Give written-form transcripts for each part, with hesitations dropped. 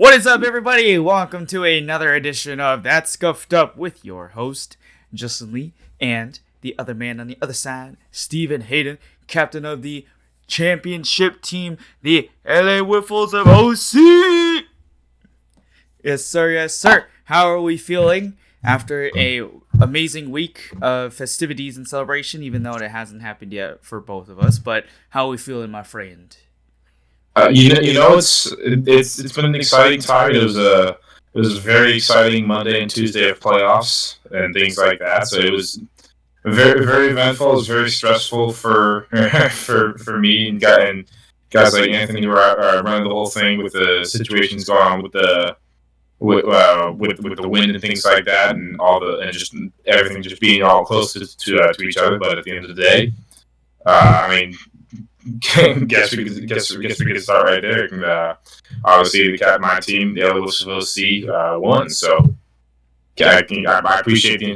What is up, everybody? Welcome to another edition of That Scuffed Up with your host, Justin Lee, and the other man on the other side, Stephen Hayden, captain of the championship team, the LA Wiffles of OC. Yes, sir. Yes, sir. How are we feeling after a amazing week of festivities and celebration, even though it hasn't happened yet for both of us? But how are we feeling, my friend? It's been an exciting time. It was a very exciting Monday and Tuesday of playoffs and things like that. So it was very eventful. It was very stressful for for me and guys like Anthony who are running the whole thing with the situations going on with the wind and things like that, and just everything just being all close to each other. But at the end of the day, I mean. guess we could start right there. And obviously, my team, the LA Wiffles of OC, won. So I appreciate the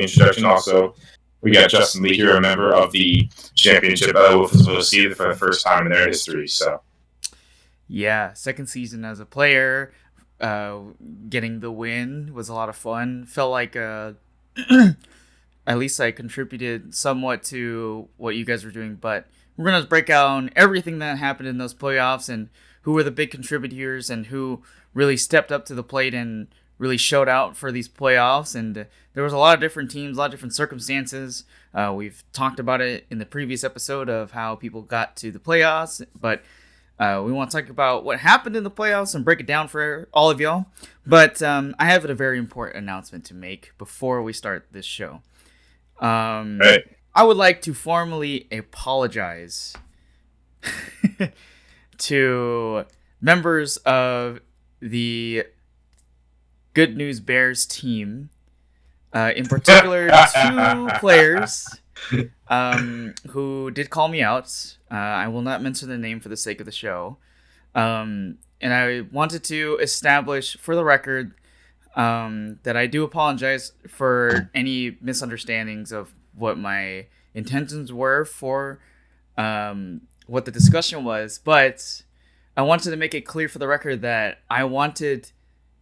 introduction. Also, we got Justin Lee here, a member of the championship LA Wiffles of OC for the first time in their history. So yeah, second season as a player, getting the win was a lot of fun. Felt like at least I contributed somewhat to what you guys were doing, but we're going to break down everything that happened in those playoffs and who were the big contributors and who really stepped up to the plate and really showed out for these playoffs. And there was a lot of different teams, a lot of different circumstances. We've talked about it in the previous episode of how people got to the playoffs, but we want to talk about what happened in the playoffs and break it down for all of y'all. But I have a very important announcement to make before we start this show. Right. I would like to formally apologize to members of the Good News Bears team, in particular two players who did call me out. I will not mention their name for the sake of the show. And I wanted to establish for the record that I do apologize for any misunderstandings of what my intentions were for what the discussion was, but I wanted to make it clear for the record that I wanted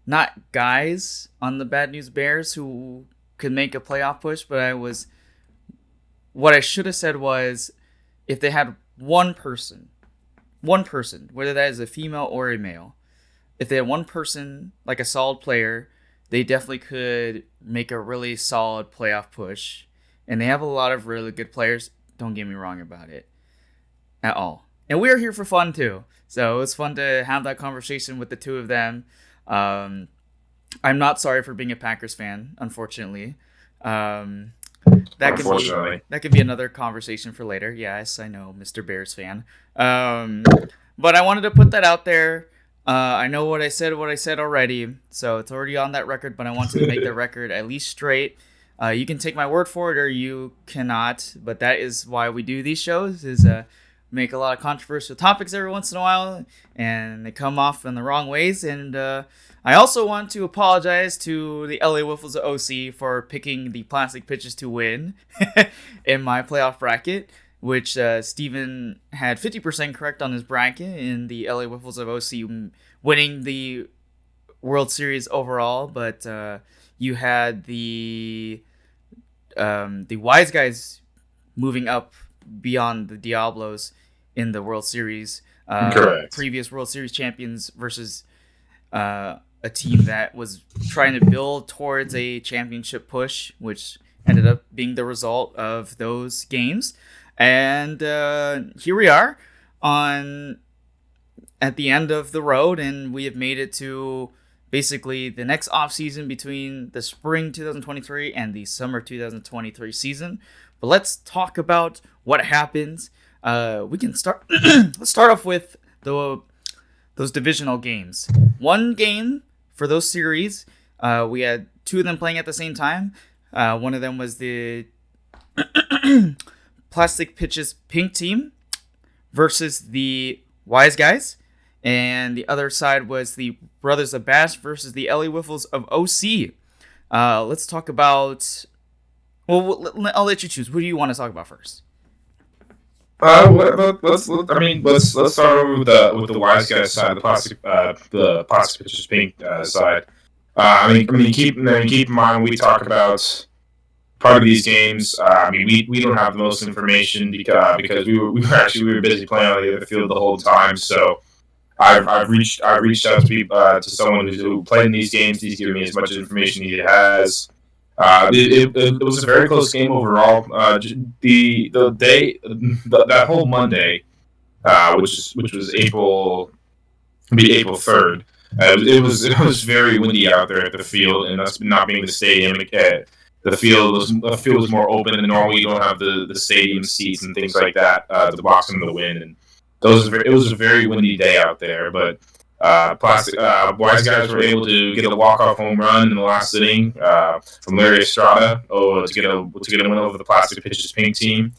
not guys on the Bad News Bears who could make a playoff push, but what I should have said was if they had one person, whether that is a female or a male, if they had one person, like a solid player, they definitely could make a really solid playoff push. And they have a lot of really good players. Don't get me wrong about it at all. And we're here for fun too. So it was fun to have that conversation with the two of them. I'm not sorry for being a Packers fan, unfortunately. That could be another conversation for later. Yes, I know, Mr. Bears fan. But I wanted to put that out there. I know what I said already. So it's already on that record, but I wanted to make the record at least straight. You can take my word for it or you cannot, but that is why we do these shows, is make a lot of controversial topics every once in a while, and they come off in the wrong ways. And I also want to apologize to the LA Wiffles of OC for picking the plastic pitches to win in my playoff bracket, which Steven had 50% correct on his bracket in the LA Wiffles of OC winning the World Series overall, but you had the Wise Guys moving up beyond the Diablos in the World Series. Correct. Previous World Series champions versus a team that was trying to build towards a championship push, which ended up being the result of those games. And here we are at the end of the road, and we have made it to basically the next off season between the spring 2023 and the summer 2023 season. But let's talk about what happens. We can start. Let's start off with those divisional games. One game for those series. We had two of them playing at the same time. One of them was the Plastic Pitches Pink team versus the Wise Guys. And the other side was the Brothers of Bash versus the LA Wiffles of OC. Let's talk about... Well, I'll let you choose. What do you want to talk about first? Let's start over with the wise guy side, the plastic pitches pink side. Keep in mind when we talk about part of these games. We don't have the most information because we were busy playing on the other field the whole time. So I've reached out to people to someone who played in these games. He's given me as much information he has. It was a very close game overall. The day that whole Monday, which was April 3rd. It was very windy out there at the field, and us not being the stadium. The field was more open than normal. You don't have the stadium seats and things like that to box in the wind, and it was a very windy day out there. But Wise Guys were able to get a walk-off home run in the last inning from Larry Estrada to get a win over the Plastic Pitches Pink team.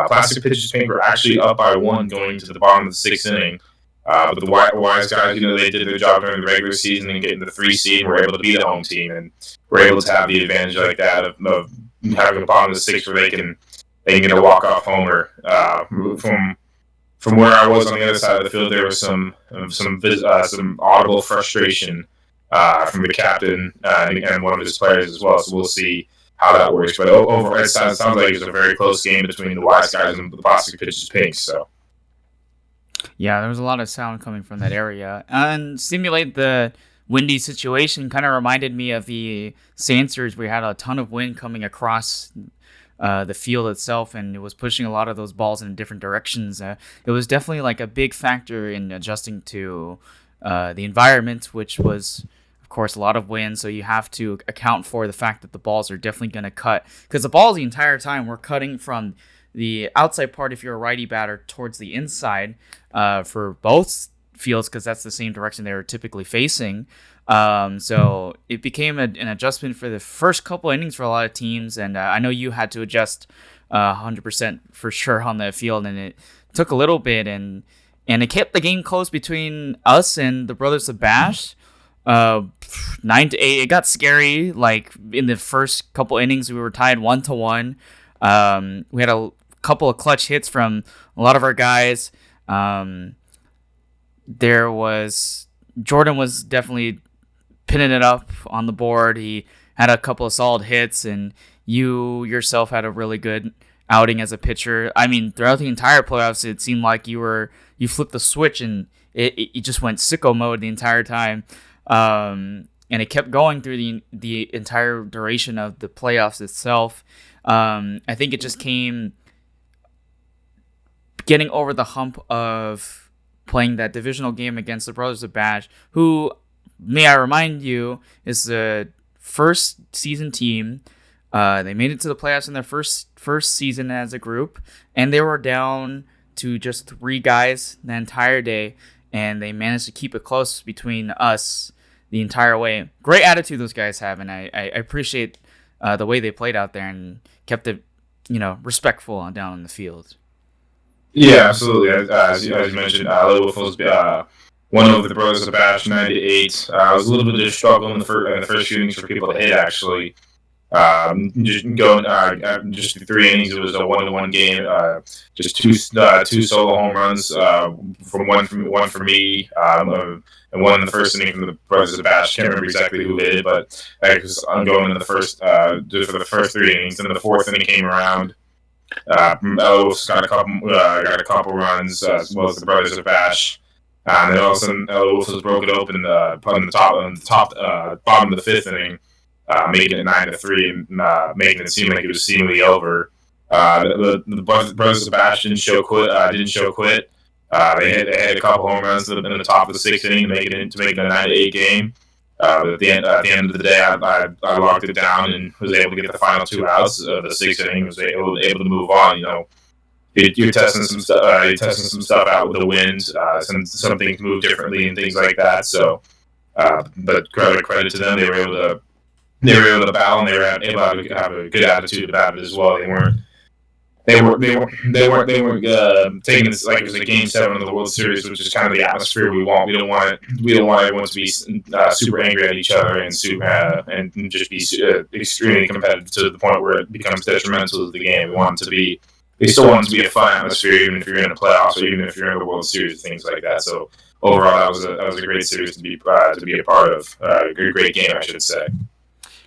Plastic Pitches Pink were actually up by 1 going to the bottom of the 6th inning. But the Wise Guys, they did their job during the regular season and getting the 3 seed and were able to be the home team and were able to have the advantage like that of having the bottom of the 6th where they can get a walk-off homer. From where I was on the other side of the field, there was some audible frustration from the captain and one of his players as well. So we'll see how that works. But overall, it sounds like it's a very close game between the Wise Guys and the Plastic Pitches Pinks. So. Yeah, there was a lot of sound coming from that area. And simulate the windy situation kind of reminded me of the Sand Series. We had a ton of wind coming across the field itself, and it was pushing a lot of those balls in different directions. It was definitely like a big factor in adjusting to the environment, which was, of course, a lot of wind. So you have to account for the fact that the balls are definitely going to cut, because the balls the entire time were cutting from the outside part if you're a righty batter towards the inside for both fields, because that's the same direction they were typically facing. So it became an adjustment for the first couple innings for a lot of teams, and I know you had to adjust 100% for sure on the field, and it took a little bit, and it kept the game close between us and the Brothers of Bash. 9-8. It got scary. Like in the first couple innings, we were tied 1-1. We had a couple of clutch hits from a lot of our guys. There was Jordan was definitely pinning it up on the board. He had a couple of solid hits, and you yourself had a really good outing as a pitcher. I mean, throughout the entire playoffs, it seemed like you flipped the switch and it just went sicko mode the entire time. And it kept going through the entire duration of the playoffs itself. I think it just came getting over the hump of playing that divisional game against the Brothers of Bash, who, may I remind you, is the first season team. They made it to the playoffs in their first season as a group, and they were down to just 3 guys the entire day, and they managed to keep it close between us the entire way. Great attitude those guys have, and I appreciate the way they played out there and kept it, respectful down in the field. Yeah, absolutely. As you mentioned, Wiffles won over the Brothers of Bash 9-8. It was a little bit of a struggle in the first few innings for people to hit, actually. Just 3 innings, it was a 1-1 game. Just two solo home runs, from one from me, and one in the first inning from the Brothers of Bash. Can't remember exactly who hit it, but I was ongoing in the first for the first 3 innings. Then the 4th inning came around. Ellis got a couple runs, as well as the Brothers of Bash. And then all of a sudden, Ellis was broken open on the bottom of the 5th inning, making it 9-3, and making it seem like it was seemingly over. The Brothers of Bash didn't show quit. They had a couple home runs in the top of the 6th inning to make it a 9-8 game. But at the end of the day, I locked it down and was able to get the final 2 outs of the 6th inning. Was able to move on. You're testing some stuff out with the wind. Some things move differently and things like that. So, but credit to them, they were able to battle, and they were able to have a good attitude about it as well. They weren't taking this like it was a Game 7 of the World Series, which is kind of the atmosphere we want. We don't want everyone to be super angry at each other and just be extremely competitive to the point where it becomes detrimental to the game. We want it to be they still want it to be a fun atmosphere, even if you're in the playoffs or even if you're in the World Series, things like that. So overall, that was a great series to be a part of. A great game, I should say.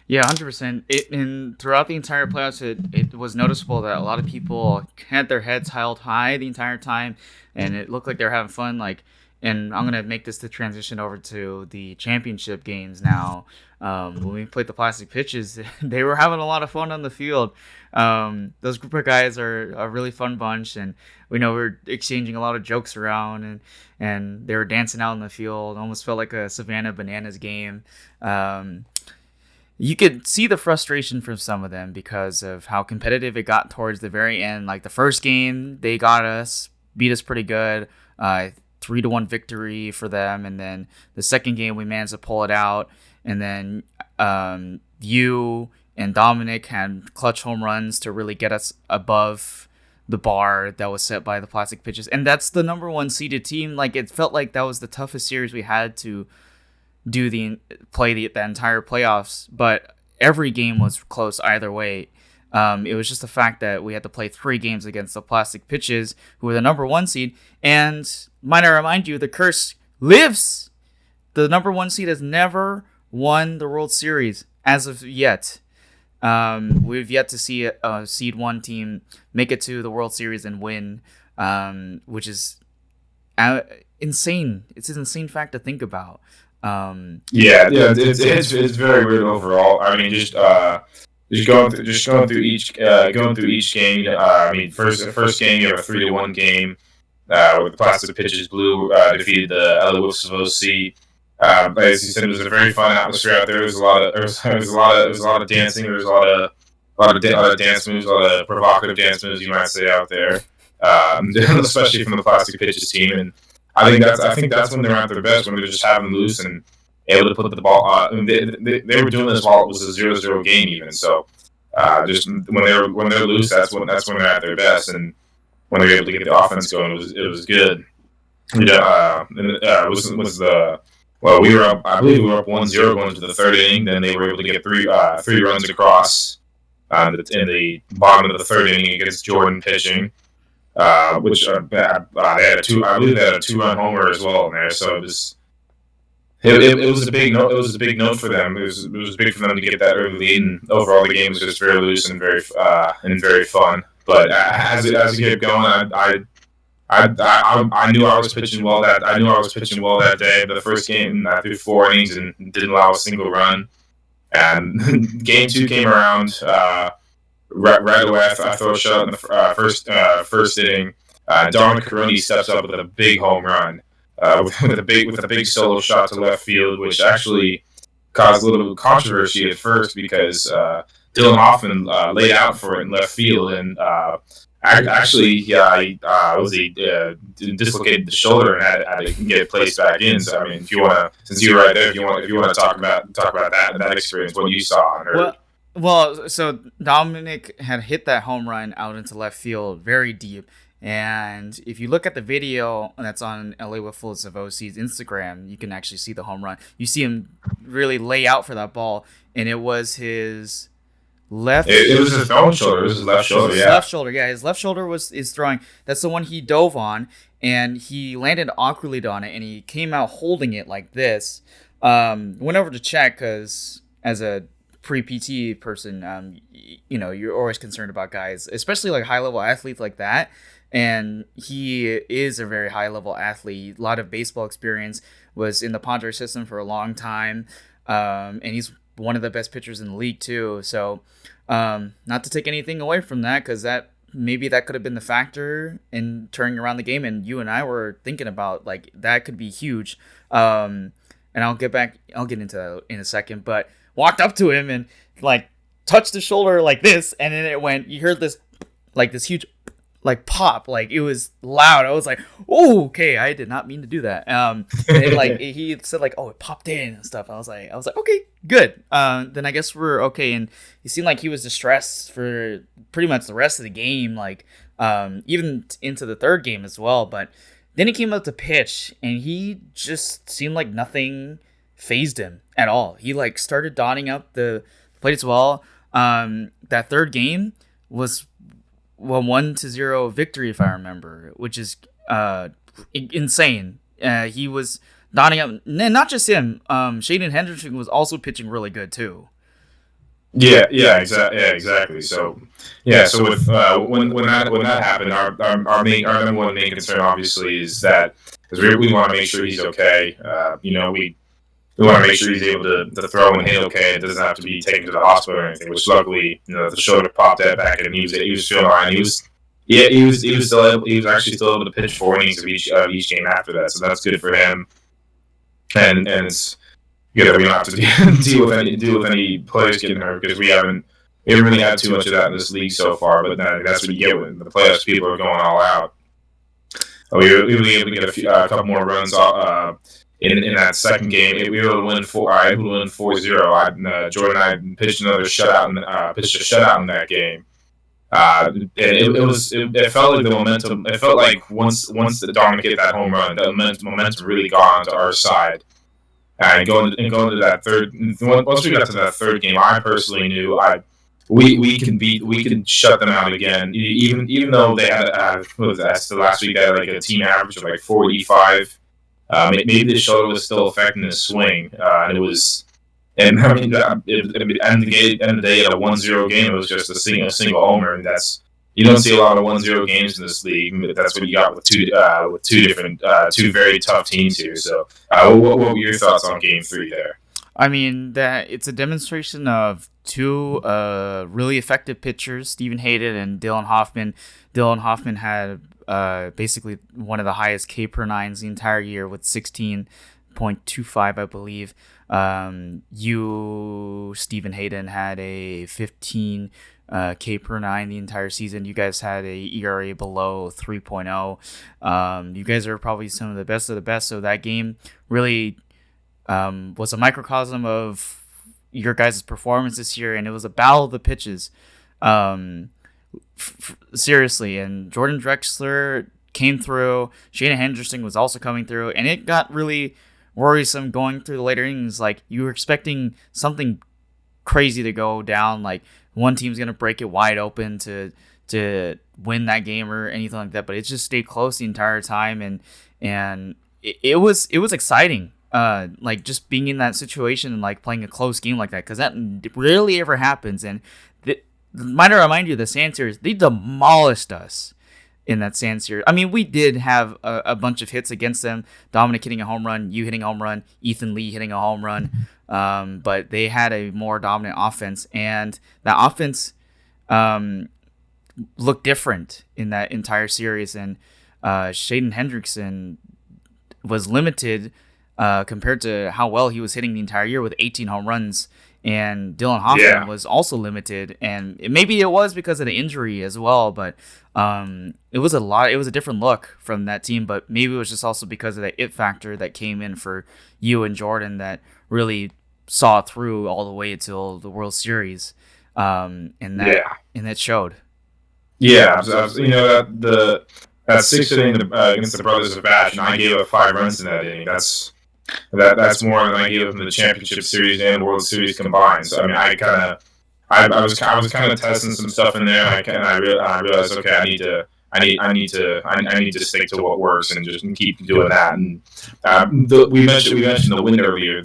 Yeah, 100%. And throughout the entire playoffs, it was noticeable that a lot of people had their heads held high the entire time, and it looked like they were having fun. Like, and I'm gonna make this the transition over to the championship games now. When we played the plastic pitches, they were having a lot of fun on the field. Those group of guys are a really fun bunch, and we know we're exchanging a lot of jokes around, and they were dancing out in the field. Almost felt like a Savannah Bananas game. You could see the frustration from some of them because of how competitive it got towards the very end. Like the first game, they beat us pretty good, 3-1 victory for them, and then the second game we managed to pull it out, and then you and Dominic had clutch home runs to really get us above the bar that was set by the plastic pitches, and that's the number one seeded team. Like it felt like that was the toughest series we had to play the entire playoffs, but every game was close either way. It was just the fact that we had to play 3 games against the plastic pitches, who were the number one seed. And might I remind you, the curse lives. The number one seed has never won the World Series as of yet. We've yet to see a seed 1 team make it to the World Series and win, which is insane. It's an insane fact to think about. It's very weird overall. I mean, just going through each game. I mean, first game you have a 3-1 game with the plastic pitches. Blue defeated the LA Wiffles of OC. As you said, it was a very fun atmosphere out there. There was a lot of dancing. There was a lot of dance moves, a lot of provocative dance moves, you might say, out there, especially from the plastic pitches team. And I think that's when they're at their best, when they're just having loose and able to put the ball. They were doing this while it was a 0-0 game, even. So just when they're loose, that's when they're at their best, and when they're able to get the offense going, it was good. We were up. I believe we were up 1-0 going to the third inning. Then they were able to get three runs across in the bottom of the third inning against Jordan pitching. Which they had a 2-run homer as well in there. So it was a big note. It was a big note for them. It was big for them to get that early lead, and overall the game was just very loose and very fun. But as it kept going, I knew I was pitching well that day. But the first game, I threw 4 innings and didn't allow a single run. And game 2 came around. Right away, I throw a shot in the first inning. Dominic Caroni steps up with a big home run, with a big solo shot to left field, which actually caused a little controversy at first because Dylan Hoffman laid out for it in left field, and he dislocated the shoulder and had to get it placed back in. So I mean, if you want to, since you're right there, if you want to talk about that and that experience, what you saw and heard. Well, so Dominic had hit that home run out into left field very deep. And if you look at the video that's on LA Wiffles of OC's Instagram, you can actually see the home run. You see him really lay out for that ball, and it was his left. It was his own shoulder. It was his left shoulder. Yeah, left shoulder. Yeah, his left shoulder is throwing. That's the one he dove on, and he landed awkwardly on it, and he came out holding it like this. Went over to check because as a pre-PT person, you're always concerned about guys, especially like high-level athletes like that. And he is a very high-level athlete. A lot of baseball experience, was in the Padres system for a long time, and he's one of the best pitchers in the league too. So not to take anything away from that, because that could have been the factor in turning around the game. And you and I were thinking about like that could be huge. And I'll get into that in a second, but walked up to him and like touched his shoulder like this, and then it went, you heard this huge like pop, like it was loud. I was like, oh, okay, I did not mean to do that. And like he said like, oh, it popped in and stuff. I was like, okay, good. Then I guess we're okay. And he seemed like he was distressed for pretty much the rest of the game, like even into the third game as well. But then he came up to pitch, and he just seemed like nothing phased him at all. He like started dotting up the plate as well. That third game was 1-0 victory, if I remember, which is insane. He was nodding up, and not just him. Hayden Henderson was also pitching really good too. Exactly. So with when that happened, our number one main concern obviously is that because we want to make sure he's okay. We want to make sure he's able to throw and hit okay. It doesn't have to be taken to the hospital or anything. Which luckily, the shoulder popped that back, and he was feeling fine. He was actually still able to pitch 4 innings of each game after that. So that's good for him. And it's good that we don't have to deal with any players getting hurt because we haven't really had too much of that in this league so far. But that's what you get when the playoffs. People are going all out. We were able to get a couple more runs in that second game. We were able to win 4-0. Jordan and I pitched a shutout in that game. And it felt like the momentum. It felt like once the Dominic hit that home run, the momentum really got onto our side. And going to that third, once we got to that third game, I personally knew we can shut them out again. Even though they had the last week they had like a team average of like 45. Maybe the shoulder was still affecting the swing, and it was. And I mean, at the end of the day, at a 1-0 game, it was just a single homer, and you don't see a lot of 1-0 games in this league. That's what you got with two very tough teams here. So, what were your thoughts on Game 3 there? I mean, that it's a demonstration of two really effective pitchers, Stephen Hayden and Dylan Hoffman. Dylan Hoffman had basically one of the highest K per nines the entire year with 16.25, I believe. Stephen Hayden had a 15 K per 9 the entire season. You guys had a ERA below 3.0. You guys are probably some of the best. So that game really was a microcosm of your guys' performance this year, and it was a battle of the pitches. Seriously, and Jordan Drechsler came through. Shane Henderson was also coming through, and it got really worrisome going through the later innings. Like, you were expecting something crazy to go down, like one team's gonna break it wide open to win that game or anything like that, but it just stayed close the entire time, and it was exciting, like just being in that situation and like playing a close game like that, because that rarely ever happens. And might I remind you, the Sand Series, they demolished us in that Sand Series. I mean, we did have a bunch of hits against them. Dominic hitting a home run, you hitting a home run, Ethan Lee hitting a home run. But they had a more dominant offense, and that offense looked different in that entire series. And Hayden Hendrickson was limited compared to how well he was hitting the entire year with 18 home runs. And Dylan Hoffman was also limited, and maybe it was because of the injury as well, but it was a different look from that team, but maybe it was just also because of the it factor that came in for you and Jordan that really saw through all the way until the World Series, and that showed. Yeah, that 6th inning against the Brothers of Bash, and I gave up 5 runs in that inning. That's more than I gave them the Championship Series and World Series combined. So I mean, I was kind of testing some stuff in there, and I realized, okay, I need to stick to what works and just keep doing that. And we mentioned the wind earlier.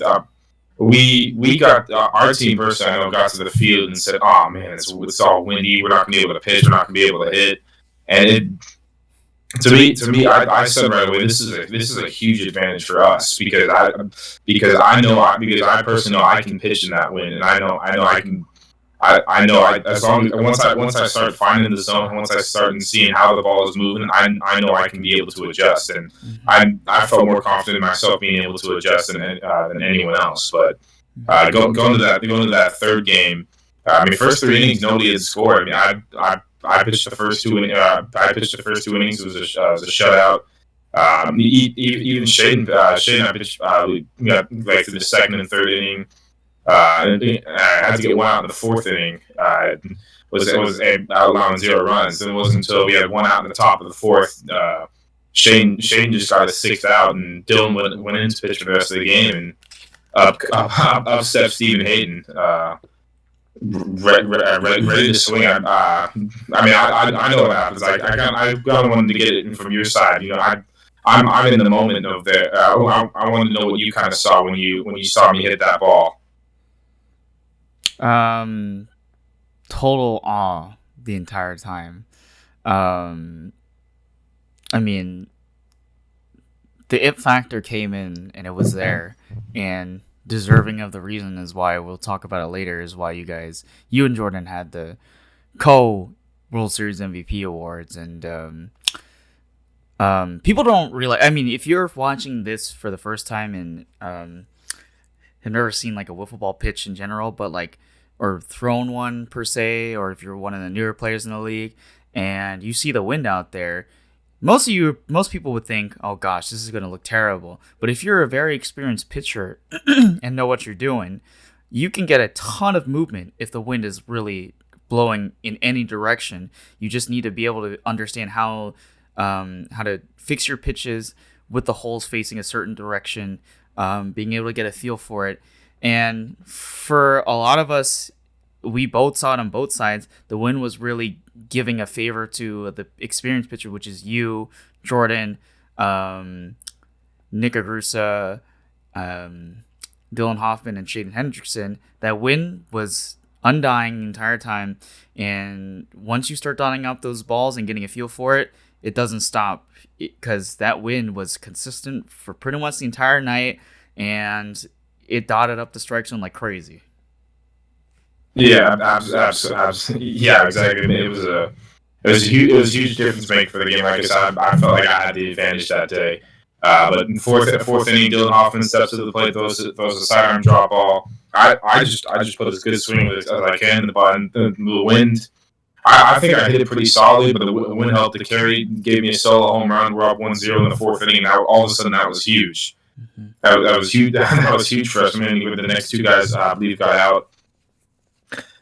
We got our team personally, I know, got to the field and said, "Oh man, it's all windy. We're not gonna be able to pitch. We're not gonna be able to hit." And to me, I said right away, this is a huge advantage for us because I personally know I can pitch in that wind, and I know as long as once I start finding the zone, once I start seeing how the ball is moving, I know I can be able to adjust, and I felt more confident in myself being able to adjust than anyone else. But going to that third game, I mean, first 3 innings nobody had scored. I mean, I pitched the first 2 innings. It was a shutout. Even Shane, I pitched like through the second and third inning. And I had to get one out in the 4th inning. Was allowing 0 runs. And it wasn't until we had one out in the top of the 4th. Shane just got a 6th out, and Dylan went in to pitch for the rest of the game, and up stepped Stephen Hayden. ready to swing. I know what happens. I got wanted to get it from your side. I'm in the moment of the. I want to know what you kind of saw when you saw me hit that ball. Total awe the entire time. I mean, the it factor came in and it was there, and deserving of the reason is why we'll talk about it later. Is why you and Jordan had the World Series MVP awards, and people don't realize. I mean, if you're watching this for the first time and have never seen like a wiffle ball pitch in general, but like or thrown one per se, or if you're one of the newer players in the league and you see the wind out there, most people would think, oh gosh, this is going to look terrible. But if you're a very experienced pitcher and know what you're doing, you can get a ton of movement if the wind is really blowing in any direction. You just need to be able to understand how to fix your pitches with the holes facing a certain direction, being able to get a feel for it. And for a lot of us, we both saw it on both sides. The wind was really giving a favor to the experienced pitcher, which is you, Jordan, Nick Agrusa, Dylan Hoffman, and Shaden Hendrickson. That wind was undying the entire time. And once you start dotting up those balls and getting a feel for it, it doesn't stop, because that wind was consistent for pretty much the entire night, and it dotted up the strike zone like crazy. Yeah, absolutely. Yeah, exactly. It was a huge difference maker for the game. Like I said, I felt like I had the advantage that day. But in fourth inning, Dylan Hoffman steps to the plate, throws a sidearm drop ball. I just put as good a swing with it as I can. The wind. I think I hit it pretty solidly, but the wind helped to carry, gave me a solo home run. We're up 1-0 in the fourth inning, and all of a sudden that was huge. Mm-hmm. That was huge. That was huge for us. I mean, even the next two guys, I believe, got out.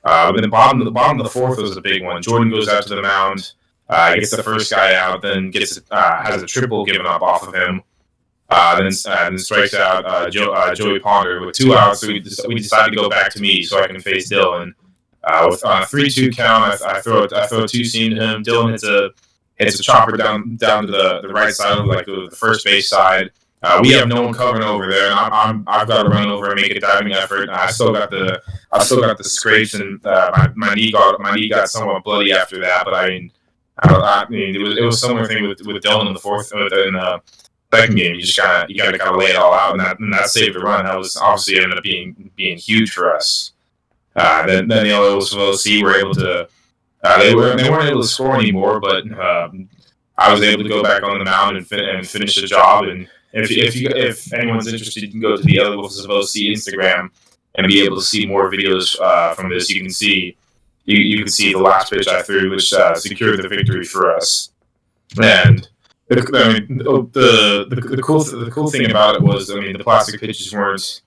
But the bottom of the fourth was a big one. Jordan goes out to the mound, gets the first guy out, then has a triple given up off of him. Then strikes out Joey Ponder with 2 outs. So we decided to go back to me so I can face Dylan. With on a 3-2 count, I throw a two-seam to him. Dylan hits a chopper down to the right side, like the first base side. We have no one covering over there, and I've got to run over and make a diving effort. I still got the scrapes, and my knee got somewhat bloody after that. But I mean, it was a similar thing with Dylan in the second game. You got to lay it all out, and that saved the run. That was obviously ended up being huge for us. Then the Wiffles of OC were able to. They weren't able to score anymore, but I was able to go back on the mound and finish the job. And if anyone's interested, you can go to the other Wiffles of OC Instagram and be able to see more videos from this. You can see the last pitch I threw, which secured the victory for us. And the cool thing about it was, I mean, the plastic pitches weren't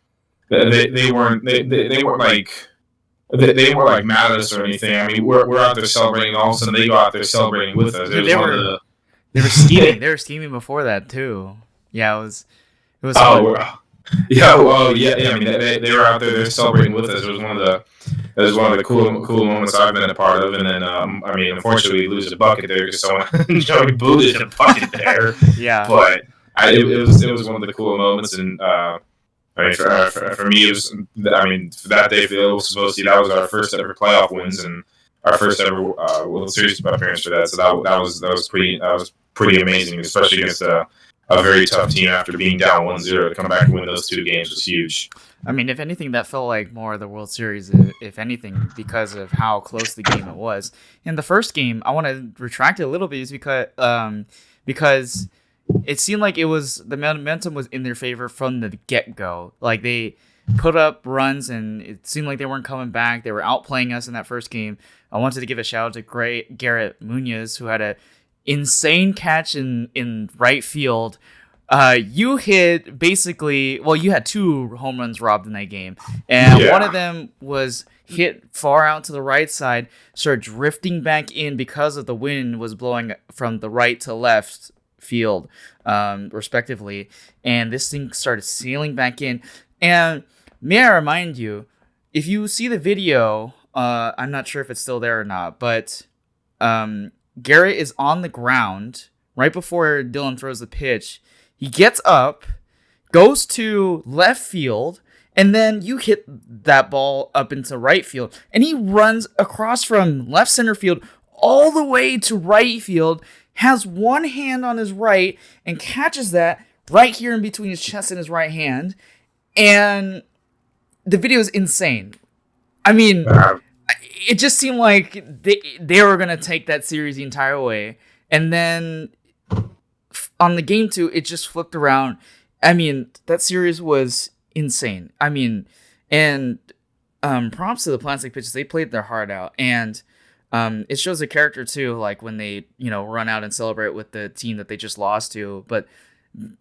like mad at us or anything. I mean, we're out there celebrating. All of a sudden, they go out there celebrating with us. They were scheming. They were scheming before that too. Yeah, it was. Yeah. I mean, they were out there. They're celebrating with us. It was one of the cool moments I've been a part of. And then, I mean, unfortunately, we lose a bucket there because someone Joey booted a bucket there. Yeah. But it was one of the cool moments, and I mean, for me, it was. I mean, for that day, for the Wiffles of OC, that was our first ever playoff wins and our first ever World Series appearance for that. So that was pretty amazing, especially against a very tough team after being down 1-0 to come back and win those 2 games was huge. I mean, if anything, that felt like more of the World Series, if anything, because of how close the game it was. In the first game, I want to retract it a little bit because it seemed like the momentum was in their favor from the get-go. Like, they put up runs, and it seemed like they weren't coming back. They were outplaying us in that first game. I wanted to give a shout out to Garrett Munoz, who had a insane catch in right field. You hit you had 2 home runs robbed in that game, and one of them was hit far out to the right side, started drifting back in because of the wind was blowing from the right to left field, respectively, and this thing started sailing back in. And may I remind you, if you see the video I'm not sure if it's still there or not, but Garrett is on the ground right before Dylan throws the pitch. He gets up, goes to left field, and then you hit that ball up into right field. And he runs across from left center field all the way to right field, has one hand on his right, and catches that right here in between his chest and his right hand. And the video is insane. I mean, it just seemed like they were going to take that series the entire way. And then on the game 2, it just flipped around. I mean, that series was insane. I mean, and props to the plastic pitches. They played their heart out. And it shows a character, too, like when they, run out and celebrate with the team that they just lost to. But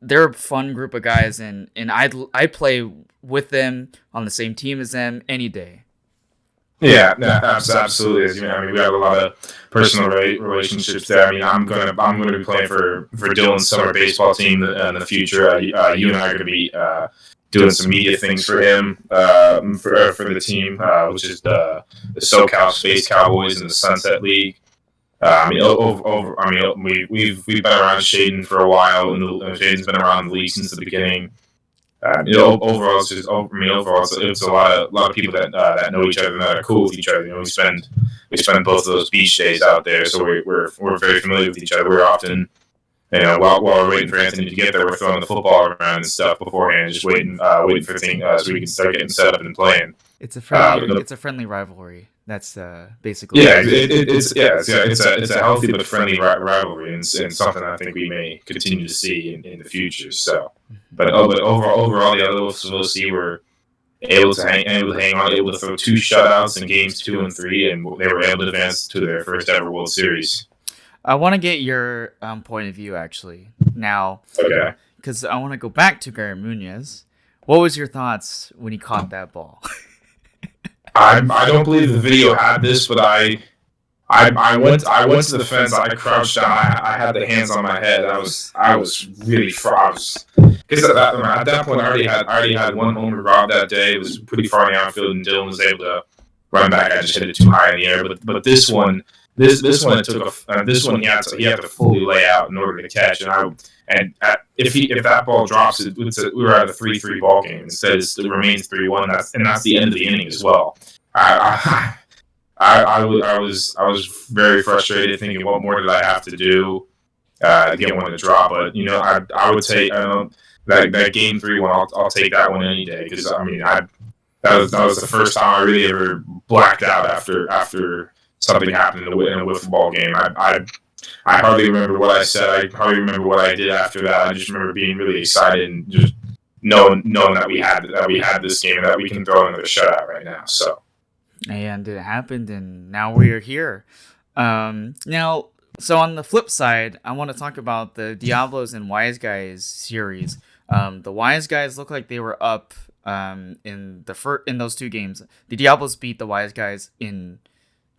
they're a fun group of guys, and I'd play with them on the same team as them any day. Yeah, absolutely. I mean, we have a lot of personal relationships there. I mean, I'm gonna be playing for Dylan's summer baseball team in the future. You and I are gonna be doing some media things for him for the team, which is the SoCal Space Cowboys in the Sunset League. We've been around Hayden for a while, and Hayden's been around the league since the beginning. Overall, it's a lot of people that know each other and that are cool with each other. We spend both of those beach days out there, so we're very familiar with each other. We're often, while we're waiting for Anthony to get there, we're throwing the football around and stuff beforehand, just waiting for things so we can start getting set up and playing. It's a friendly rivalry. That's basically it's a healthy but friendly rivalry, and something I think we may continue to see in the future. So, but overall, the other Wiffles of OC were able to hang on, able to throw 2 shutouts in games 2 and 3, and they were able to advance to their first ever World Series. I want to get your point of view actually now, okay? Because I want to go back to Garrett Munoz. What was your thoughts when he caught that ball? I don't believe the video had this, but I went to the fence. I crouched down. I had the hands on my head. I was really because at that point I already had one homer robbed that day. It was pretty far in the outfield, and Dylan was able to run back. I just hit it too high in the air. But this one he had to fully lay out in order to catch. And if that ball drops, we were at a 3-3 ball game. Instead, it remains 3-1. That's the end of the inning as well. I was very frustrated, thinking, what more did I have to do to get one to drop? But I would say that game 3-1. I'll take that one any day, because I mean that was the first time I really ever blacked out after something happened in a wiffle ball game. I hardly remember what I said. I hardly remember what I did after that. I just remember being really excited and just knowing that we had this game and that we can throw another shutout right now. So, and it happened, and now we are here. Now, so on the flip side, I want to talk about the Diablos and Wise Guys series. The Wise Guys look like they were up in those 2 games. The Diablos beat the Wise Guys in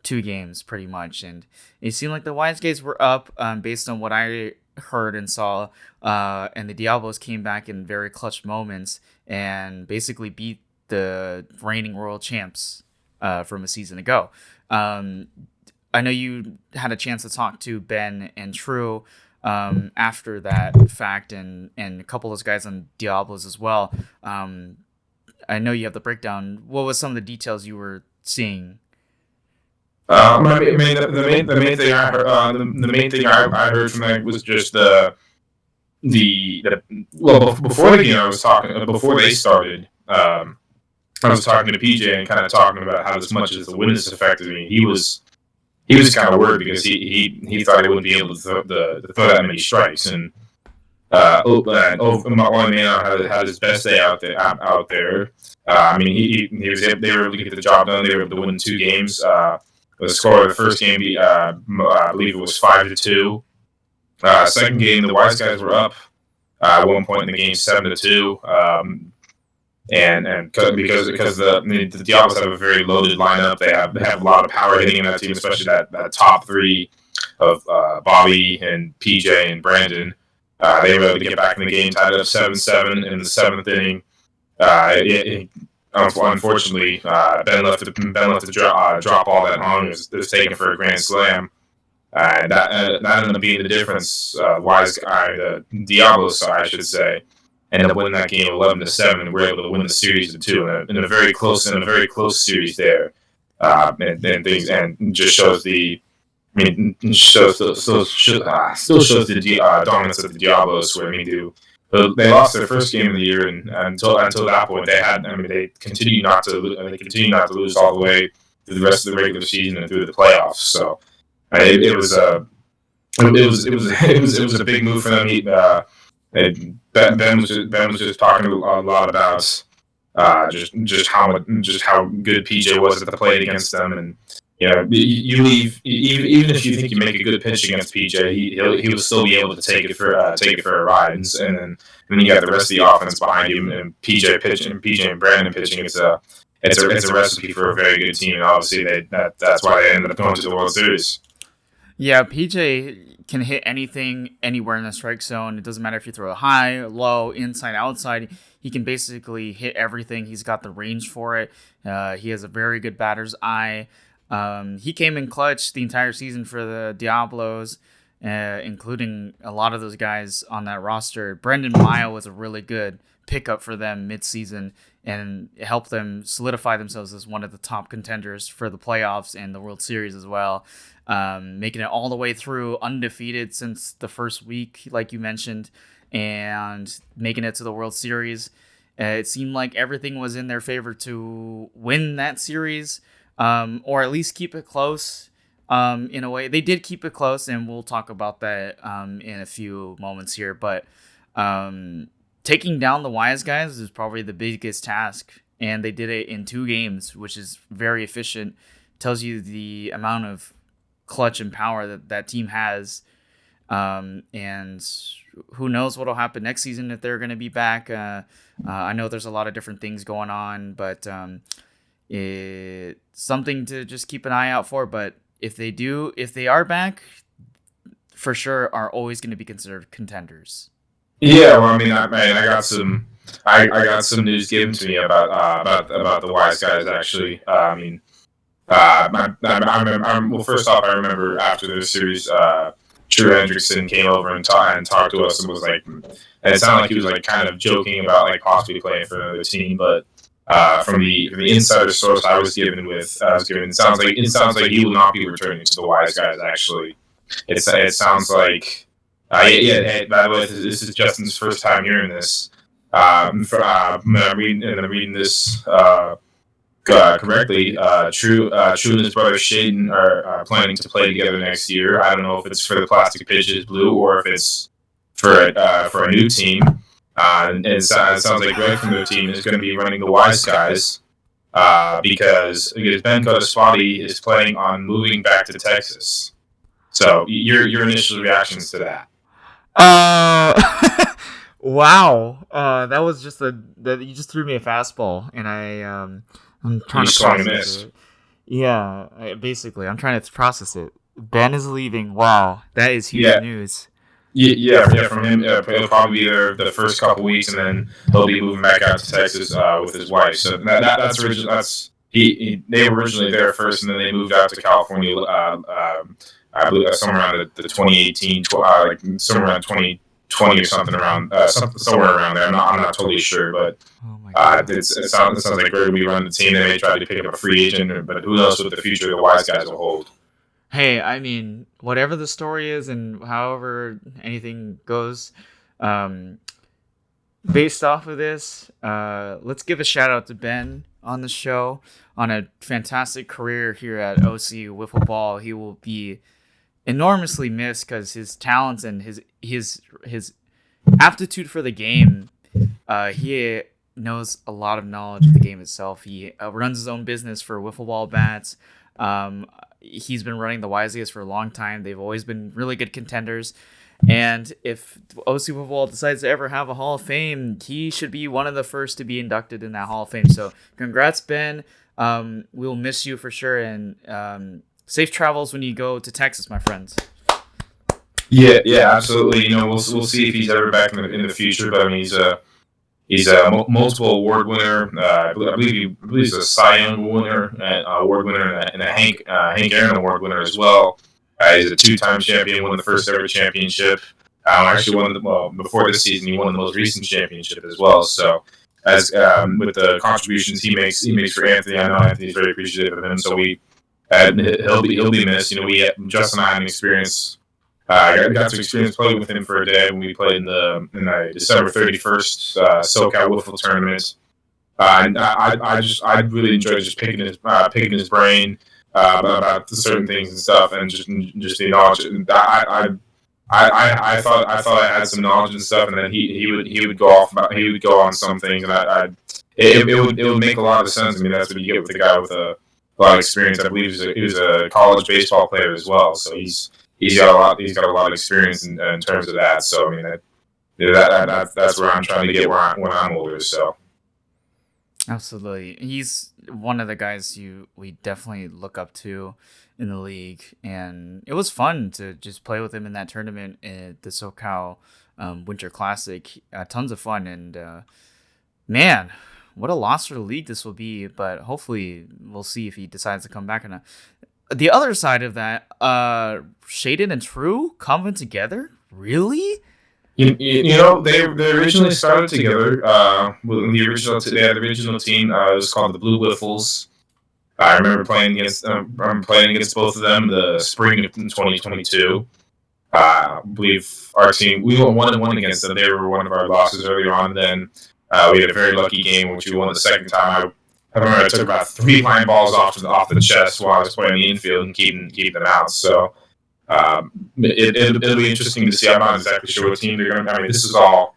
2 games pretty much, and it seemed like the Wise Guys were up based on what I heard and saw, and the Diablos came back in very clutch moments and basically beat the reigning world champs from a season ago. I know you had a chance to talk to Ben and True after that fact, and a couple of those guys on Diablos as well. I know you have the breakdown. What was some of the details you were seeing? The main thing I heard from that was just before the game before they started. I was talking to PJ and kind of talking about how, as much as the witness affected me, he was kind of worried because he thought he wouldn't be able to throw that many strikes. And Owen had his best day out there. I mean, they were able to get the job done. They were able to win 2 games. The score of the first game, I believe it was 5-2. Second game, the Wise Guys were up at one point in the game, 7-2. And because the Diablos have a very loaded lineup, they have a lot of power hitting in that team, especially that top 3 of Bobby and PJ and Brandon. They were able to get back in the game, tied it up 7-7 in the 7th inning. unfortunately, Ben left to drop all that long. It was taken for a grand slam. That ended up being the difference. Wise guy, the Diablo side, I should say, ended up winning that game 11-7, and we're able to win the series in 2 in a very close series there. And just shows the. I mean, still shows the dominance of the Diablos. Where they lost their first game of the year, and until that point, they continued not to lose all the way through the rest of the regular season and through the playoffs. So it was a big move for them. Ben was just talking a lot about just how good PJ was at the plate against them, and you leave even if you think you make a good pitch against PJ, he will still be able to take it for a ride, and then you got the rest of the offense behind him, and PJ and Brandon pitching. It's a recipe for a very good team, and obviously that's why they ended up going to the World Series. Yeah, PJ can hit anything anywhere in the strike zone. It doesn't matter if you throw it high, low, inside, outside. He can basically hit everything. He's got the range for it. He has a very good batter's eye. He came in clutch the entire season for the Diablos, including a lot of those guys on that roster. Brendan Mile was a really good pickup for them mid-season, and it helped them solidify themselves as one of the top contenders for the playoffs and the World Series as well. Making it all the way through undefeated since the first week, like you mentioned, and making it to the World Series. It seemed like everything was in their favor to win that series, or at least keep it close. In a way, they did keep it close, and we'll talk about that in a few moments here. But taking down the Wise guys is probably the biggest task, and they did it in 2 games, which is very efficient. Tells you the amount of clutch and power that team has, and who knows what'll happen next season if they're going to be back. I know there's a lot of different things going on, but it's something to just keep an eye out for. But if they are back, for sure are always going to be considered contenders. Yeah, well, I mean, I got some news given to me about the Wise guys. Actually, first off, I remember after the series, Drew Hendrickson came over and talked to us and was like, and it sounded like he was like kind of joking about like possibly playing for another team, but from the insider source I was given, it sounds like he will not be returning to the Wise guys. Actually, it sounds like by the way, this is Justin's first time hearing this. I'm reading this correctly. True and his brother Hayden are planning to play together next year. I don't know if it's for the Plastic Pitches Blue or if it's for a new team. And it sounds like Greg from their team is going to be running the Wise guys because Ben Cotespotty is planning on moving back to Texas. So your initial reactions to that? Wow. That was just you just threw me a fastball, and I'm trying to process it. Yeah, I'm trying to process it. Ben is leaving. Wow, that is huge news. Yeah. From him, it'll probably be there the first couple weeks, and then he'll be moving back out to Texas with his wife. So that's original. They were originally there first, and then they moved out to California. I believe somewhere around the 2018, like somewhere around 2020 or something around somewhere around there. I'm not totally sure, but it sounds like we're going to be running the team. They may try to pick up a free agent, but who knows what the future of the Wise guys will hold. Hey, I mean, whatever the story is and however anything goes, based off of this, let's give a shout out to Ben on the show on a fantastic career here at OC Wiffle Ball. He will be enormously missed because his talents and his aptitude for the game. He knows a lot of knowledge of the game itself. He runs his own business for wiffle ball bats. He's been running the Wise guys for a long time. They've always been really good contenders. And if OC Wiffle Ball decides to ever have a Hall of Fame, he should be one of the first to be inducted in that Hall of Fame. So congrats, Ben. We'll miss you for sure. And safe travels when you go to Texas, my friends. Yeah, absolutely. We'll see if he's ever back in the future. But I mean, He's a multiple award winner. I believe he's a Cy Young winner, award winner, and a Hank Aaron award winner as well. He's a 2-time champion, won the first ever championship. Actually won before this season. He won the most recent championship as well. So, as with the contributions he makes for Anthony, I know Anthony's very appreciative of him. So he'll be missed. Justin and I had an experience. I got to experience playing with him for a day when we played in the December 31st SoCal Wiffle tournament. I really enjoyed just picking his brain about certain things and stuff, and just the knowledge. I thought I had some knowledge and stuff, and then he would go on some things, and it would make a lot of sense. I mean, that's what you get with a guy with a lot of experience. I believe he was a college baseball player as well, so he's got a lot of experience in terms of that. So I mean, that's where I'm trying to get when I'm older. So Absolutely. He's one of the guys we definitely look up to in the league, and it was fun to just play with him in that tournament at the SoCal Winter Classic. Tons of fun, and man, what a loss for the league this will be, but hopefully we'll see if he decides to come back. The other side of that, Hayden and True coming together? Really? They originally started together. The original team was called the Blue Wiffles. I remember playing against both of them the spring of 2022. I believe our team we won 1-1 against them. They were one of our losses earlier on. Then we had a very lucky game which we won the second time. I remember I took about 3 line balls off the chest while I was playing the infield and keeping them out. So it'll be interesting to see. I'm not exactly sure what team they're going to. I mean, this is all.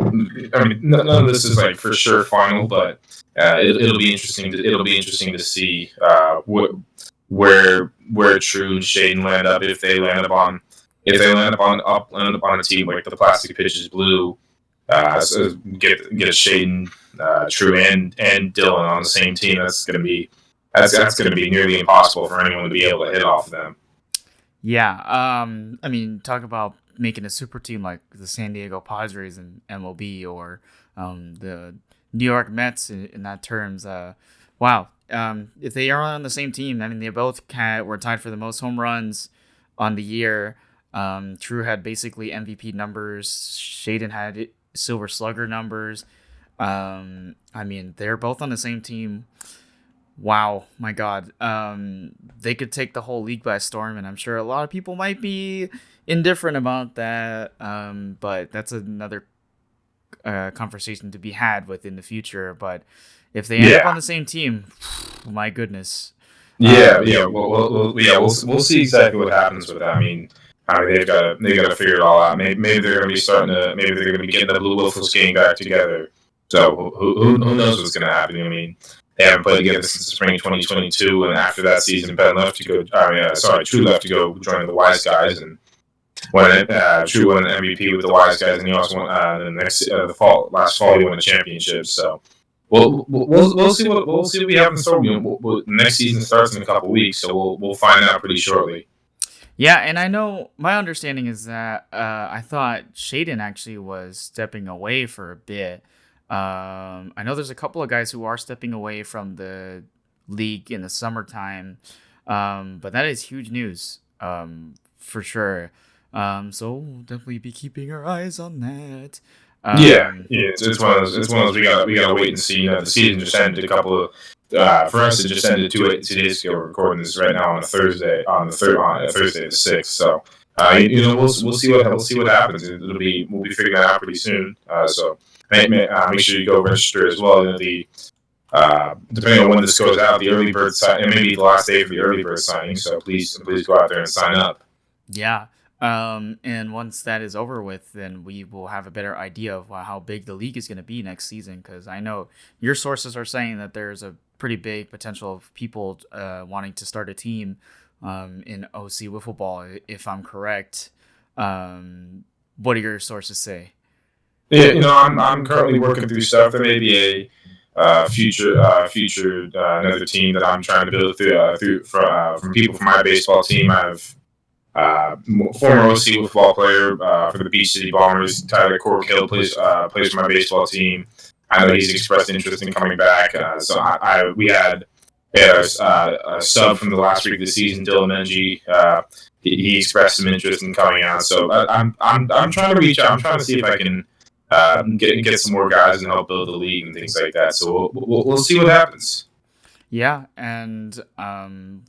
I mean, none of this is like for sure final, but it'll be interesting. It'll be interesting to see where True and Hayden land up if they land up on a team like the Plastic Pitches Blue. So get a Hayden, True, and Dylan on the same team. That's going to be nearly impossible for anyone to be able to hit off of them. Yeah. I mean, talk about making a super team like the San Diego Padres and MLB, or the New York Mets in that terms. Wow. If they are on the same team, I mean, they both were tied for the most home runs on the year. True had basically MVP numbers. Hayden had Silver Slugger numbers. I mean, they're both on the same team. Wow, my God. They could take the whole league by storm, and I'm sure a lot of people might be indifferent about that. But that's another conversation to be had within the future. But if they end up on the same team, my goodness. We'll see exactly what happens with that. I mean, they've got to figure it all out. Maybe they're going to be getting the Blue Wiffles game back together. So who knows what's going to happen? I mean, they haven't played together since the spring 2022, and after that season, True left to go join the Wise Guys, and True won an MVP with the Wise Guys, and he also won last fall he won a championship. So we'll see what we have in store. Next season starts in a couple weeks, so we'll find out pretty shortly. Yeah, and I know my understanding is that I thought Hayden actually was stepping away for a bit. I know there's a couple of guys who are stepping away from the league in the summertime, but that is huge news for sure. So we'll definitely be keeping our eyes on that. It's one of those we gotta wait and see. The season just ended a couple of. For us, it just ended 2 days ago. We're recording this right now on a Thursday, Thursday the 6th. So, we'll see what happens. We'll be figuring that out pretty soon. So make sure you go register as well. Depending on when this goes out, the early bird sign, and maybe the last day for the early bird signing. So please go out there and sign up. Yeah. And once that is over with, then we will have a better idea of how big the league is going to be next season. Because I know your sources are saying that there's a pretty big potential of people wanting to start a team in OC Wiffle Ball, if I'm correct. What do your sources say? Yeah, I'm currently working through stuff. There may be a future another team that I'm trying to build from people from my baseball team. former OC football player for the Beach City Bombers. Tyler Corkill plays for my baseball team. I know he's expressed interest in coming back. So we had a sub from the last week of the season, Dylan Mengie. He expressed some interest in coming out. So I'm trying to reach out. I'm trying to see if I can get some more guys and help build the league and things like that. So we'll see what happens. Yeah, and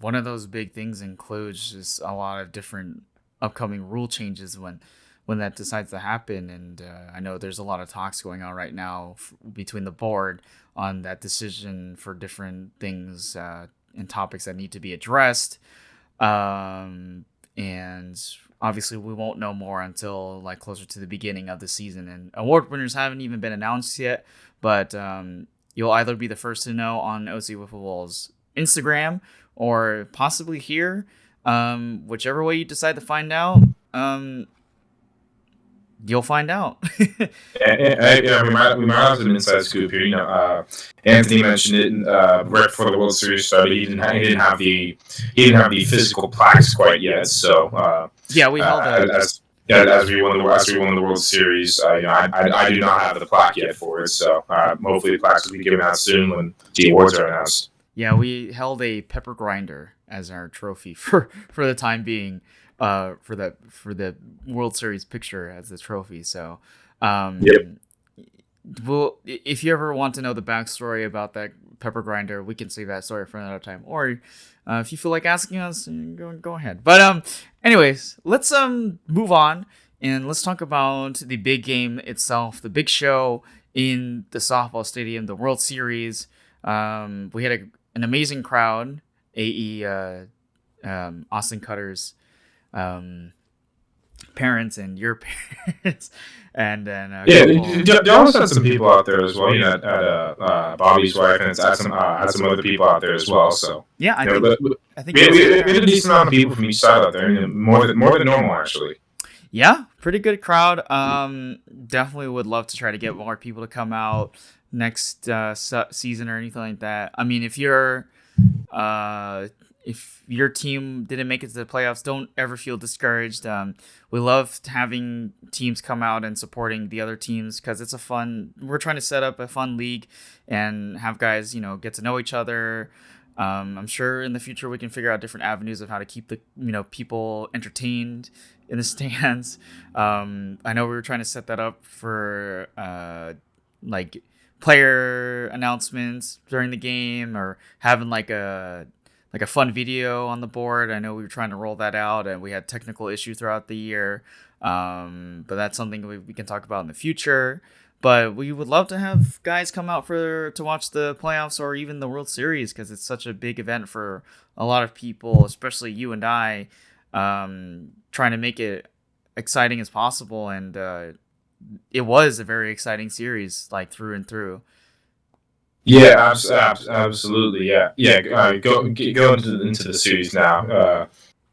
one of those big things includes just a lot of different upcoming rule changes when that decides to happen. And I know there's a lot of talks going on right now between the board on that decision for different things and topics that need to be addressed. And obviously we won't know more until like closer to the beginning of the season. And award winners haven't even been announced yet, but you'll either be the first to know on OC Wiffles Instagram or possibly here. Whichever way you decide to find out, you'll find out. Yeah, we might have some inside scoop here. You know, Anthony mentioned it right before the World Series started. He didn't have the physical plaques quite yet. So yeah, we held as we won the World Series. I do not have the plaque yet for it. So hopefully the plaques will be given out soon when the awards are announced. Yeah, we held a pepper grinder as our trophy for the time being. For the World Series picture as the trophy. So, well, if you ever want to know the backstory about that pepper grinder, we can save that story for another time. Or if you feel like asking us, go ahead. But anyways, let's move on and let's talk about the big game itself, the big show in the softball stadium, the World Series. We had an amazing crowd. Austin Cutter's parents and your parents, and then they almost had some people out there as well. You know, at Bobby's wife, and had some other people out there as well. So yeah, I think we had a decent amount of people from each side out there. I mean, more than normal actually. Yeah, pretty good crowd. Definitely would love to try to get more people to come out next season or anything like that. I mean, if your team didn't make it to the playoffs, don't ever feel discouraged. We love having teams come out and supporting the other teams because it's we're trying to set up a fun league and have guys, get to know each other. I'm sure in the future we can figure out different avenues of how to keep the, people entertained in the stands. I know we were trying to set that up for like player announcements during the game or having like a fun video on the board. I know we were trying to roll that out and we had technical issues throughout the year. But that's something we can talk about in the future. But we would love to have guys come out to watch the playoffs or even the World Series because it's such a big event for a lot of people, especially you and I, trying to make it exciting as possible. And it was a very exciting series, like through and through. Yeah, absolutely. Yeah. Go into the series now.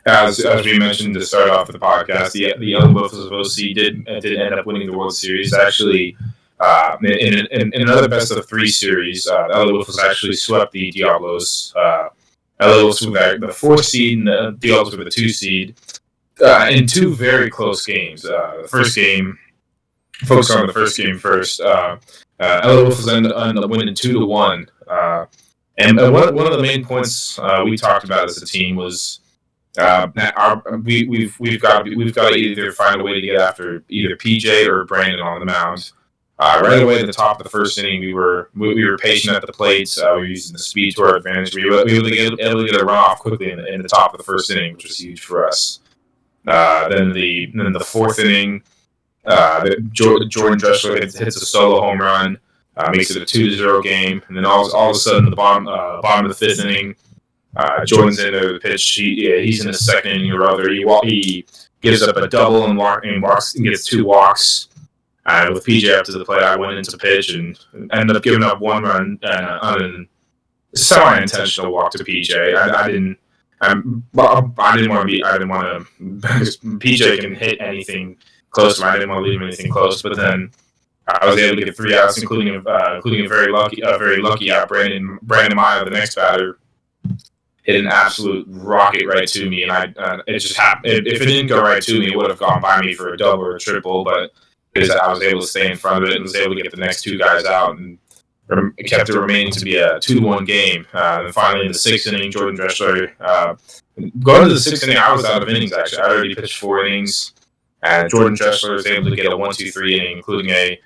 As we mentioned to start off the podcast, the Wiffles of OC did end up winning the World Series. Actually, in another best of three series, Wiffles actually swept the Diablos. Wiffles were the 4 seed, and the Diablos were the 2 seed. In 2 very close games. The first game, focus on the first game first. Wiffles ended up winning 2-1. And one of the main points we talked about as a team was we've got to either find a way to get after either PJ or Brandon on the mound. Right away at the top of the first inning, we were patient at the plates. We were using the speed to our advantage. We were able to get a run off quickly in the top of the first inning, which was huge for us. Then the fourth inning, Jordan Drechsler hits a solo home run, makes it a 2-0 game, and then all of a sudden the bottom of the fifth inning, Jordan's into the pitch. He's in the second inning or other. He gives up a double and gets 2 walks. With PJ up to the plate, I went into pitch and ended up giving up 1 run on a semi-intentional walk to PJ. I didn't want to. PJ can hit anything close to him. I didn't want to leave him anything close. But then I was able to get 3 outs, including a very lucky out. Brandon Maya, the next batter, hit an absolute rocket right to me, and it just happened. If it didn't go right to me, it would have gone by me for a double or a triple, but because I was able to stay in front of it and was able to get the next two guys out, and it kept it remaining to be a 2-1 game. And finally, in the sixth inning, Jordan Drechsler, going to the sixth inning, I was out of innings, actually. I already pitched 4 innings, and Jordan Drechsler was able to get a 1-2-3 inning, including a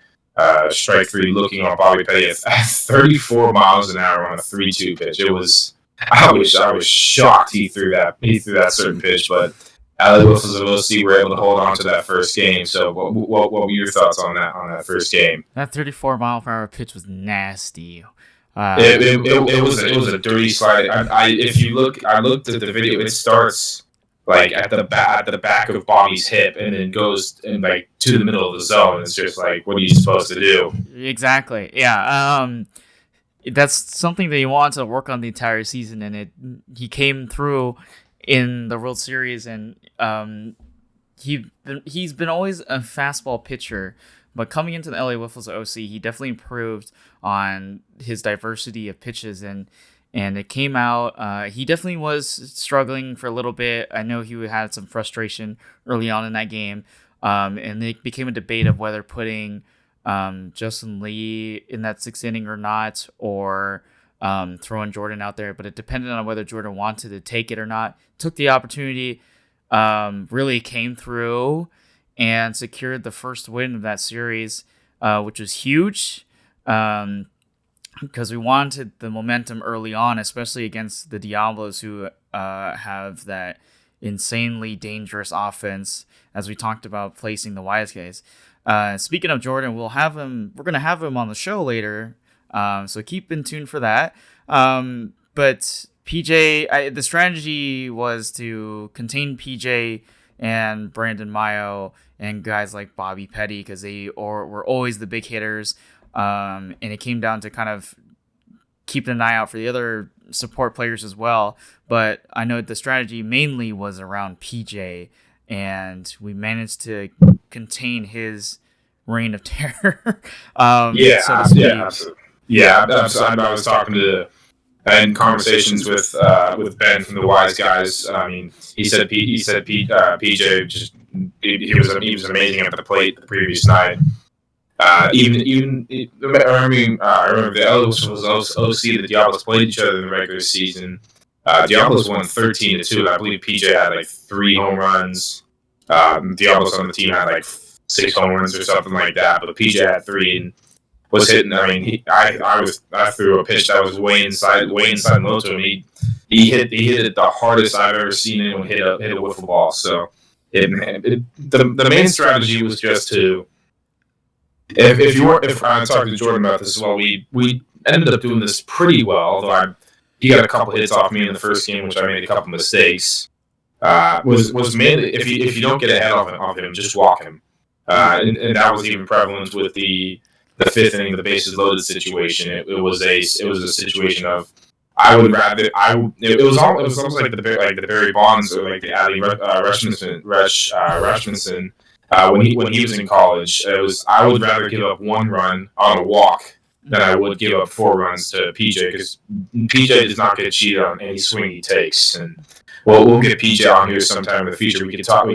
strike 3 looking on Bobby Petty at 34 miles an hour on a 3-2 pitch. It was, I was shocked he threw that certain pitch, but LA Wiffles of OC were able to hold on to that first game. So what were your thoughts on that first game? That 34-mile-per-hour pitch was nasty. It was a dirty slide. I looked at the video. It starts like at the back of Bobby's hip, and then goes and like to the middle of the zone. It's just like, what are you supposed to do? Exactly. Yeah. That's something that he wanted to work on the entire season, and he came through in the World Series, and he's been always a fastball pitcher, but coming into the LA Wiffles of OC, he definitely improved on his diversity of pitches, and it came out. He definitely was struggling for a little bit. I know he had some frustration early on in that game, and it became a debate of whether putting Justin Lee in that 6th inning or not, or throwing Jordan out there, but it depended on whether Jordan wanted to take it or not. Took the opportunity, really came through and secured the first win of that series, which was huge, because we wanted the momentum early on, especially against the Diablos, who have that insanely dangerous offense, as we talked about placing the wise guys. Speaking of Jordan, we're going to have him on the show later, so keep in tune for that. But PJ, the strategy was to contain PJ and Brandon Mayo and guys like Bobby Petty, because they were always the big hitters. And it came down to kind of keeping an eye out for the other support players as well. But I know the strategy mainly was around PJ, and we managed to contain his reign of terror. Absolutely. Yeah, I was talking to in conversations with Ben from the Wise Guys. I mean, he said PJ just he was amazing at the plate the previous night. I remember the Ellis was OC. The Diablos played each other in the regular season. Diablos won 13-2. I believe PJ had like 3 home runs. Diablos on the team had like 6 home runs or something like that. But PJ had 3 and was hitting. I mean, I threw a pitch that was way inside low to him. He hit it the hardest I've ever seen anyone hit a wiffle ball. So the main strategy was just to. If I talked to Jordan about this as well, we ended up doing this pretty well. Although he got a couple hits off me in the first game, which I made a couple mistakes. Was mainly if you don't get ahead of him, just walk him, and that was even prevalent with the 5th inning, the bases loaded situation. It was a situation of it was almost like the Barry Bonds or like the Adley Rushmanson. When he was in college, I would rather give up 1 run on a walk than I would give up 4 runs to PJ, because PJ does not get cheated on any swing he takes. And we'll get PJ on here sometime in the future. We could talk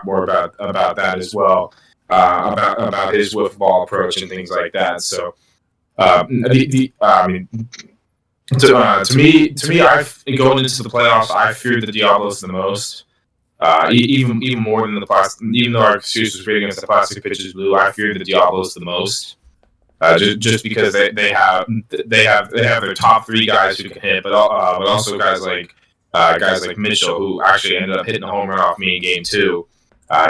more about that as well, about his wiffle ball approach and things like that. So to me, going into the playoffs, I feared the Diablos the most. Even more than even though our series was great against the plastic pitches blue, I feared the Diablos the most. Just because they have their top 3 guys who can hit, but also guys like Mitchell, who actually ended up hitting a home run off me in game 2.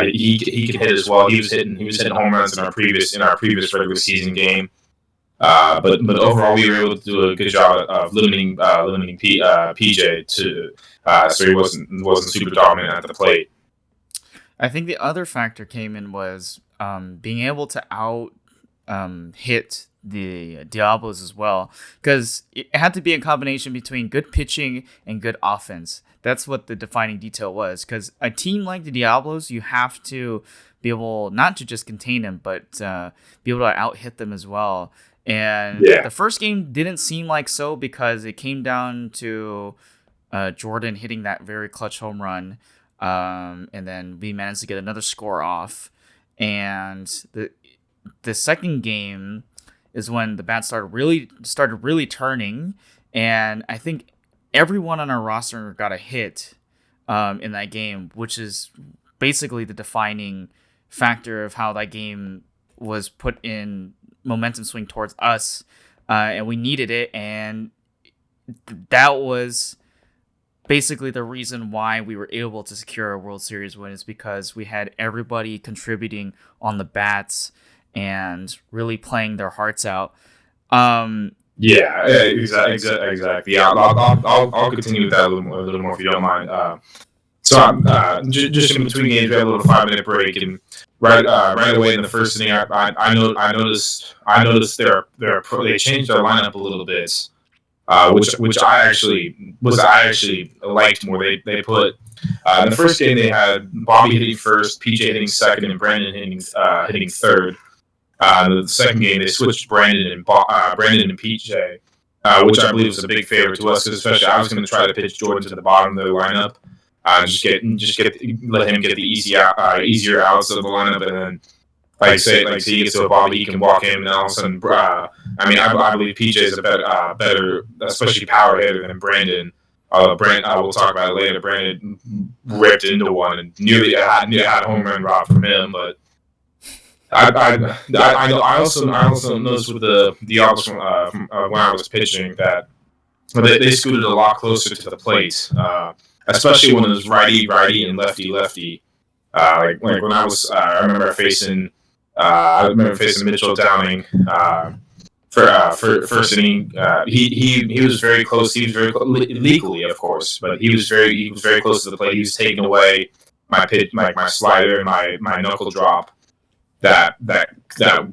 He can hit as well. He was hitting home runs in our previous regular season game. But overall, we were able to do a good job of limiting PJ to so he wasn't super dominant at the plate. I think the other factor came in was being able to hit the Diablos as well, because it had to be a combination between good pitching and good offense. That's what the defining detail was, because a team like the Diablos, you have to be able not to just contain them, but be able to out hit them as well. And the first game didn't seem like so, because it came down to Jordan hitting that very clutch home run, and then we managed to get another score off. And the second game is when the bats started really turning, and I think everyone on our roster got a hit in that game, which is basically the defining factor of how that game was put in momentum swing towards us, and we needed it, and that was basically the reason why we were able to secure a World Series win, is because we had everybody contributing on the bats and really playing their hearts out. Yeah, exactly. Yeah, I'll continue with that a little more if you don't mind. So just in between games, we had a little 5-minute break, and right away in the first inning, I noticed they changed their lineup a little bit, which I actually liked more. They put in the first game they had Bobby hitting first, PJ hitting second, and Brandon hitting third. The second game they switched Brandon and PJ, which I believe was a big favor to us, because especially I was going to try to pitch Jordan to the bottom of the lineup. Let him get the easier outs of the lineup, and then like he gets to a Bobby, he can walk him, and all of a sudden, I believe PJ is a better, especially power hitter than Brandon. We'll talk about it later. Brandon ripped into one and nearly had a home run robbed from him, but I also noticed with the Alps from when I was pitching that they scooted a lot closer to the plate. Especially when it was righty and lefty. Like when I remember facing Mitchell Downing for first inning. He was very close. He was very legally, of course, but he was very close to the plate. He was taking away my pitch, my slider, and my knuckle drop that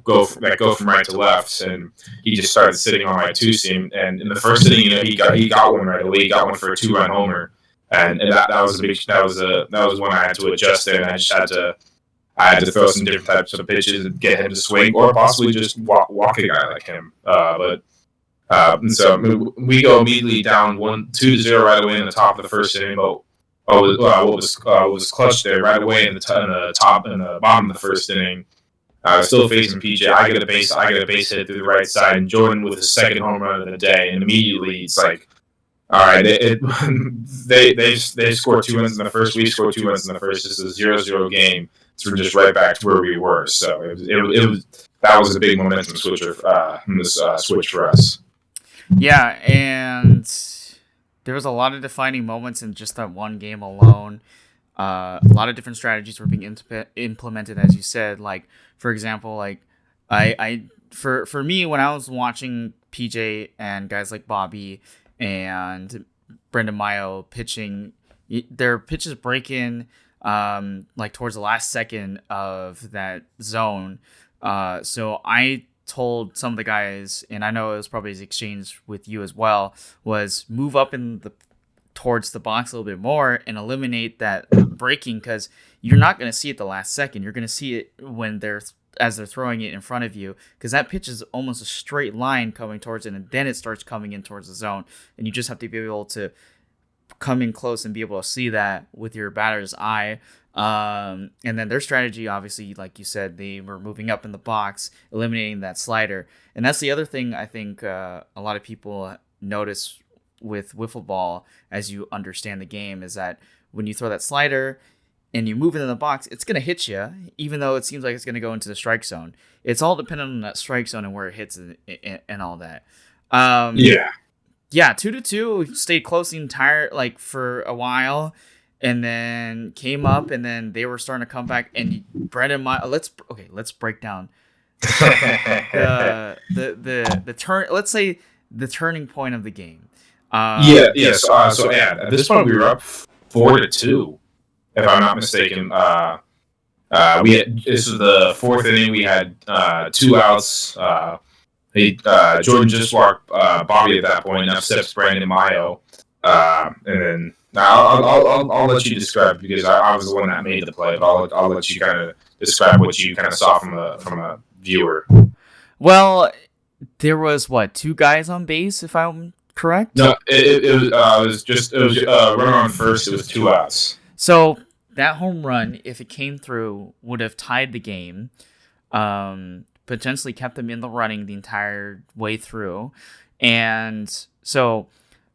go from right to left, and he just started sitting on my two seam. And in the first inning, he got one right away. He got one for a 2-run homer. And that was one I had to adjust there, and I just had to throw some different types of pitches and get him to swing, or possibly just walk a guy like him. So we go immediately down 2-0 right away in the top of the first inning. But what was clutch there right away in the bottom of the first inning. Still facing PJ, I get a base hit through the right side, and Jordan with his second home run of the day, and immediately it's like, all right, they scored 2 runs in the first. We scored 2 runs in the first. It's a 0-0 game. So we're just right back to where we were. So that was a big momentum switch for us. Yeah, and there was a lot of defining moments in just that one game alone. A lot of different strategies were being implemented, as you said. Like, for example, like for me, when I was watching PJ and guys like Bobby and Brendan Mayo pitching, their pitches break in like towards the last second of that zone. So I told some of the guys, and I know it was probably his exchange with you as well, was move up towards the box a little bit more and eliminate that breaking, because you're not going to see it the last second. You're going to see it when as they're throwing it in front of you, because that pitch is almost a straight line coming towards it, and then it starts coming in towards the zone, and you just have to be able to come in close and be able to see that with your batter's eye. And then their strategy, obviously, like you said, they were moving up in the box, eliminating that slider. And that's the other thing I think a lot of people notice with wiffle ball, as you understand the game, is that when you throw that slider and you move it in the box, it's going to hit you, even though it seems like it's going to go into the strike zone. It's all dependent on that strike zone and where it hits and all that. Yeah, 2-2, stayed close the entire, for a while, and then came up, and then they were starting to come back, and Brendan, let's break down the turn. Let's say the turning point of the game. So at this point we were up 4-2, if I'm not mistaken. This was the fourth inning. We had 2 outs. Jordan just walked Bobby at that point. Now steps Brandon Mayo, and then I'll let you describe, because I was the one that made the play. But I'll let you kind of describe what you kind of saw from a viewer. Well, there was 2 guys on base, if I'm correct? No, it was runner on first. It was 2 outs. So that home run, if it came through, would have tied the game, potentially kept them in the running the entire way through. And so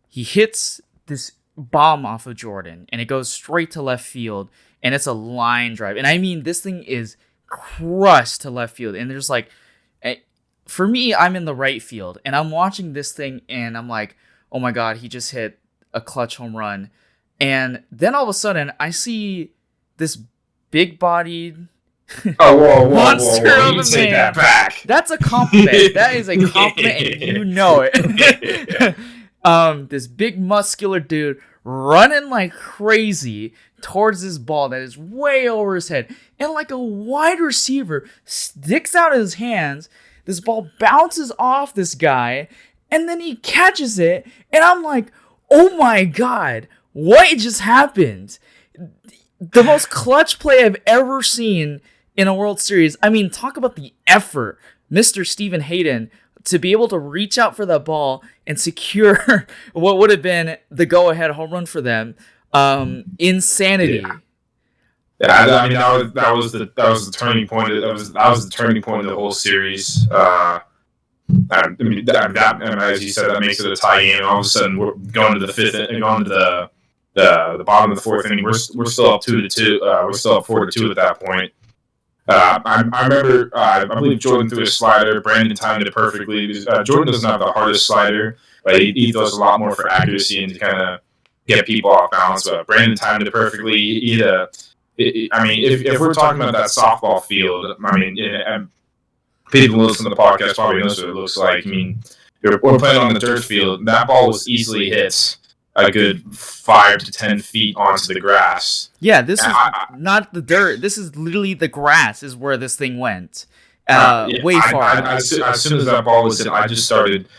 he hits this bomb off of Jordan, and it goes straight to left field, and it's a line drive. And I mean, this thing is crushed to left field, and there's like, for me, I'm in the right field, and I'm watching this thing, and I'm like, oh my God, he just hit a clutch home run. And then all of a sudden, I see this big-bodied monster of a take man. That back. That's a compliment. That is a compliment, and you know it. This big muscular dude running like crazy towards this ball that is way over his head, and like a wide receiver sticks out his hands. This ball bounces off this guy, and then he catches it, and I'm like, oh my God, what just happened? The most clutch play I've ever seen in a World Series. I mean, talk about the effort, Mr. Stephen Hayden, to be able to reach out for that ball and secure what would have been the go-ahead home run for them. Insanity. Yeah, I mean that was the turning point. That was the turning point of the whole series. I mean, as you said, that makes it a tie game. And all of a sudden, we're going to the fifth, and going to the bottom of the fourth inning. We're still up 2-2. We're still up 4-2 at that point. I remember, I believe Jordan threw a slider. Brandon timed it perfectly. Jordan doesn't have the hardest slider, but he throws a lot more for accuracy and to kind of get people off balance. But Brandon timed it perfectly. I mean, if we're talking about that softball field, I mean, people who listen to the podcast probably knows what it looks like. I mean, we're playing on the dirt field. That ball was easily hit a good 5 to 10 feet onto the grass. Yeah, this is not the dirt. This is literally the grass is where this thing went. Way far. As soon as that ball was hit, I started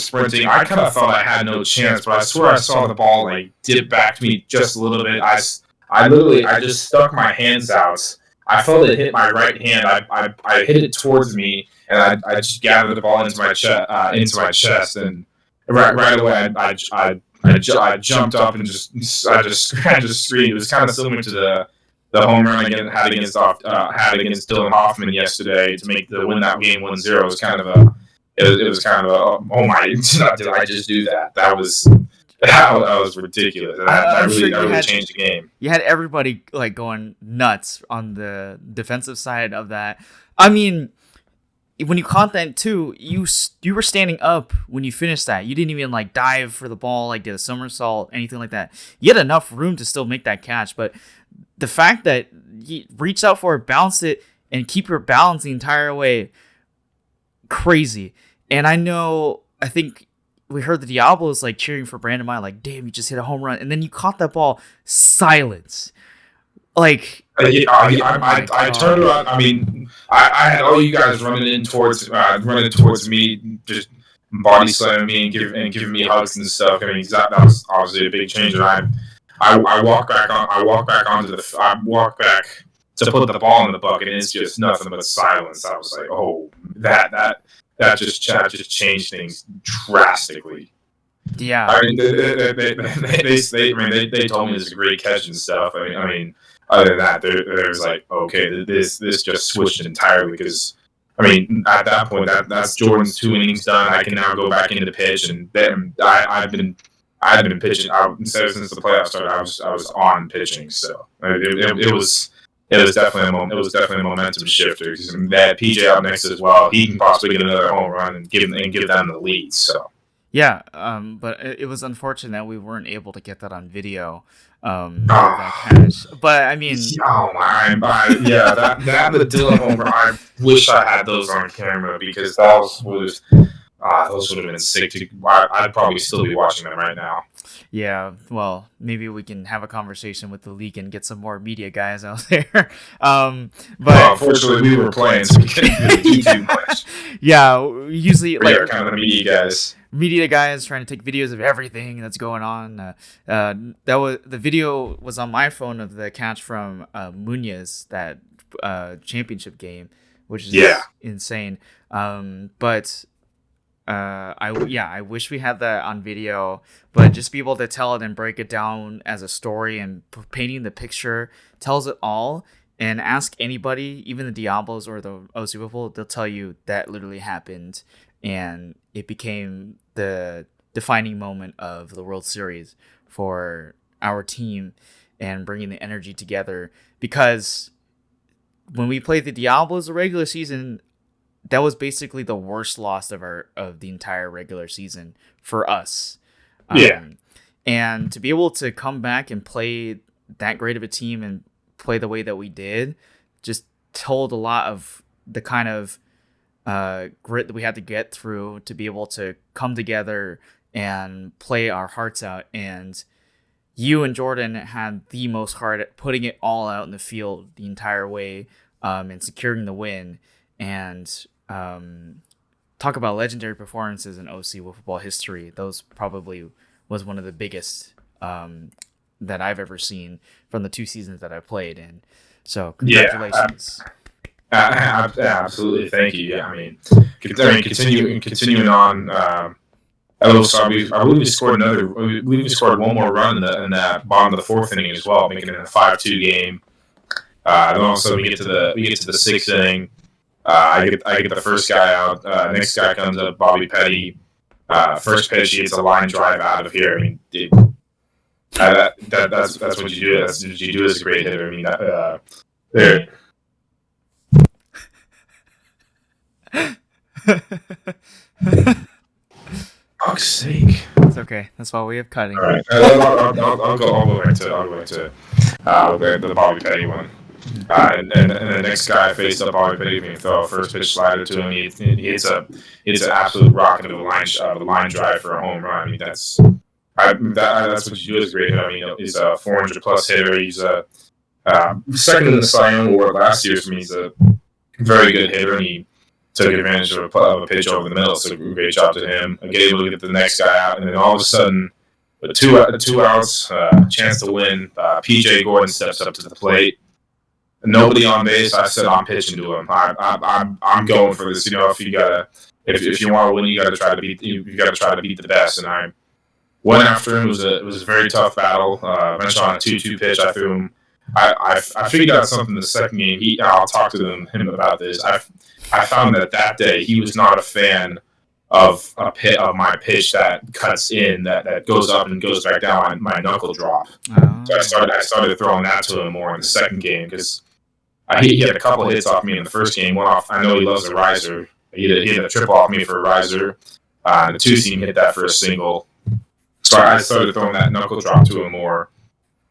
sprinting. I kind of thought I had no chance, but I swear I saw the ball like dip back to me just a little bit. I just stuck my hands out. I felt it hit my right hand. I hit it towards me, and I just gathered the ball into my chest, and right away I jumped up and just screamed. It was kind of similar to the home run I had against Dylan Hoffman yesterday to win that game 1-0. It was kind of oh my, did I just do that? That was ridiculous. That really changed the game. You had everybody like going nuts on the defensive side of that. I mean, when you caught that too, you were standing up when you finished that. You didn't even like dive for the ball, like did a somersault, anything like that. You had enough room to still make that catch, but the fact that you reached out for it, bounced it, and keep your balance the entire way, crazy. And I think we heard the Diablos like cheering for Brandon Maya, like, damn, you just hit a home run. And then you caught that ball, silence. Like, I turned around. I mean, I had all you guys running towards me, just body slamming me and giving me hugs and stuff. I mean, that was obviously a big change. And I walk back to put the ball in the bucket, and it's just nothing but silence. I was like, oh, that just changed things drastically. Yeah. I mean, they told me it's a great catch and stuff. I mean, other than that, there's like, okay, this just switched entirely because, I mean, at that point, that's Jordan's 2 innings done. I can now go back into pitch, and then I've been pitching since the playoffs started. I was on pitching, so it was definitely a momentum shifter. Because that PJ out next as well, he can possibly get another home run and give them the lead. So. Yeah, but it was unfortunate that we weren't able to get that on video. That catch. But I mean, that the Dylan homer. I wish I had those on camera because those would have been sick. I'd probably still be watching them right now. Yeah, well, maybe we can have a conversation with the league and get some more media guys out there. But unfortunately, we were playing, so we couldn't do too much. Yeah, usually we are kind of the media guys. Media guys trying to take videos of everything that's going on. The video was on my phone of the catch from Munoz, that championship game, which is insane. But I wish we had that on video, but just be able to tell it and break it down as a story and painting the picture tells it all. And ask anybody, even the Diablos or the OC Wiffle, they'll tell you that literally happened, and it became the defining moment of the World Series for our team and bringing the energy together. Because when we played the Diablos the regular season, that was basically the worst loss of the entire regular season for us. And to be able to come back and play that great of a team and play the way that we did just told a lot of the kind of grit that we had to get through to be able to come together and play our hearts out. And you and Jordan had the most heart at putting it all out in the field the entire way, and securing the win. And talk about legendary performances in OC football history. Those probably was one of the biggest that I've ever seen from the 2 seasons that I played in. So congratulations. Absolutely, thank you. Yeah, I mean, continuing on. I believe we scored one more run in that bottom of the 4th inning as well, making it a 5-2 game. Then also we get to the 6th inning. I get the first guy out. Next guy comes up, Bobby Petty. First pitch, he gets a line drive out of here. I mean, that's what you do. That's what you do as a great hitter. I mean, there. Fuck's sake. It's okay. That's why we have cutting. All right. I'll go back to the Bobby Petty one. And the next guy faced up Bobby Petty. He throw a first pitch slider to him. He hits an absolute rocket of a line drive for a home run. I mean, that's what you do as a great hitter. I mean, he's a 400+ hitter. He's a second in the Cy Young Award last year. For me, he's a very good hitter, and he took advantage of a pitch over the middle. So great job to him. I get able to get the next guy out, and then all of a sudden, with two outs, chance to win. PJ Gordon steps up to the plate. Nobody on base. I said I'm pitching to him. I'm going for this. You know, if you want to win, you got to try to beat the best. And I went after him. It was a very tough battle. Eventually on a 2-2 pitch, I threw him. I figured out something in the second game. I'll talk to him about this. I found that day he was not a fan of my pitch that cuts in, that goes up and goes back down, my knuckle drop. Oh. So I started throwing that to him more in the second game because he had a couple hits off me in the first game. One off, I know he loves a riser. He had a triple off me for a riser. The 2-seam hit that for a single. So I started throwing that knuckle drop to him more.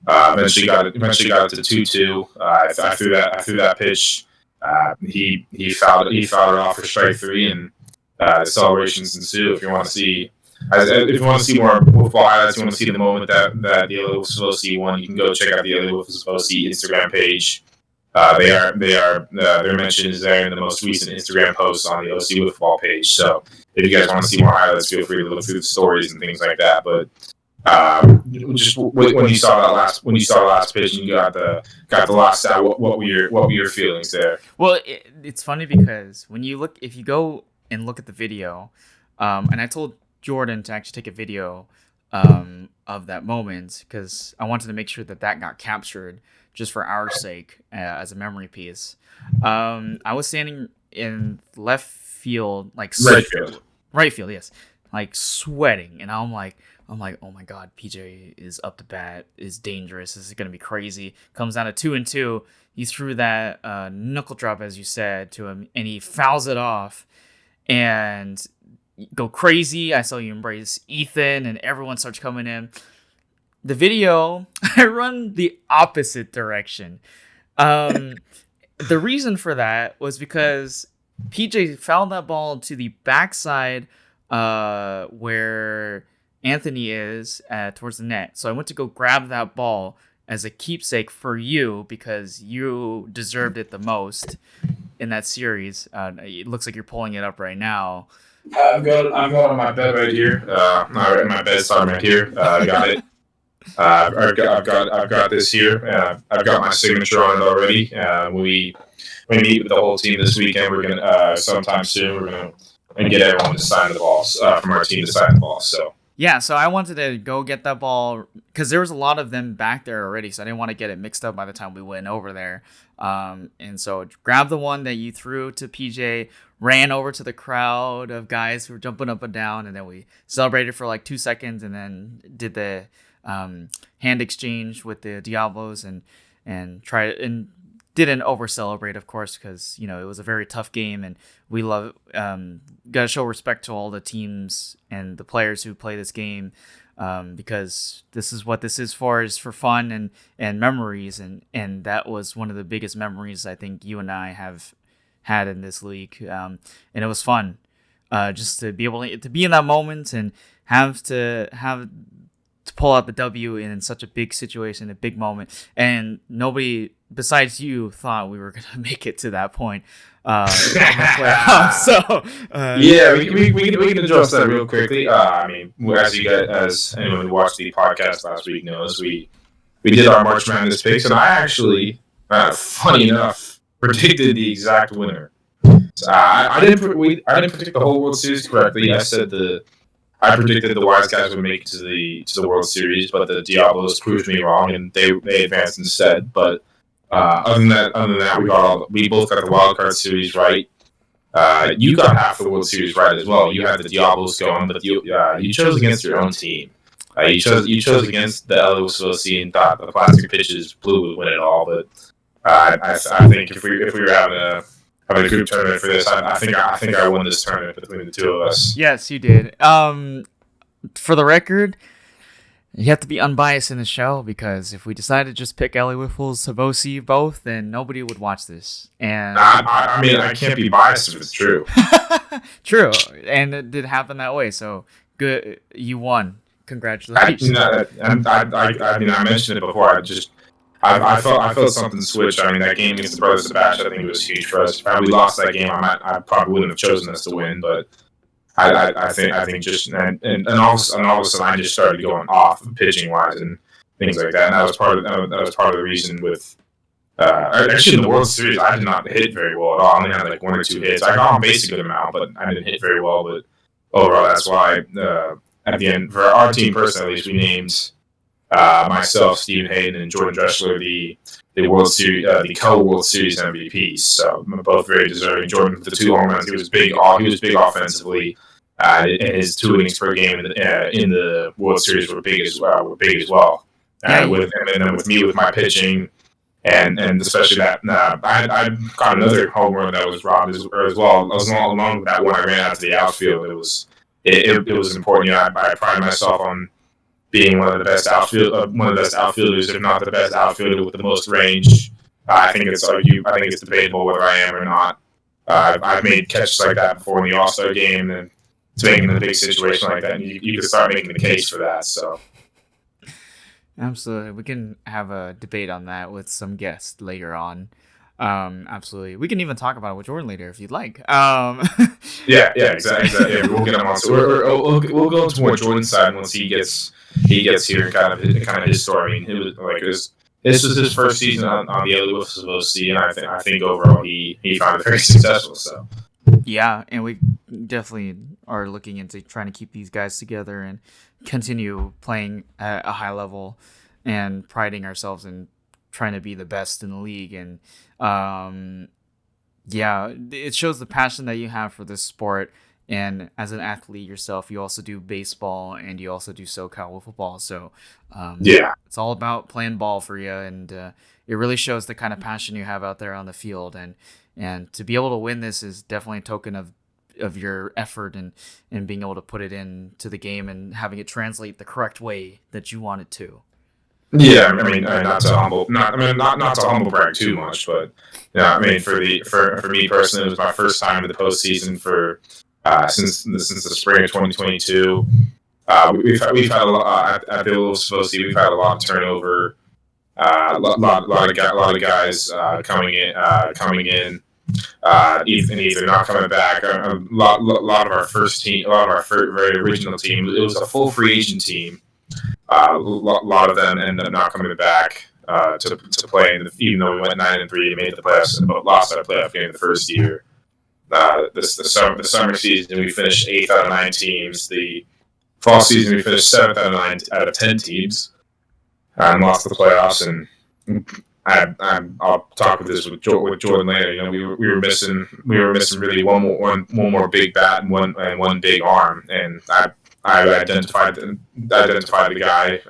Eventually got it to 2-2. I threw that pitch. He fouled it off for strike 3, and the celebrations ensue. If you want to see more football highlights, you want to see the moment that the Wiffles of OC won, you can go check out the Wiffles of OC Instagram page. Their mention is there in the most recent Instagram posts on the OC Wiffle page. So if you guys want to see more highlights, feel free to look through the stories and things like that. But just when you saw the last pitch and you got the last out, what were your feelings there? Well, it's funny because if you go and look at the video, and I told Jordan to actually take a video of that moment because I wanted to make sure that got captured just for our sake as a memory piece. I was standing in left field, like right field, yes, like sweating, and I'm like, oh my God, PJ is up to bat, is dangerous. This is gonna be crazy. Comes down to 2-2. He threw that knuckle drop, as you said, to him, and he fouls it off, and go crazy. I saw you embrace Ethan, and everyone starts coming in. The video, I run the opposite direction. The reason for that was because PJ fouled that ball to the backside where Anthony is towards the net. So I went to go grab that ball as a keepsake for you because you deserved it the most in that series. It looks like you're pulling it up right now. I've got it on my bed right here. My bedside right here. I got it. I've got this here. I've got my signature on it already. We meet with the whole team this weekend. We're gonna sometime soon. We're gonna and get everyone to sign the balls from our team to sign the ball. So. Yeah, so I wanted to go get that ball because there was a lot of them back there already, so I didn't want to get it mixed up by the time we went over there. And so grabbed the one that you threw to PJ, ran over to the crowd of guys who were jumping up and down, and then we celebrated for like 2 seconds, and then did the hand exchange with the Diablos and tried and didn't over celebrate, of course, because it was a very tough game, and we love gotta show respect to all the teams and the players who play this game, because this is what this is for fun and memories, and that was one of the biggest memories I think you and I have had in this league, and it was fun, just to be able to be in that moment and have to pull out the W in such a big situation, a big moment, and nobody besides you thought we were gonna make it to that point. So yeah, we can address that real quickly. I mean, as anyone who watched the podcast last week knows, we did our March Madness picks, and I actually, funny enough, predicted the exact winner. So, I didn't predict the whole World Series correctly. I predicted the Wise Guys would make it to the World Series, but the Diablos proved me wrong, and they advanced instead. But other than that, we both got the Wild Card Series right. You got half the World Series right as well. You had the Diablos going, but you chose against your own team. You chose against the Wiffles of OC and thought the plastic pitches blue would win it all. But I think if we were having a group tournament for this, I think I won this tournament between the two of us. Yes, you did. For the record, you have to be unbiased in the show, because if we decided to just pick Wiffles of OC both, then nobody would watch this. And I mean, I can't be biased if it's true. True, and it did happen that way. So good, you won. Congratulations. I mean, I mentioned it before. I felt something switch. I mean, that game against the Brothers Sebastian, I think it was huge for us. If we lost that game, I probably wouldn't have chosen us to win. But I think just and all of a sudden I just started going off pitching wise and things like that. And that was part of the reason with. Actually, in the World Series, I did not hit very well at all. I only had like 1 or 2 hits. I got on base a good amount, but I didn't hit very well. But overall, that's why at the end, for our team personally, at least, we named myself, Steven Hayden, and Jordan Drechsler the World Series, the co-World Series MVPs. So both very deserving. Jordan with the 2 home runs. He was big offensively. And his 2 innings per game in the World Series were big as well. With me with my pitching. And especially that I got another home run that was robbed as well. Along with that one, I ran out to the outfield. It was important. I pride myself on being one of the best outfielders, if not the best outfielder with the most range. I think it's debatable whether I am or not. I've made catches like that before in the All-Star game, and it's making a big situation like that. And you can start making the case for that. So. Absolutely. We can have a debate on that with some guests later on. Absolutely. We can even talk about it with Jordan later if you'd like. Yeah, exactly. Yeah, we'll get him on. So we'll go to more Jordan's side once he gets here and kind of his story. I mean, this was his first season on the Wiffles of OC, and I think overall he found it very successful. So. Yeah, and we definitely are looking into trying to keep these guys together and continue playing at a high level and priding ourselves in trying to be the best in the league. And it shows the passion that you have for this sport. And as an athlete yourself, you also do baseball and you also do SoCal football. So it's all about playing ball for you. And it really shows the kind of passion you have out there on the field. And to be able to win this is definitely a token of your effort and being able to put it into the game and having it translate the correct way that you want it to. Yeah, I mean, not to humble brag too much, but yeah, I mean, for me personally, it was my first time in the postseason since the spring of 2022. We've had a lot at the Wiffles of OC. We've had a lot of turnover. A lot of guys coming in. Either not coming back. A lot of our first team, very original team. It was a full free agent team. A lot of them ended up not coming back to play. Even though we went 9-3 and made the playoffs, but lost that playoff game the first year. the summer season we finished 8th out of 9 teams. The fall season we finished 7th out of 10 teams, and lost the playoffs. And I'll talk with Jordan later. You know, we were missing really one more big bat and one big arm, and I identified the guy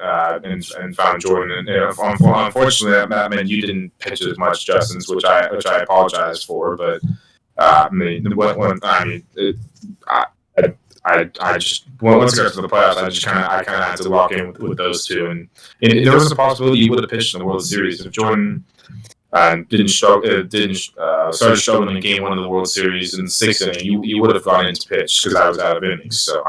and found Jordan. And unfortunately, that meant you didn't pitch as much, Justin's, which I apologize for. But I just once it got to the playoffs, I kind of had to walk in with those two, and there was a possibility you would have pitched in the World Series if Jordan started struggling in Game 1 of the World Series in the 6th inning. You would have gone in to pitch because I was out of innings. So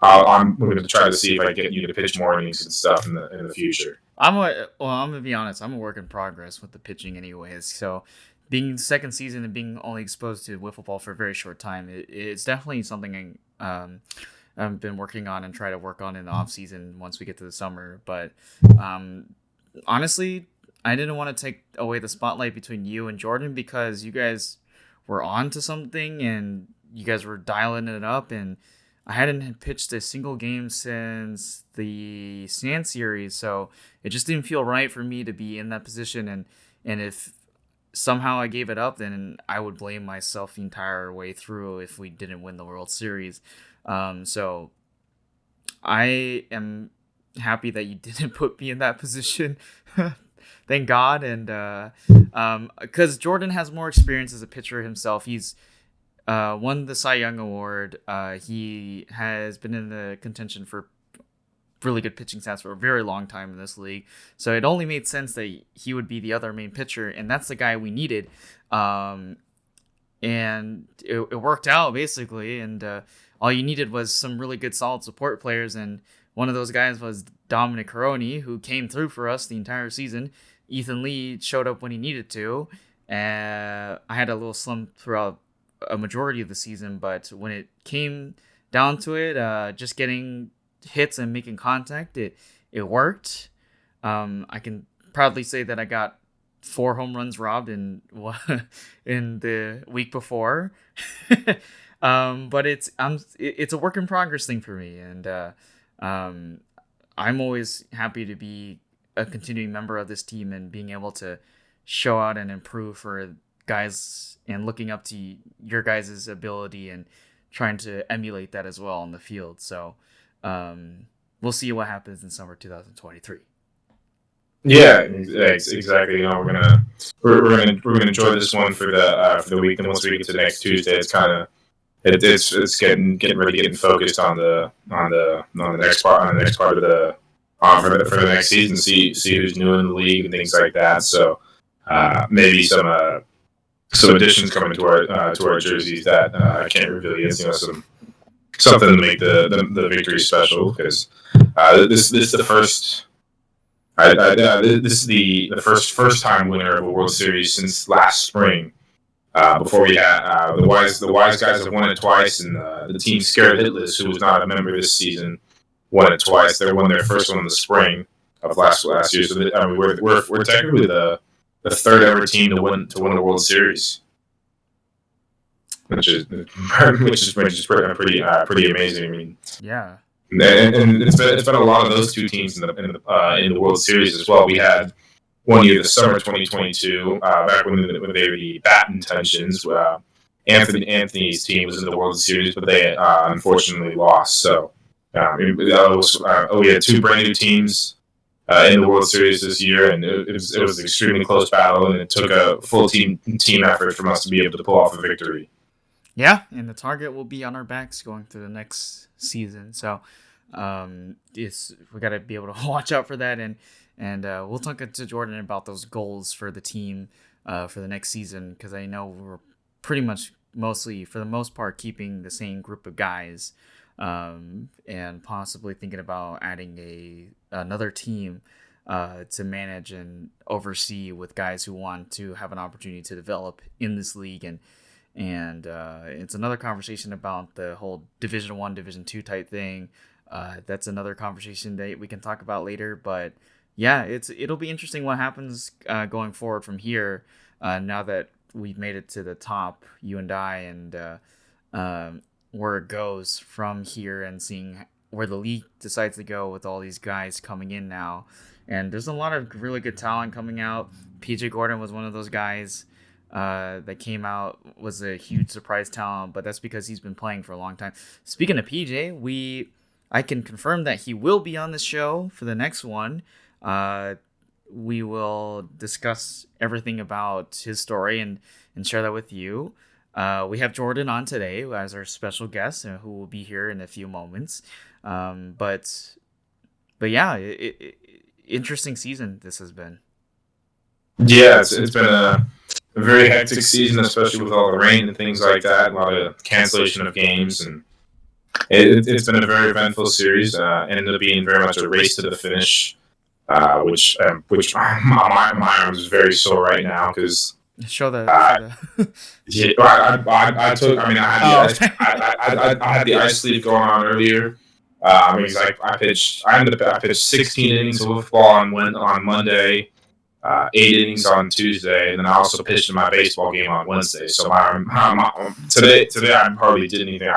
I'm going to try to see if I can get you to pitch more innings and stuff in the future. I'm going to be honest. I'm a work in progress with the pitching anyways. So being the second season and being only exposed to wiffle ball for a very short time, it's definitely something I've been working on and try to work on in the off season once we get to the summer. But honestly, I didn't want to take away the spotlight between you and Jordan because you guys were on to something and you guys were dialing it up, and I hadn't pitched a single game since the Sand series, so it just didn't feel right for me to be in that position. And if somehow I gave it up, then I would blame myself the entire way through if we didn't win the World Series. So I am happy that you didn't put me in that position. Thank God. And because Jordan has more experience as a pitcher himself. He's won the Cy Young Award. He has been in the contention for really good pitching stats for a very long time in this league. So it only made sense that he would be the other main pitcher, and that's the guy we needed. And it worked out, basically. And all you needed was some really good, solid support players. And one of those guys was Dominic Caroni, who came through for us the entire season. Ethan Lee showed up when he needed to. I had a little slump throughout a majority of the season, but when it came down to it, just getting hits and making contact, it worked. I can proudly say that I got 4 home runs robbed in the week before. But it's a work in progress thing for me, and I'm always happy to be a continuing member of this team and being able to show out and improve for guys and looking up to your guys' ability and trying to emulate that as well on the field. So we'll see what happens in summer 2023. Yeah, exactly. You know, we're gonna enjoy this one for the week. And once we get to next Tuesday, it's kind of it's getting focused on the next part of the for the next season. See who's new in the league and things like that. So maybe some additions coming to our jerseys that I can't reveal yet. You know, something to make the victory special, because this is the first. This is the first time winner of a World Series since last spring. Before we had the wise guys have won it twice, and the team Scared Hitless, who was not a member this season, won it twice. They won their first one in the spring of last year. So we're technically the third ever team to win a World Series, which is pretty amazing. I mean, yeah. And it's been a lot of those two teams in the World Series as well. We had one year, the summer 2022, back when they were the bat intentions. Anthony's team was in the World Series, but they unfortunately lost. So we had 2 brand new teams in the World Series this year, and it was an extremely close battle, and it took a full team effort from us to be able to pull off a victory. Yeah, and the target will be on our backs going through the next season. So we got to be able to watch out for that, and we'll talk to Jordan about those goals for the team for the next season, because I know we're pretty much mostly, for the most part, keeping the same group of guys, and possibly thinking about adding another team to manage and oversee with guys who want to have an opportunity to develop in this league. And it's another conversation about the whole Division 1, Division 2 type thing. That's another conversation that we can talk about later. But yeah, it'll be interesting what happens going forward from here. Now that we've made it to the top, you and I, and where it goes from here, and seeing where the league decides to go with all these guys coming in now. And there's a lot of really good talent coming out. PJ Gordon was one of those guys that came out, was a huge surprise talent, but that's because he's been playing for a long time. Speaking of PJ, I can confirm that he will be on the show for the next one. We will discuss everything about his story and share that with you. We have Jordan on today as our special guest, who will be here in a few moments. But yeah, interesting season this has been. Yeah, it's been a very hectic season, especially with all the rain and things like that. A lot of cancellation of games, and it's been a very eventful series. Ended up being very much a race to the finish, which my arm is very sore right now because. Show the. Yeah, I took. I mean, I had the ice sleeve going on earlier. I mean, I pitched 16 innings of football on Monday, 8 innings on Tuesday, and then I also pitched in my baseball game on Wednesday. So today I hardly did anything.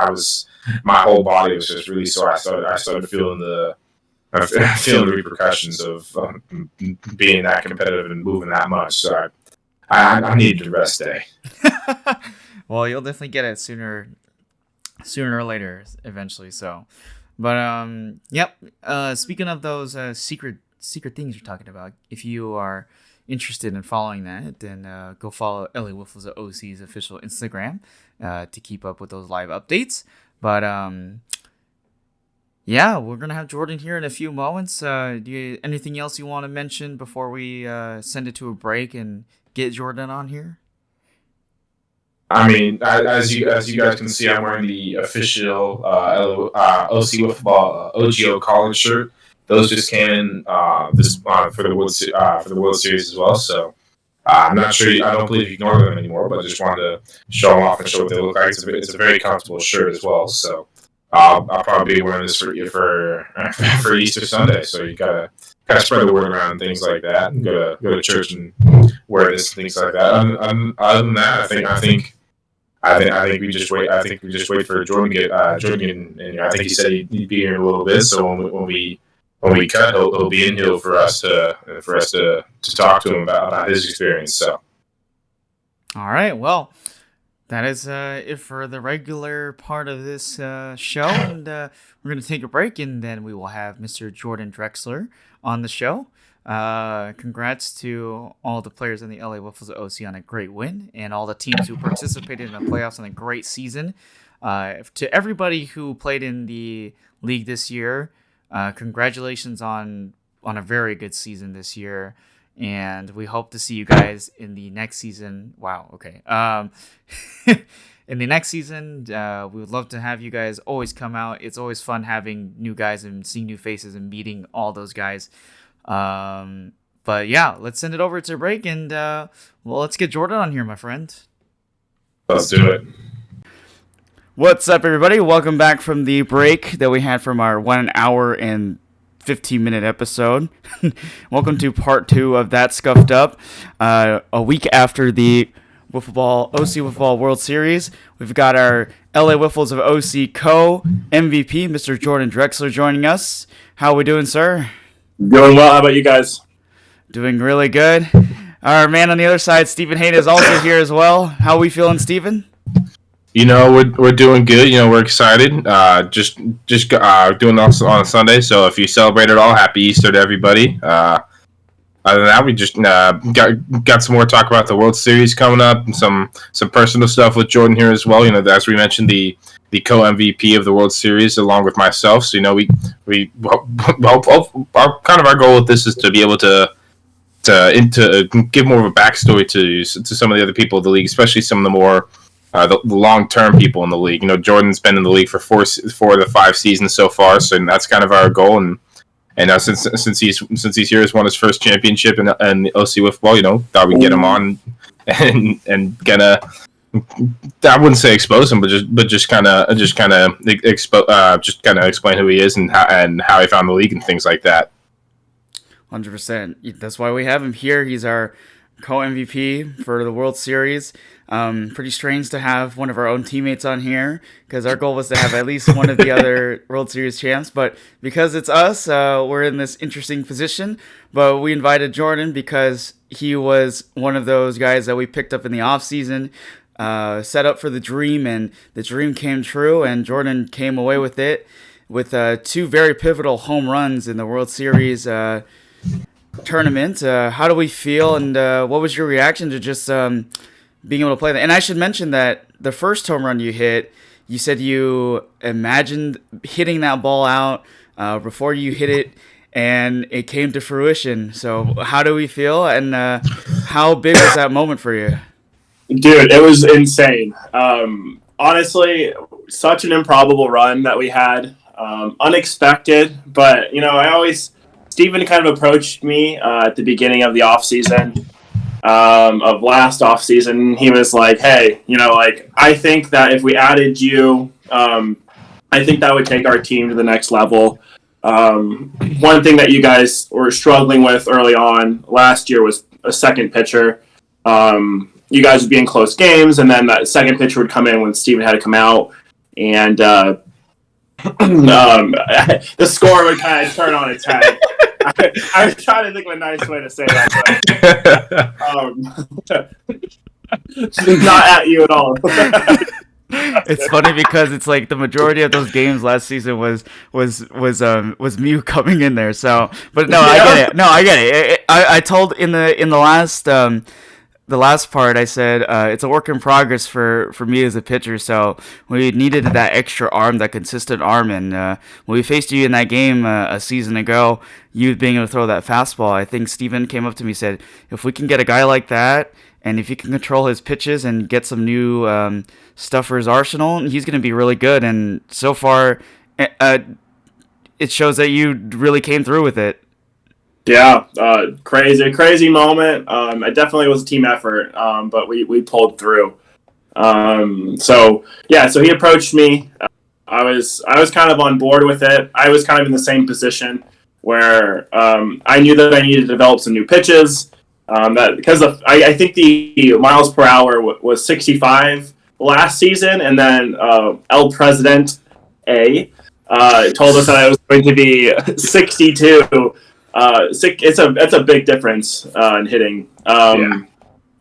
My whole body was just really sore. I started feeling the repercussions of being that competitive and moving that much. So I needed a rest day. Well, you'll definitely get it sooner or later, eventually. So, but yep. Speaking of those secret things you're talking about, if you are interested in following that, then go follow LA Wiffles of OC's official Instagram to keep up with those live updates. But yeah, we're gonna have Jordan here in a few moments. Anything else you want to mention before we send it to a break and get Jordan on here? I mean, as you guys can see, I'm wearing the official OC Wiffle OGO college shirt. Those just came in for the World Series as well. So I'm not sure. I don't believe you can order them anymore, but I just wanted to show them off and show what they look like. It's a very comfortable shirt as well. So I'll probably be wearing this for Easter Sunday. So you gotta spread the word around and things like that, and go to church and wear this and things like that. Other than that, I think we just wait. I think we just wait for Jordan to get Jordan. And I think he said he'd be here in a little bit. So when we cut, he'll be in here for us to talk to him about his experience. So, all right. Well, that is it for the regular part of this show, and we're going to take a break, and then we will have Mr. Jordan Drechsler on the show. Congrats to all the players in the LA Wiffles of OC on a great win, and all the teams who participated in the playoffs on a great season. To everybody who played in the league this year, congratulations on a very good season this year. And we hope to see you guys in the next season. Wow. Okay. In the next season, we would love to have you guys always come out. It's always fun having new guys and seeing new faces and meeting all those guys. But yeah, let's send it over to break, and well, let's get Jordan on here, my friend. Let's do it. What's up, everybody? Welcome back from the break that we had from our 1 hour and 15-minute episode. Welcome to part 2 of that Scuffed Up. A week after the OC Wiffle World Series, we've got our LA Wiffles of OC co-MVP, Mr. Jordan Drechsler, joining us. How are we doing, sir? Doing well. How about you guys? Doing really good. Our man on the other side, Stephen Hayden, is also here as well. How are we feeling, Stephen? You know, we're doing good. You know, we're excited. Just doing this on Sunday. So if you celebrate at all, happy Easter to everybody. Other than that, we just got some more talk about the World Series coming up, and some personal stuff with Jordan here as well. You know, as we mentioned, the co-MVP of the World Series along with myself. So you know, we our goal with this is to be able to give more of a backstory to some of the other people of the league, especially some of the more the long-term people in the league. You know, Jordan's been in the league for 4 of the 5 seasons so far, so that's kind of our goal. And since he's here, has won his first championship in the OC Wiffle, you know, thought we'd get him on and gonna. I wouldn't say expose him, but just kind of explain who he is and how he found the league and things like that. 100%. That's why we have him here. He's our co-MVP for the World Series. Pretty strange to have one of our own teammates on here because our goal was to have at least one of the other World Series champs. But because it's us, we're in this interesting position. But we invited Jordan because he was one of those guys that we picked up in the offseason, set up for the dream, and the dream came true, and Jordan came away with it with 2 very pivotal home runs in the World Series tournament. How do we feel, and what was your reaction to just being able to play that? And I should mention that the first home run you hit, you said you imagined hitting that ball out before you hit it, and it came to fruition. So how do we feel, and how big was that moment for you? Dude, it was insane. Honestly, such an improbable run that we had. Unexpected, but, Steven kind of approached me at the beginning of the offseason, of last offseason. He was like, hey, I think that if we added you, I think that would take our team to the next level. One thing that you guys were struggling with early on last year was a second pitcher. You guys would be in close games, and then that second pitcher would come in when Steven had to come out, and the score would kind of turn on its head. I was trying to think of a nice way to say that, but not at you at all. It's funny because it's like the majority of those games last season was Mew coming in there. So, but no, yeah. I get it. I told in the last part, I said it's a work in progress for me as a pitcher. So we needed that extra arm, that consistent arm. And when we faced you in that game a season ago, you being able to throw that fastball, I think Steven came up to me and said, if we can get a guy like that, and if he can control his pitches and get some new stuff for his arsenal, he's going to be really good. And so far, it shows that you really came through with it. Yeah, crazy moment. It definitely was a team effort, but we pulled through. So he approached me. I was kind of on board with it. I was kind of in the same position where I knew that I needed to develop some new pitches. I think the miles per hour was 65 last season, and then El President A told us that I was going to be 62. It's a big difference in hitting,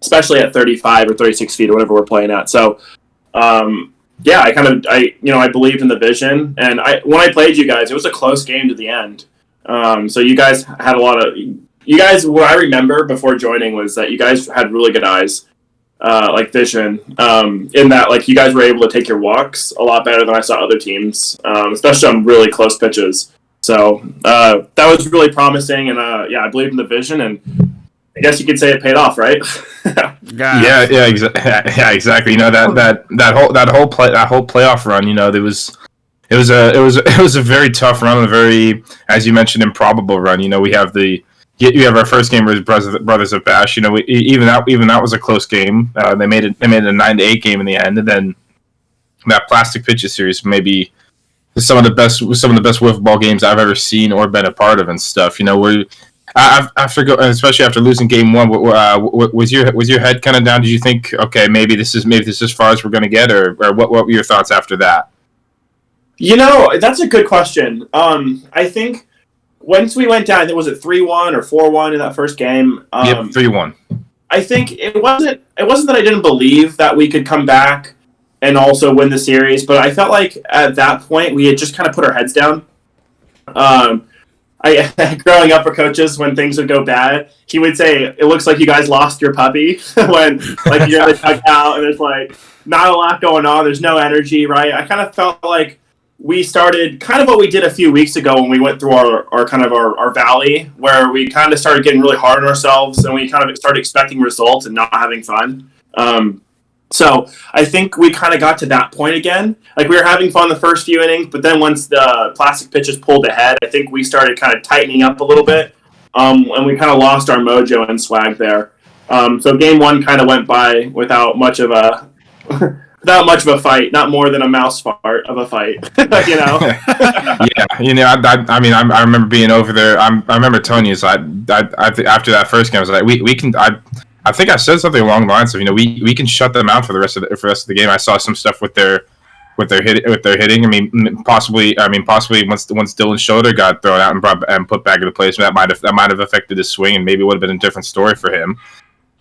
especially at 35 or 36 feet or whatever we're playing at. So, I believed in the vision, and when I played you guys, it was a close game to the end. So you guys had what I remember before joining was that you guys had really good eyes, vision, in that, you guys were able to take your walks a lot better than I saw other teams, especially on really close pitches. So that was really promising, and I believed in the vision, and I guess you could say it paid off, right? Yeah, exactly. That whole playoff run, it was a very tough run, a very, as you mentioned, improbable run. We have you have our first game with Brothers of Bash. Even that was a close game. They made it a 9-8 game in the end, and then that plastic pitches series maybe some of the best wiffle ball games I've ever seen or been a part of and stuff. Especially after losing game 1, was your head kind of down? Did you think, okay, maybe this is as far as we're going to get, or what were your thoughts after that? That's a good question. I think once we went down, was it 3-1 or 4-1 in that first game? 3-1. I think it wasn't that I didn't believe that we could come back and also win the series, but I felt like at that point we had just kind of put our heads down. Growing up for coaches, when things would go bad, he would say, "It looks like you guys lost your puppy." When you're in the dugout and there's not a lot going on, there's no energy, right? I kind of felt like we started kind of what we did a few weeks ago when we went through our valley, where we kind of started getting really hard on ourselves, and we kind of started expecting results and not having fun. So I think we kind of got to that point again. We were having fun the first few innings, but then once the plastic pitches pulled ahead, I think we started kind of tightening up a little bit, and we kind of lost our mojo and swag there. So game 1 kind of went by without much of a fight, not more than a mouse fart of a fight. Yeah, I remember being over there. I remember telling you, so I after that first game, I was like, we can. I think I said something along the lines of, we can shut them out for the rest of the game. I saw some stuff with their hitting. I mean, possibly once Dylan's shoulder got thrown out and put back into place, that might have affected his swing, and maybe it would have been a different story for him.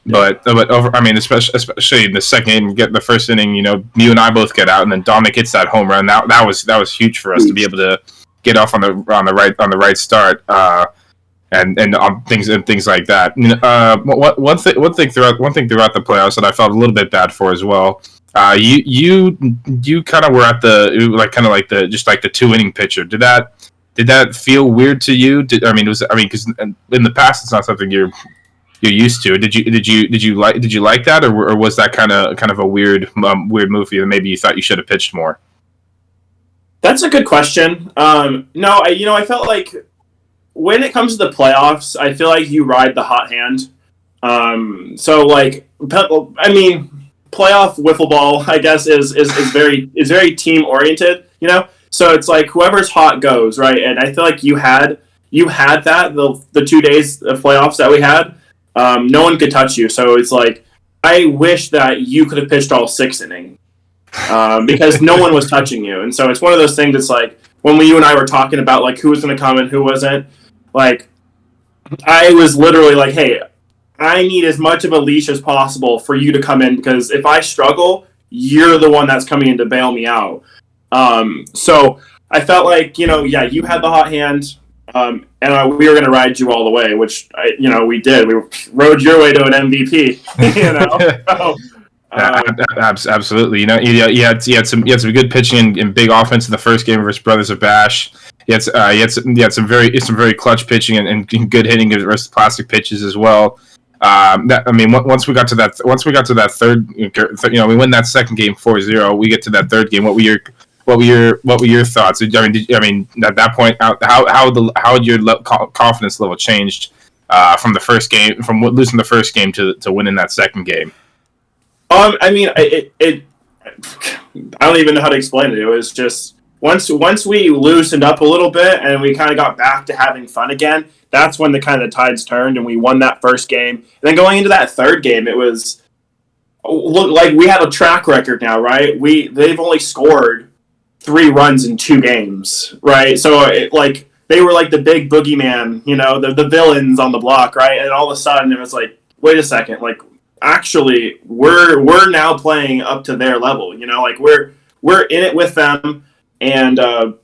Yeah. But over, I mean, especially in the second game, get the first inning, you and I both get out, and then Dominic hits that home run. That was huge for us to be able to get off on the right start. And things like that. One thing throughout the playoffs that I felt a little bit bad for as well. You kind of were at the the 2-inning pitcher. Did that feel weird to you? Because in the past it's not something you're used to. Did you like that, or was that kind of a weird move for you? Maybe you thought you should have pitched more. That's a good question. No, I felt like, when it comes to the playoffs, I feel like you ride the hot hand. Playoff wiffle ball, I guess, is very team oriented. So it's like whoever's hot goes, right? And I feel like you had that the 2 days of playoffs that we had. No one could touch you. So it's like, I wish that you could have pitched all 6 innings because no one was touching you. And so it's one of those things. It's like when you and I were talking about like who was going to come and who wasn't. Like, I was literally like, hey, I need as much of a leash as possible for you to come in, because if I struggle, you're the one that's coming in to bail me out. So I felt like, you had the hot hand, and we were going to ride you all the way, which, we did. We rode your way to an MVP, So, absolutely. You had some good pitching and big offense in the first game versus Brothers of Bash. You had some very clutch pitching and good hitting versus plastic pitches as well. Once we got to that third, we win that second game 4-0. We get to that third game. What were your thoughts? At that point, how your confidence level changed from the first game, from losing the first game to winning that second game? I don't even know how to explain it. It was just once we loosened up a little bit and we kind of got back to having fun again, that's when the kind of tides turned and we won that first game. And then going into that third game, it was like we have a track record now, right? They've only scored 3 runs in 2 games, right? So they were like the big boogeyman, the villains on the block, right? And all of a sudden it was like, wait a second, like, actually we're now playing up to their level, we're in it with them. And I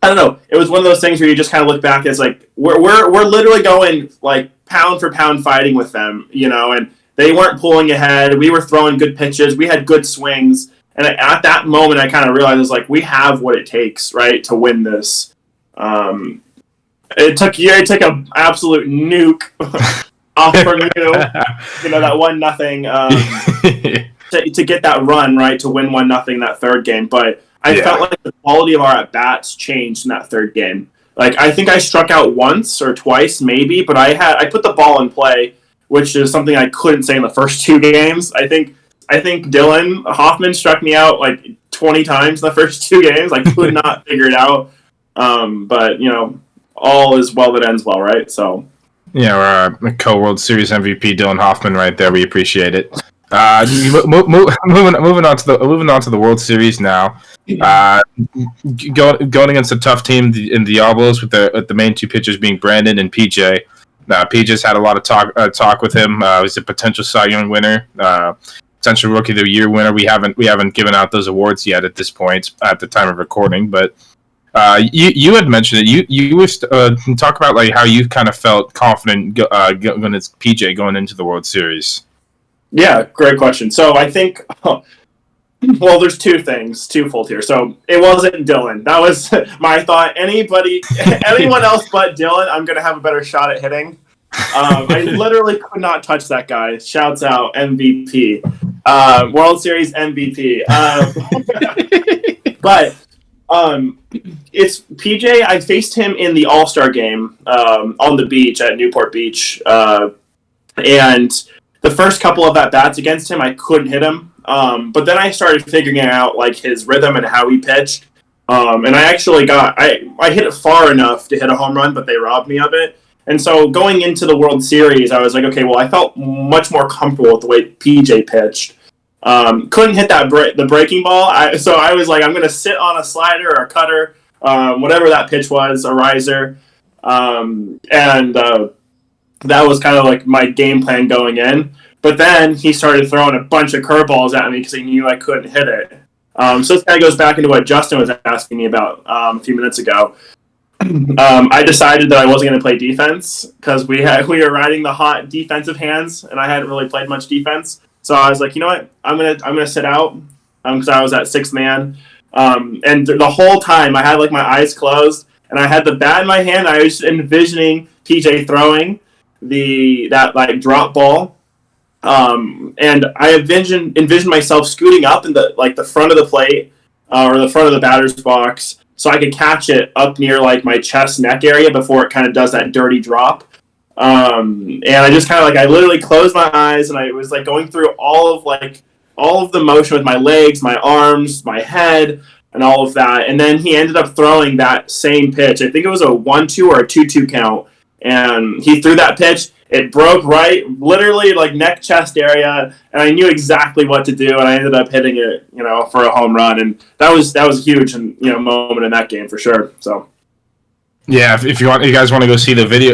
don't know, it was one of those things where you just kind of look back as like we're literally going like pound for pound fighting with them, and they weren't pulling ahead. We were throwing good pitches, we had good swings, and at that moment I kind of realized, it's like, we have what it takes, right, to win this. It took an absolute nuke off from you, that 1-0 to get that run, right, to win 1-0 that third game. But I felt like the quality of our at-bats changed in that third game. Like, I think I struck out once or twice, maybe, but I put the ball in play, which is something I couldn't say in the first 2 games. I think Dylan Hoffman struck me out like 20 times in the first 2 games. I could not figure it out. But, all is well that ends well, right? So. Yeah, our co-World Series MVP Dylan Hoffman right there. We appreciate it. Moving on to the World Series now. Going against a tough team in Diablos with the main 2 pitchers being Brandon and PJ. PJ's had a lot of talk with him. He's a potential Cy Young winner, potential Rookie of the Year winner. We haven't given out those awards yet at this point at the time of recording, but. You had mentioned it. You were talk about like how you kind of felt confident when it's PJ going into the World Series. Yeah, great question. So I think, there's 2 things, twofold here. So it wasn't Dylan. That was my thought. Anyone else but Dylan, I'm going to have a better shot at hitting. I literally could not touch that guy. Shouts out, MVP. World Series MVP. But it's PJ. I faced him in the All-Star game on the beach at Newport Beach. And the first couple of at-bats against him, I couldn't hit him. But then I started figuring out like his rhythm and how he pitched. And I actually I hit it far enough to hit a home run, but they robbed me of it. And so going into the World Series, I was like, okay, well, I felt much more comfortable with the way PJ pitched. Couldn't hit the breaking ball, so I was like, I'm going to sit on a slider or a cutter, whatever that pitch was, a riser, and that was kind of like my game plan going in. But then he started throwing a bunch of curveballs at me because he knew I couldn't hit it. So this kind of goes back into what Justin was asking me about a few minutes ago. I decided that I wasn't going to play defense because we were riding the hot defensive hands, and I hadn't really played much defense. So I was like, you know what, I'm gonna sit out because I was at sixth man, and the whole time I had like my eyes closed and I had the bat in my hand. I was envisioning PJ throwing that like drop ball, and I envisioned myself scooting up in the front of the plate or the front of the batter's box, so I could catch it up near like my chest neck area before it kind of does that dirty drop. And I just kind of like I literally closed my eyes and I was like going through all of the motion with my legs, my arms, my head, and all of that. And then he ended up throwing that same pitch. I think it was a 1-2 or a 2-2 count, and he threw that pitch. It broke right, literally like neck chest area, and I knew exactly what to do, and I ended up hitting it, for a home run, and that was a huge, moment in that game for sure. So. Yeah, if you guys want to go see the video,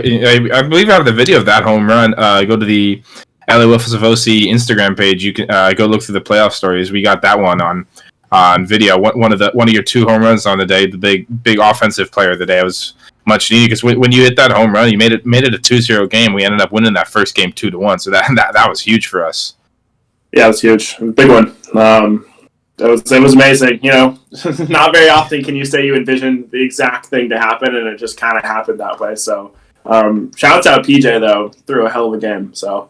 I believe I have the video of that home run. Go to the LA Wiffles of OC Instagram page. You can go look through the playoff stories. We got that one on video. One of your 2 home runs on the day. The big offensive player of the day. It was much needed because when you hit that home run, you made it a 2-0 game. We ended up winning that first game 2-1. So that was huge for us. Yeah, it was huge, big one. It was amazing. Not very often can you say you envision the exact thing to happen, and it just kind of happened that way. So, shouts out PJ though, threw a hell of a game. So,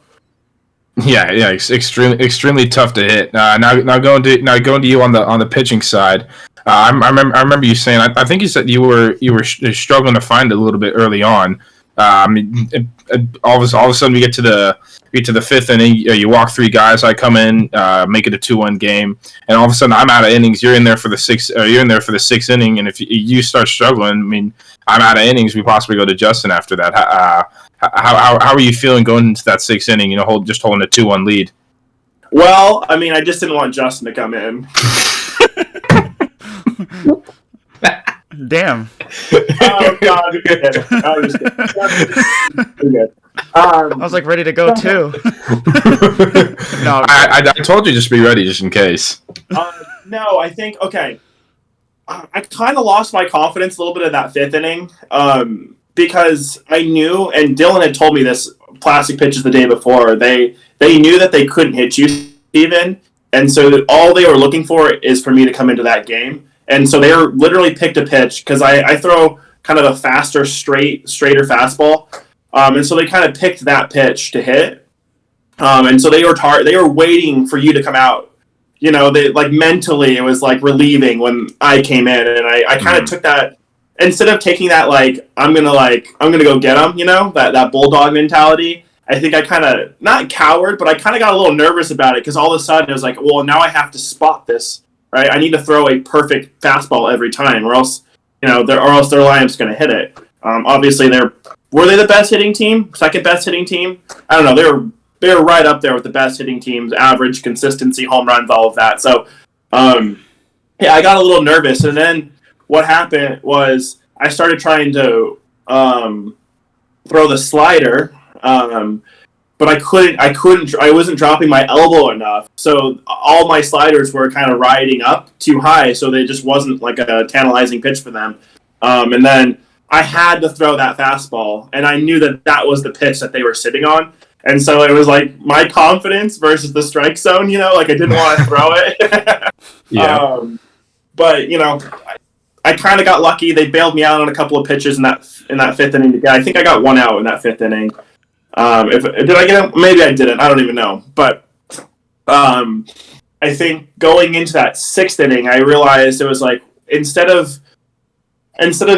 yeah, extremely tough to hit. Now going to you on the pitching side. I remember you saying I think you said you were struggling to find it a little bit early on. All of a sudden we get to the fifth inning. You walk 3 guys. I come in, make it a 2-1 game, and all of a sudden I'm out of innings. You're in there for the sixth. You're in there for the 6th inning, and if you start struggling, I mean, I'm out of innings. We possibly go to Justin after that. How are you feeling going into that 6th inning? Just holding a 2-1 lead. Well, I mean, I just didn't want Justin to come in. Damn. Oh God! I was good. I was like ready to go too. No, I told you just be ready just in case. No, I think okay. I kind of lost my confidence a little bit in that 5th inning because I knew, and Dylan had told me this plastic pitches the day before. They knew that they couldn't hit you, Steven, and so all they were looking for is for me to come into that game. And so they literally picked a pitch because I throw kind of a faster, straighter fastball, and so they kind of picked that pitch to hit. And so they were waiting for you to come out. They like mentally it was like relieving when I came in, and I kind of took that instead of taking that like I'm gonna go get them. That bulldog mentality. I think I kind of not coward, but I kind of got a little nervous about it because all of a sudden it was like, well, now I have to spot this. Right, I need to throw a perfect fastball every time, or else their lineup's going to hit it. Obviously, were they the best hitting team, second best hitting team? I don't know. They were right up there with the best hitting teams, average, consistency, home runs, all of that. So, yeah, I got a little nervous, and then what happened was I started trying to throw the slider. But I wasn't dropping my elbow enough. So all my sliders were kind of riding up too high. So they just wasn't like a tantalizing pitch for them. And then I had to throw that fastball, and I knew that was the pitch that they were sitting on. And so it was like my confidence versus the strike zone, like I didn't want to throw it. Yeah. But I kind of got lucky. They bailed me out on a couple of pitches in that 5th inning. I think I got 1 out in that 5th inning. Did I get him? Maybe I didn't. I don't even know. But I think going into that 6th inning, I realized it was like instead of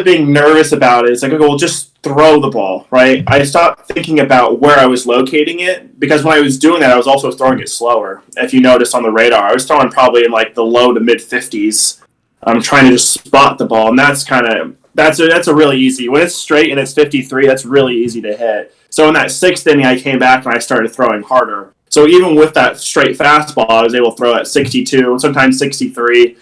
being nervous about it, it's like, okay, well, just throw the ball, right? I stopped thinking about where I was locating it because when I was doing that, I was also throwing it slower. If you noticed on the radar, I was throwing probably in like the low to mid 50s. I'm trying to just spot the ball, and that's kind of that's a really easy. When it's straight and it's 53, that's really easy to hit. So in that 6th inning, I came back and I started throwing harder. So even with that straight fastball, I was able to throw at 62, sometimes 63,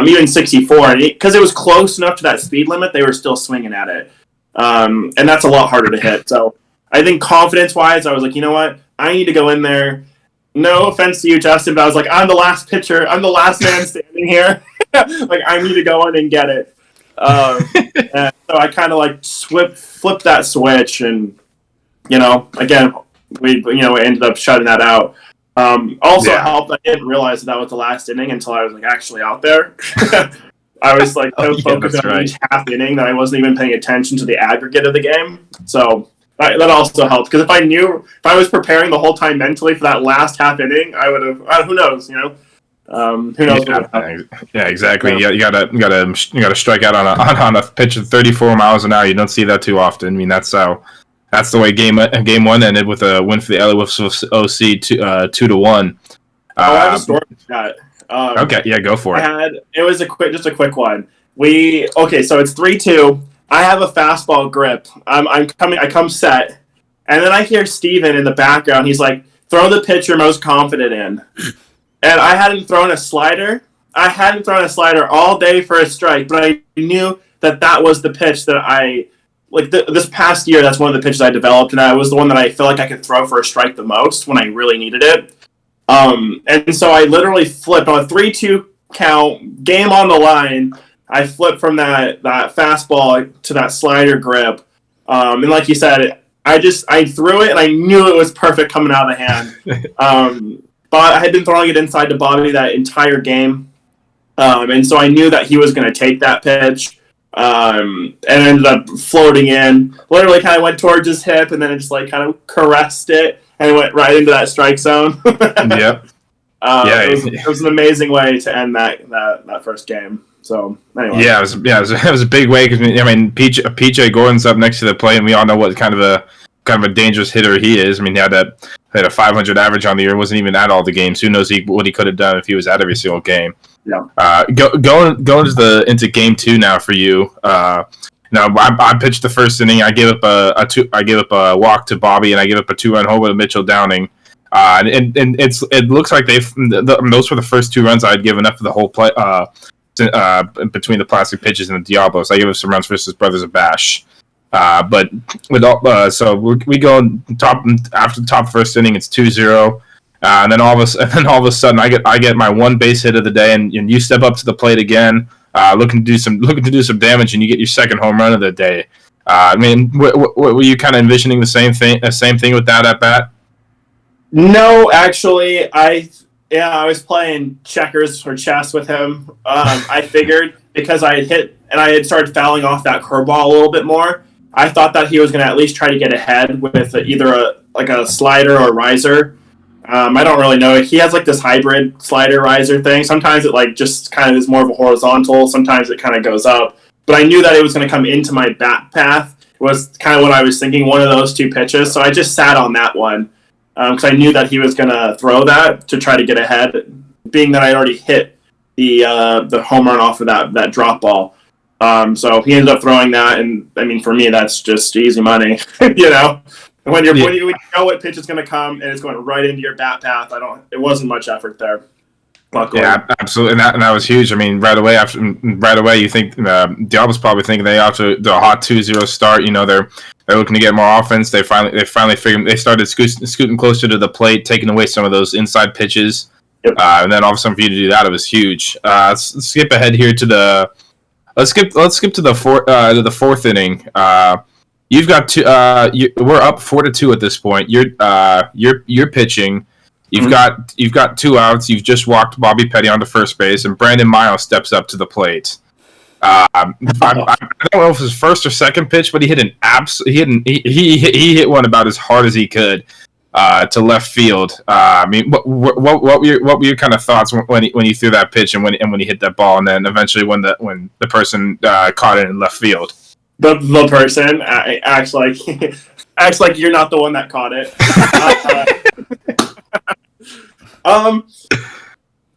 even 64. And because it was close enough to that speed limit, they were still swinging at it. And that's a lot harder to hit. So I think confidence-wise, I was like, you know what? I need to go in there. No offense to you, Justin, but I was like, I'm the last pitcher. I'm the last man standing here. Like, I need to go in and get it. And so I kind of like flipped that switch, and again, we ended up shutting that out. Also helped. I didn't realize that was the last inning until I was like actually out there. I was like so focused on each half inning that I wasn't even paying attention to the aggregate of the game. So that also helped, because if I was preparing the whole time mentally for that last half inning, I would have. Who knows? Who knows? Yeah, exactly. Yeah. You gotta strike out on a pitch of 34 miles an hour. You don't see that too often. I mean, that's the way game 1 ended, with a win for the LA Wiffles of OC 2-1. I have a story for that. Okay, yeah, go for it. It was just a quick one. So it's 3-2. I have a fastball grip. I come set, and then I hear Steven in the background. He's like, "Throw the pitch you're most confident in." And I hadn't thrown a slider. I hadn't thrown a slider all day for a strike, but I knew that was the pitch that I like. This past year, that's one of the pitches I developed, and that was the one that I felt like I could throw for a strike the most when I really needed it. And so I literally flipped on a 3-2 count, game on the line. I flipped from that fastball to that slider grip. And like you said, I threw it, and I knew it was perfect coming out of the hand. But I had been throwing it inside to Bobby that entire game. And so I knew that he was going to take that pitch. And ended up floating in. Literally kind of went towards his hip, and then it just like kind of caressed it, and it went right into that strike zone. Yep. It was an amazing way to end that first game. So anyway. Yeah, it was a big way, because I mean, PJ Gordon's up next to the plate, and we all know what kind of a dangerous hitter he is. I mean, he had a 500 average on the year. Wasn't even at all the games. Who knows what he could have done if he was at every single game. Yeah. Going into game 2 now for you. I pitched the first inning. I gave up a walk to Bobby, and I gave up a 2-run homer to Mitchell Downing. And it looks like those were the first 2 runs I had given up for the whole play. Between the plastic pitches and the Diablos, I gave up some runs versus Brothers of Bash. But so we go after the top first inning. It's 2-0. And then all of a sudden, I get my one base hit of the day, and you step up to the plate again, looking to do some damage, and you get your second home run of the day. I mean, were you kind of envisioning the same thing with that at bat? No, actually, I was playing checkers or chess with him. I figured, because I had hit and I had started fouling off that curveball a little bit more, I thought that he was going to at least try to get ahead with either a slider or a riser. I don't really know. He has like this hybrid slider riser thing. Sometimes it like just kind of is more of a horizontal. Sometimes it kind of goes up. But I knew that it was going to come into my bat path. It was kind of what I was thinking, one of those 2 pitches. So I just sat on that one because I knew that he was going to throw that to try to get ahead, being that I already hit the home run off of that drop ball. So he ended up throwing that, and I mean, for me, that's just easy money, When you know what pitch is going to come and it's going right into your bat path, it wasn't much effort there. Luckily. Yeah, absolutely, and that was huge. I mean, right away, you think Diablo's probably thinking they have to do a hot 2-0 start. They're looking to get more offense. They finally figured, they started scooting closer to the plate, taking away some of those inside pitches. Yep. And then all of a sudden for you to do that, it was huge. Let's skip ahead here to let's skip to the fourth inning. You've got we're up 4-2 at this point. You're pitching. You've got 2 outs. You've just walked Bobby Petty onto first base, and Brandon Miles steps up to the plate. I don't know if it was first or second pitch, but he hit he hit one about as hard as he could to left field. I mean, what were your kind of thoughts when you threw that pitch and when he hit that ball, and then eventually when the person caught it in left field? The person acts like you're not the one that caught it.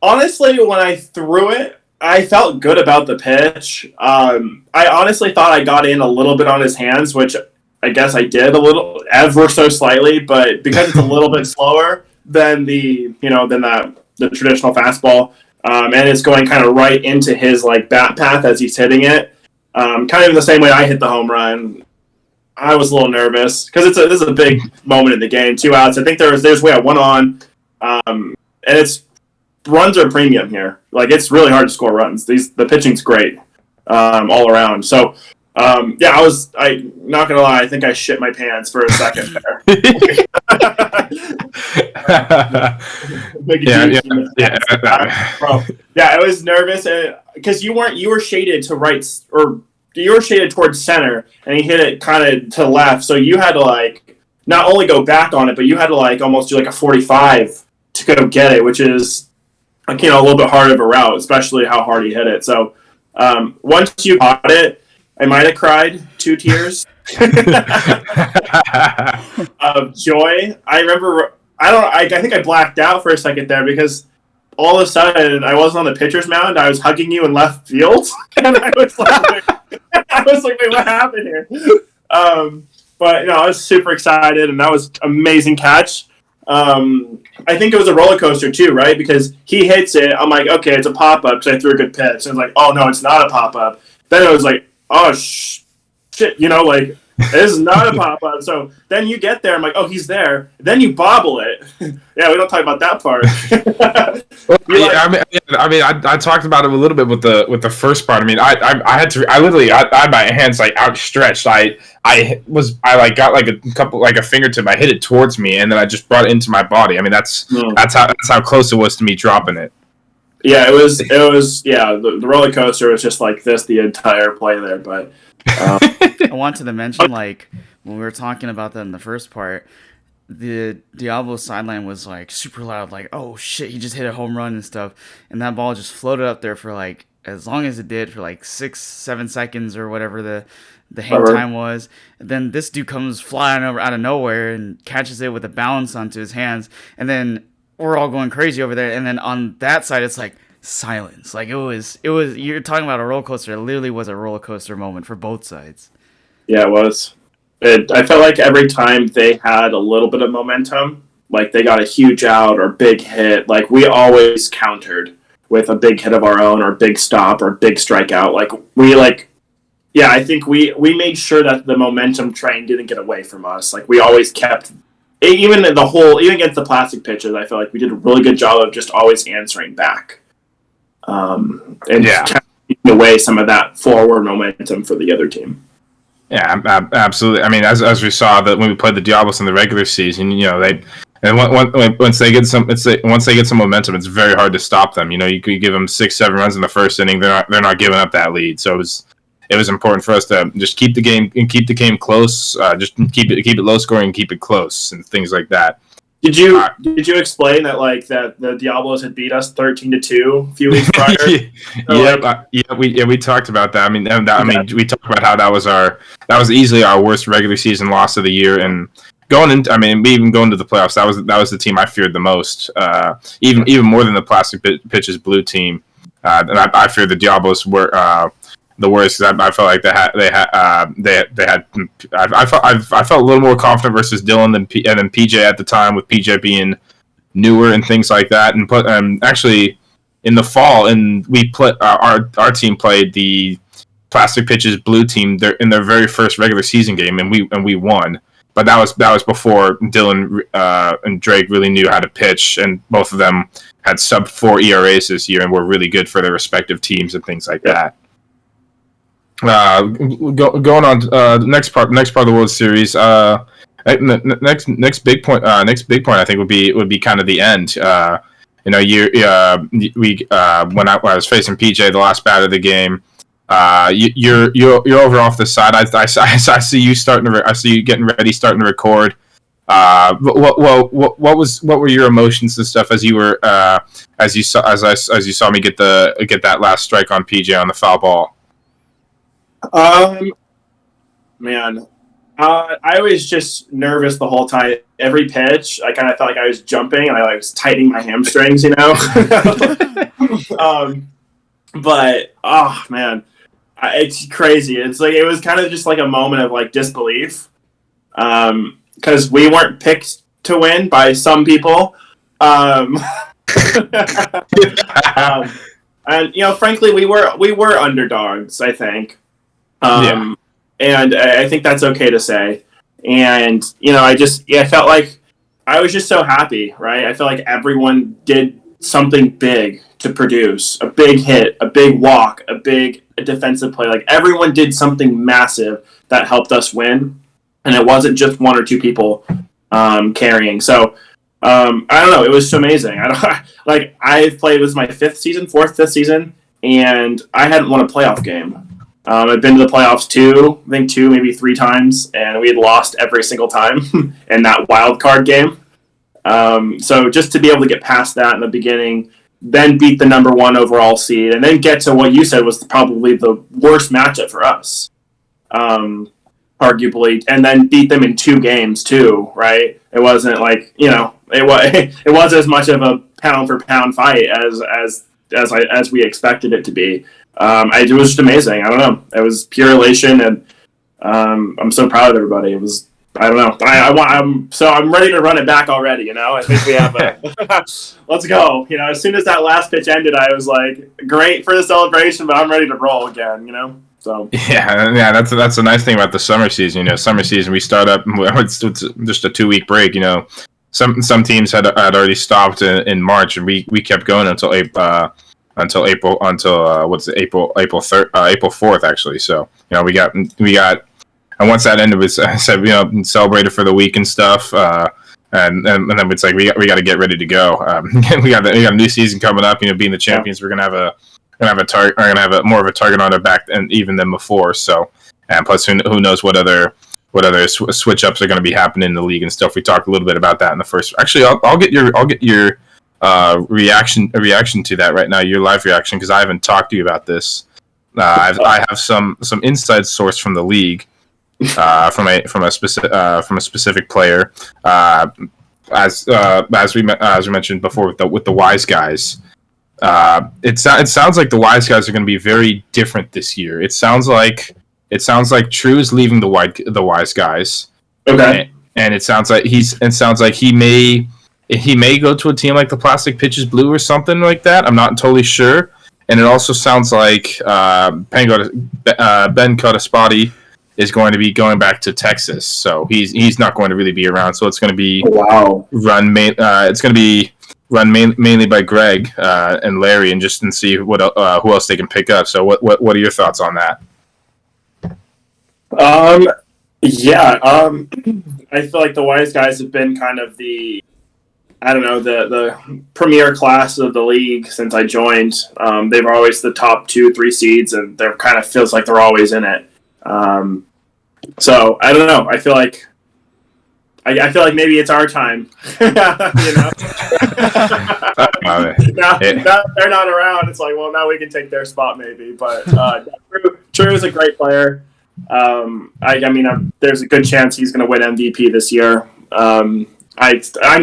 Honestly, when I threw it, I felt good about the pitch. I honestly thought I got in a little bit on his hands, which I guess I did a little, ever so slightly, but because it's a little bit slower than the traditional fastball, and it's going kind of right into his like bat path as he's hitting it, kind of in the same way I hit the home run. I was a little nervous because this is a big moment in the game. 2 outs. I think there's we have 1 on, and it's runs are premium here. Like it's really hard to score runs. The pitching's great all around. So I not gonna lie. I think I shit my pants for a second there. I was nervous because you were shaded to right or. You were shaded towards center, and he hit it kind of to left. So you had to like not only go back on it, but you had to like almost do like a 45 to go get it, which is a little bit hard of a route, especially how hard he hit it. So once you caught it, I might have cried 2 tears of joy. I remember I think I blacked out for a second there because all of a sudden I wasn't on the pitcher's mound. I was hugging you in left field, and I was like. Wait, what happened here? But I was super excited, and that was an amazing catch. I think it was a roller coaster too, right? Because he hits it, I'm like, okay, it's a pop up because I threw a good pitch. And it's like, oh no, it's not a pop up. Then it was like, oh shit, like this is not a pop up. So then you get there, I'm like, oh, he's there. Then you bobble it. Yeah, we don't talk about that part. I talked about it a little bit with the first part. I mean, I had my hands like outstretched. I got like a fingertip. I hit it towards me, and then I just brought it into my body. I mean, that's how close it was to me dropping it. Yeah, it was. The roller coaster was just like this the entire play there, but. I wanted to mention, like, when we were talking about that in the first part, the Diablo sideline was, like, super loud, like, oh, shit, he just hit a home run and stuff, and that ball just floated up there for, like, as long as it did, for, like, 6-7 seconds or whatever the hang time was, and then this dude comes flying over out of nowhere and catches it with a bounce onto his hands, and then we're all going crazy over there, and then on that side, it's like, silence. Like it was you're talking about a roller coaster. It literally was a roller coaster moment for both sides. Yeah, it was. I felt like every time they had a little bit of momentum, like they got a huge out or big hit, like we always countered with a big hit of our own or big stop or big strikeout. I think we made sure that the momentum train didn't get away from us. Like we always kept even against the plastic pitches, I feel like we did a really good job of just always answering back. Just taking away some of that forward momentum for the other team. Yeah, absolutely. I mean, as we saw that when we played the Diablos in the regular season, once they get some momentum, it's very hard to stop them. You could give them 6-7 runs in the first inning, they're not giving up that lead. So it was important for us to just keep the game close, just keep it low scoring, and keep it close, and things like that. Did you explain that that the Diablos had beat us 13-2 a few weeks prior? We talked about that. I mean, we talked about how that was easily our worst regular season loss of the year, and even going to the playoffs, that was the team I feared the most, even more than the plastic pitches blue team, and I feared the Diablos were. The worst because I felt like they had. I felt a little more confident versus Dylan and then PJ at the time, with PJ being newer and things like that. And actually, in the fall, and we our team played the plastic pitches blue team in their very first regular season game, and we won. But that was before Dylan and Drake really knew how to pitch, and both of them had sub-4 ERAs this year and were really good for their respective teams and things like that. Going on the next part of the World Series. Next big point. I think would be kind of the end. When I was facing PJ the last bat of the game. You're over off the side. I see you I see you getting ready, starting to record. What were your emotions and stuff as you saw me get that last strike on PJ on the foul ball? I was just nervous the whole time. Every pitch, I kind of felt like I was jumping and I was tightening my hamstrings, But oh man, it's crazy. It's like it was kind of just like a moment of like disbelief, because we weren't picked to win by some people, um, and frankly, we were underdogs. I think, and I think that's okay to say. And I felt like I was just so happy, right? I felt like everyone did something big to produce a big hit, a big walk, a big defensive play. Like everyone did something massive that helped us win, and it wasn't just one or two people carrying. So I don't know. It was amazing. I've played. It was my fourth, fifth season, and I hadn't won a playoff game. I've been to the playoffs two, maybe three times, and we had lost every single time in that wild card game. So just to be able to get past that in the beginning, then beat the number one overall seed, and then get to what you said was probably the worst matchup for us, arguably, and then beat them in 2 games too, right? It wasn't like it was as much of a pound for pound fight as we expected it to be. It was just amazing. I don't know. It was pure elation, and I'm so proud of everybody. It was. I don't know. I'm ready to run it back already. I think we have let's go. As soon as that last pitch ended, I was like, great for the celebration, but I'm ready to roll again. So yeah. That's a nice thing about the summer season. Summer season we start up. It's just a 2-week break. Some teams had already stopped in March, and we kept going until April. Until April 3rd, April 4th actually. So we got. And once that ended, I said, celebrated for the week and stuff, and then it's like we got to get ready to go. We got a new season coming up. Being the champions, we're gonna have more of a target on our back and even than before. So, and plus, who knows what other switch ups are going to be happening in the league and stuff. We talked a little bit about that in the first. Actually, I'll get your reaction to that right now. Your live reaction, because I haven't talked to you about this. I have some inside source from the league. From a specific player, as we mentioned before with the wise guys, it sounds like the wise guys are going to be very different this year. It sounds like True is leaving the wise guys. Okay, and it sounds like he may go to a team like the Plastic Pitches Blue or something like that. I'm not totally sure. And it also sounds like Ben Cotaspati is going to be going back to Texas, so he's not going to really be around. So it's going to be it's going to be run mainly by Greg and Larry, and see who else they can pick up. So what are your thoughts on that? I feel like the wise guys have been kind of the premier class of the league since I joined. They're always the top 2-3 seeds, and they're kind of feels like they're always in it. So I don't know. I feel like maybe it's our time. Now they're not around. It's like, well, now we can take their spot maybe. But True is a great player. There's a good chance he's going to win MVP this year. I'm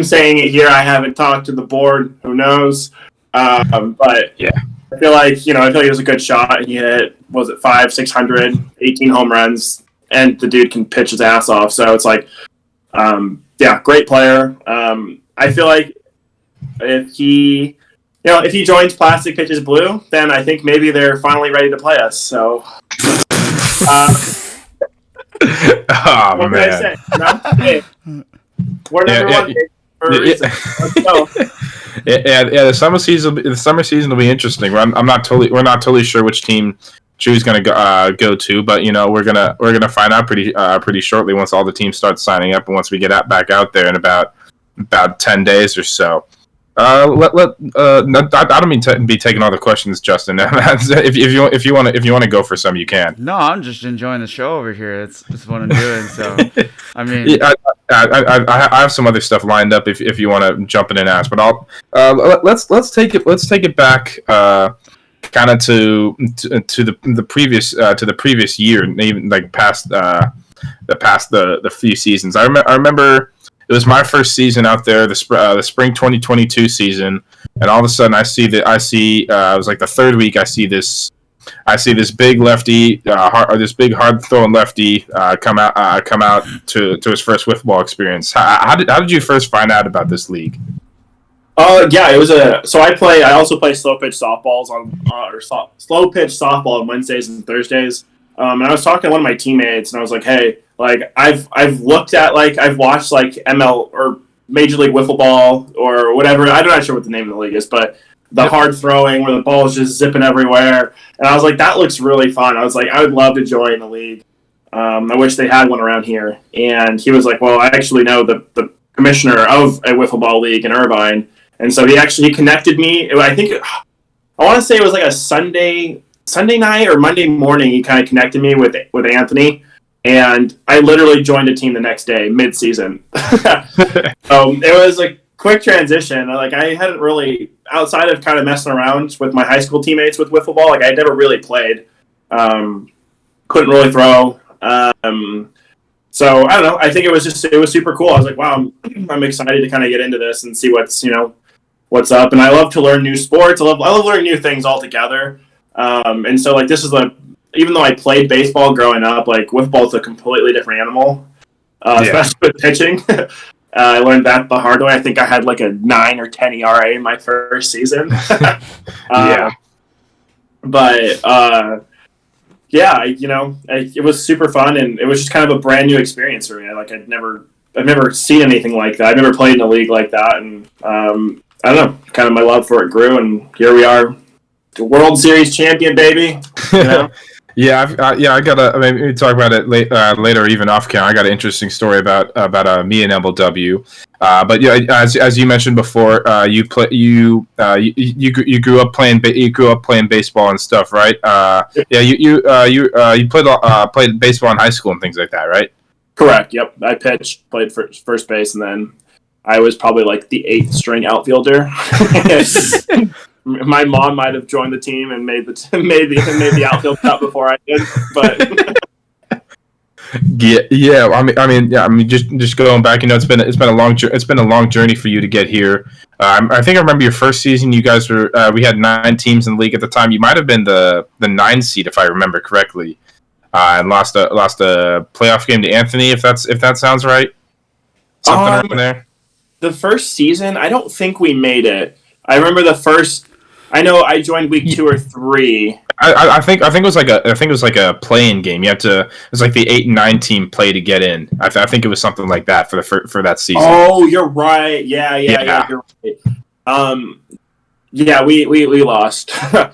saying it here. I haven't talked to the board. Who knows? But yeah. I feel like he was a good shot. He hit, 600, 18 home runs, and the dude can pitch his ass off. So it's like, great player. I feel like if he joins Plastic Pitches Blue, then I think maybe they're finally ready to play us. So, what can I say? Hey, we're number one for a reason. Let's go. Yeah. The summer season will be interesting. We're not totally sure which team Drew's going to go to, but we're gonna find out pretty shortly once all the teams start signing up and once we get back out there in about 10 days or so. I don't mean to be taking all the questions, Justin. if you want to go for some, you can. No, I'm just enjoying the show over here. It's what I'm doing. So I mean, yeah, I have some other stuff lined up if you want to jump in and ask. But let's take it back kind of to the previous year, and even like past the few seasons. I remember. my first season out there, the spring 2022 season, and all of a sudden it was like the third week. I see this big lefty, this big hard throwing lefty come out to his first wiffle ball experience. How did you first find out about this league? Yeah, it was I also play slow pitch softballs slow pitch softball on Wednesdays and Thursdays. And I was talking to one of my teammates, and I was like, "Hey, like I've looked at I've watched ML or Major League Wiffle Ball or whatever. I'm not sure what the name of the league is, but the hard throwing where the ball is just zipping everywhere." And I was like, "That looks really fun." I was like, "I would love to join the league. I wish they had one around here." And he was like, "Well, I actually know the commissioner of a wiffle ball league in Irvine." And so he connected me. I want to say it was like a Sunday night or Monday morning. He kind of connected me with Anthony, and I literally joined a team the next day, mid-season. It was a quick transition. Like I hadn't really, outside of kind of messing around with my high school teammates with wiffle ball, like I never really played. Couldn't really throw. So I don't know. I think it was super cool. I was like, wow, I'm excited to kind of get into this and see what's up. And I love to learn new sports. I love learning new things altogether. And so this is even though I played baseball growing up, wiffle ball is a completely different animal, especially with pitching. I learned that the hard way. I think I had a 9 or 10 ERA in my first season. It was super fun, and it was just kind of a brand new experience for me. I've never seen anything like that. I've never played in a league like that, and I don't know, kind of my love for it grew, and here we are, the World Series champion, baby. You know? I gotta maybe talk about it later, even off camera. I got an interesting story about me and MLW. But yeah, as you mentioned before, you grew up playing baseball and stuff, right? You played baseball in high school and things like that, right? Correct. Yep. I played first base, and then I was probably the 8th string outfielder. My mom might have joined the team and made the outfield cut before I did, but just going back, it's been a long journey for you to get here. I think I remember your first season. You guys were we had 9 teams in the league at the time. You might have been the 9 seed if I remember correctly, and lost a playoff game to Anthony. If that sounds right, something around there. The first season, I don't think we made it. I remember the first. I know I joined week 2 or 3. I think it was like a play-in game. You have to. It was like the 8 and 9 team play to get in. I think it was something like that for that season. Oh, you're right. Yeah. You're right. We lost. I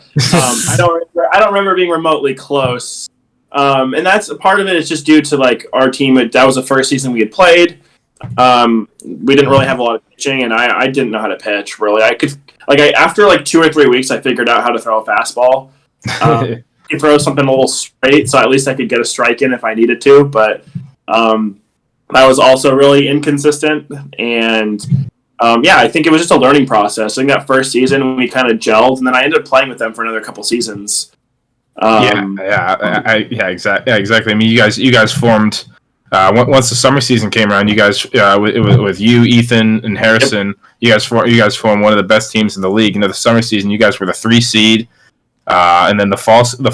don't remember being remotely close. And that's a part of it. Is just due to our team. That was the first season we had played. We didn't really have a lot of pitching, and I didn't know how to pitch really. I could after 2 or 3 weeks, I figured out how to throw a fastball. You throw something a little straight, so at least I could get a strike in if I needed to. But I was also really inconsistent, and I think it was just a learning process. I think that first season we kind of gelled, and then I ended up playing with them for another couple seasons. Exactly. I mean, you guys formed. Once the summer season came around, you guys with you, Ethan, and Harrison, you guys formed one of the best teams in the league. The summer season, you guys were the 3 seed, and then the fall team, the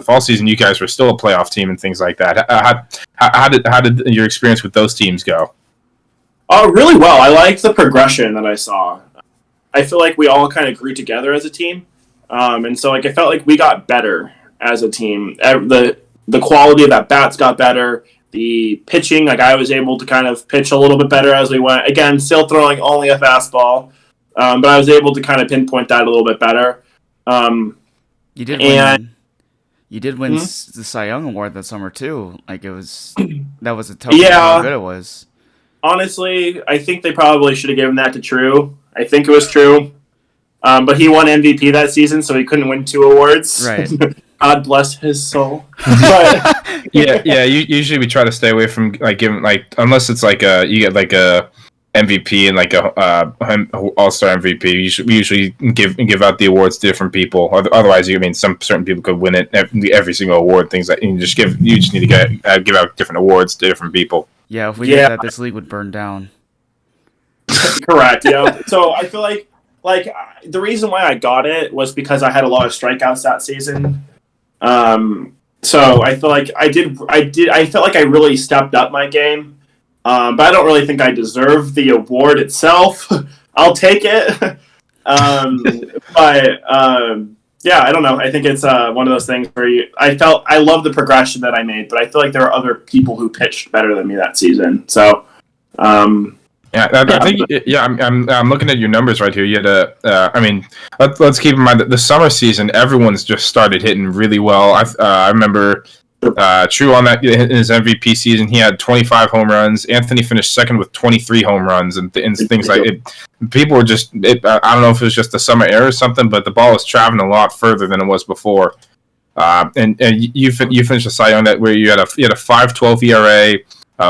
fall season, you guys were still a playoff team and things like that. How did your experience with those teams go? Oh, really well. I liked the progression that I saw. I feel like we all kind of grew together as a team, and so I felt like we got better as a team. The quality of at bats got better. The pitching, I was able to kind of pitch a little bit better as we went. Again, still throwing only a fastball, but I was able to kind of pinpoint that a little bit better. You did win the Cy Young Award that summer too. That was a token of how good it was. Honestly, I think they probably should have given that to True. I think it was True, but he won MVP that season, so he couldn't win 2 awards. Right. God bless his soul. But usually we try to stay away from giving unless it's you get a MVP and a All-Star MVP. We usually give out the awards to different people. Otherwise, some certain people could win it every single award. Things like you just need to give out different awards to different people. Yeah, if we did that, this league would burn down. Correct. Yeah. So I feel like the reason why I got it was because I had a lot of strikeouts that season. So I feel like I felt like I really stepped up my game. But I don't really think I deserve the award itself. I'll take it. Yeah, I don't know. I think it's one of those things where I love the progression that I made, but I feel like there are other people who pitched better than me that season. So, I think I'm looking at your numbers right here. You had let's keep in mind that the summer season, everyone's just started hitting really well. I remember True on that in his MVP season, he had 25 home runs. Anthony finished second with 23 home runs and things like it. People were just I don't know if it was just the summer air or something, but the ball was traveling a lot further than it was before. And you finished a Cy Young that where you had a 5.12 ERA,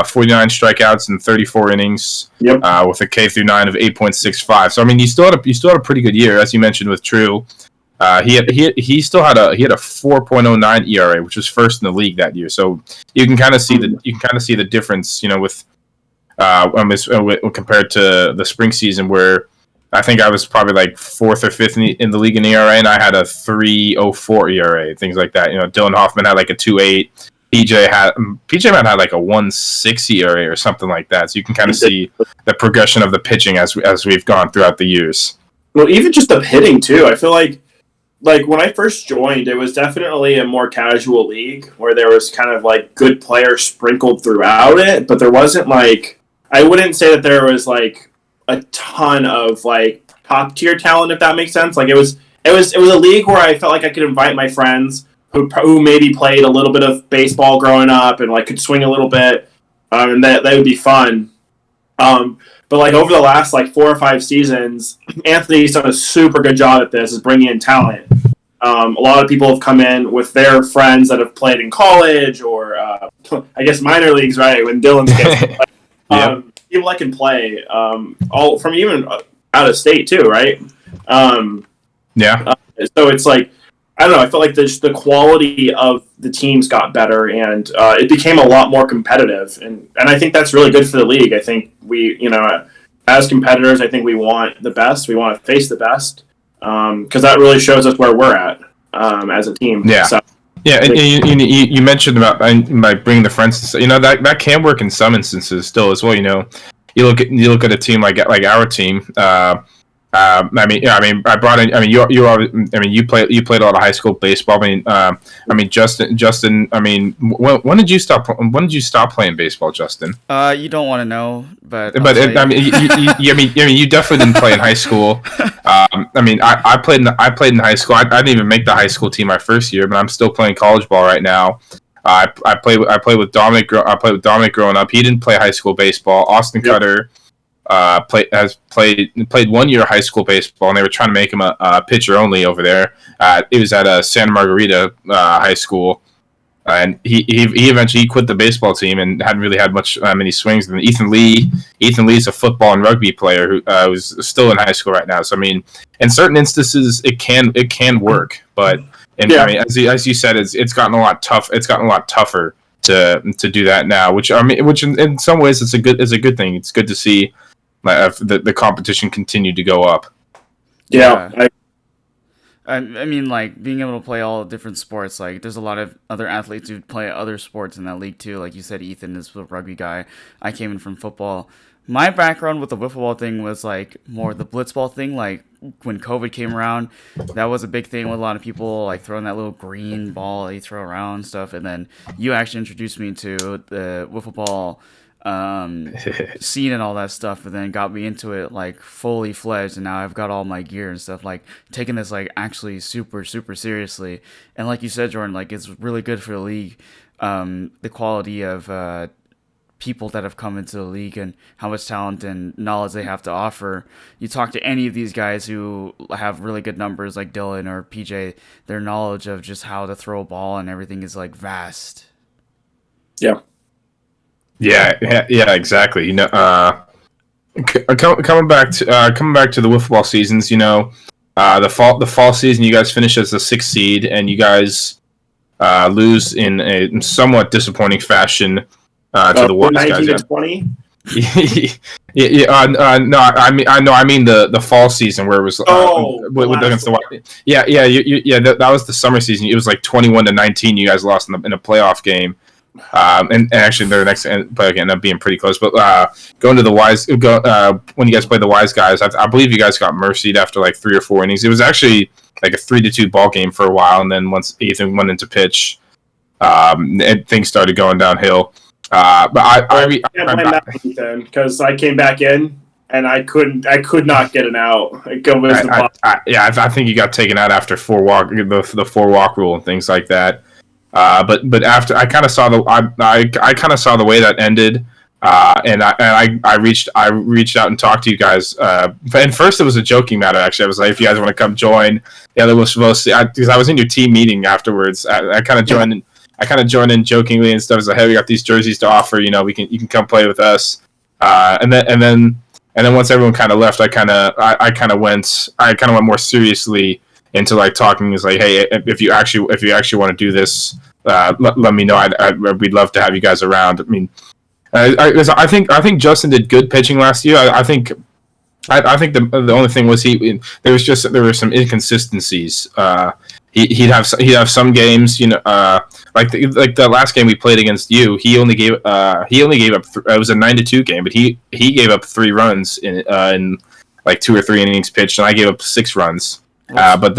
49 strikeouts in 34 innings, with a K through 9 of 8.65. So I mean, you still had a pretty good year, as you mentioned with True. He had a 4.09 ERA, which was first in the league that year. So you can kind of see the difference, with compared to the spring season, where I think I was probably like fourth or fifth in the league in ERA, and I had a 3.04 ERA, things like that. Dylan Hoffman had like a 2.8. PJ might have like a 1.6 ERA or something like that. So you can kind of see the progression of the pitching as we've gone throughout the years. Well, even just the hitting too. I feel like when I first joined, it was definitely a more casual league where there was kind of like good players sprinkled throughout it, but there wasn't I wouldn't say that there was like a ton of like top tier talent, if that makes sense. Like it was a league where I felt like I could invite my friends who maybe played a little bit of baseball growing up and like could swing a little bit, and that would be fun. But like over the last 4 or 5 seasons, Anthony's done a super good job at this, is bringing in talent. A lot of people have come in with their friends that have played in college or I guess minor leagues, right? When Dylan's kids, people that can play, all from even out of state too, right? So it's like, I don't know. I felt like the quality of the teams got better, and it became a lot more competitive. And I think that's really good for the league. I think we, as competitors, I think we want the best. We want to face the best, because that really shows us where we're at as a team. Yeah. So, yeah, and you mentioned about bringing the friends. That can work in some instances still as well. You look at a team like our team. I brought in. You played a lot of high school baseball. Justin. When did you stop? When did you stop playing baseball, Justin? You don't want to know, but you definitely didn't play in high school. I played in high school. I didn't even make the high school team my first year, but I'm still playing college ball right now. I played with Dominic. I played with Dominic growing up. He didn't play high school baseball. Austin Cutter. Played 1 year of high school baseball, and they were trying to make him a pitcher only over there. It was at Santa Margarita High School, and he eventually quit the baseball team and hadn't really had many swings. And Ethan Lee's a football and rugby player who was still in high school right now. So in certain instances it can work, but as you said, it's gotten a lot tough. It's gotten a lot tougher to do that now, which in some ways is a good thing. It's good to see the competition continue to go up. I mean, being able to play all different sports, there's a lot of other athletes who play other sports in that league too. Like you said, Ethan is a rugby guy. I came in from football. My background with the wiffle ball thing was more the blitzball thing. When COVID came around, that was a big thing with a lot of people throwing that little green ball that you throw around and stuff. And then you actually introduced me to the wiffle ball scene and all that stuff, and then got me into it fully fledged, and now I've got all my gear and stuff, taking this actually super seriously. And like you said, Jordan, it's really good for the league, the quality of people that have come into the league and how much talent and knowledge they have to offer. You talk to any of these guys who have really good numbers like Dylan or PJ, their knowledge of just how to throw a ball and everything is vast. Yeah, exactly. Coming back to the wiffle ball seasons, the fall season, you guys finish as the 6th seed, and you guys lose in a somewhat disappointing fashion to the Wise 19 guys. to 20. I mean the fall season where it was against the Wise. That was the summer season. It was like 21-19. You guys lost in a playoff game. And actually their next play ended up being pretty close. But going to the Wise, when you guys played the Wise guys, I believe you guys got mercied after like 3 or 4 innings. It was actually like a 3-2 ball game for a while, and then once Ethan went into pitch, and things started going downhill. But I can't blame that then, because I came back in and I could not get an out. I think you got taken out after the 4 walk rule and things like that. But after I kind of saw I kind of saw the way that ended, and I reached out and talked to you guys. And first it was a joking matter. Actually, I was like, if you guys want to come join the other Wiffles of OC, because I was in your team meeting afterwards. I kind of joined in. I kind of joined in jokingly and stuff. I was like, hey, we got these jerseys to offer. You know, you can come play with us. And then once everyone kind of left, I kind of went more seriously into like talking. Is like, hey, if you actually want to do this, let me know. We'd love to have you guys around. I mean, I think Justin did good pitching last year. I think the only thing was there were some inconsistencies. He'd have some games, you know, like the last game we played against you. He only gave up. It was a 9-2 game, but he gave up 3 runs in like 2 or 3 innings pitched, and I gave up 6 runs. But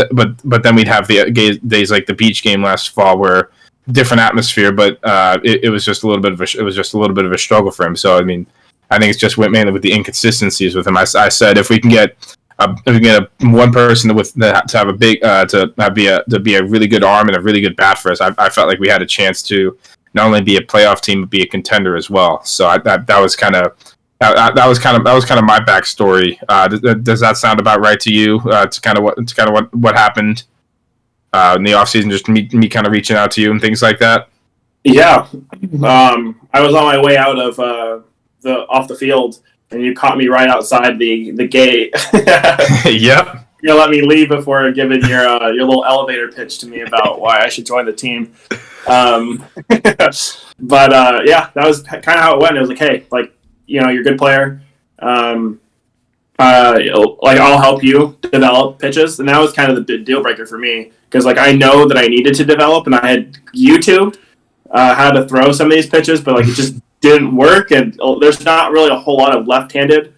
then we'd have the days like the beach game last fall where different atmosphere, but it was just a little bit of a struggle for him. So I mean, I think it's just mainly with the inconsistencies with him. I said if we can get one person to have a big to be a really good arm and a really good bat for us, I felt like we had a chance to not only be a playoff team but be a contender as well. So that was kind of my backstory. Does that sound about right to you? To kind of what happened in the offseason, just me kind of reaching out to you and things like that. Yeah, I was on my way out of off the field, and you caught me right outside the gate. Yep. You're gonna let me leave before giving your little elevator pitch to me about why I should join the team. But yeah, that was kind of how it went. It was like, hey, like, you know, you're a good player. Like, I'll help you develop pitches, and that was kind of the deal breaker for me, because like I know that I needed to develop, and I had YouTube how to throw some of these pitches, but like it just didn't work, and there's not really a whole lot of left-handed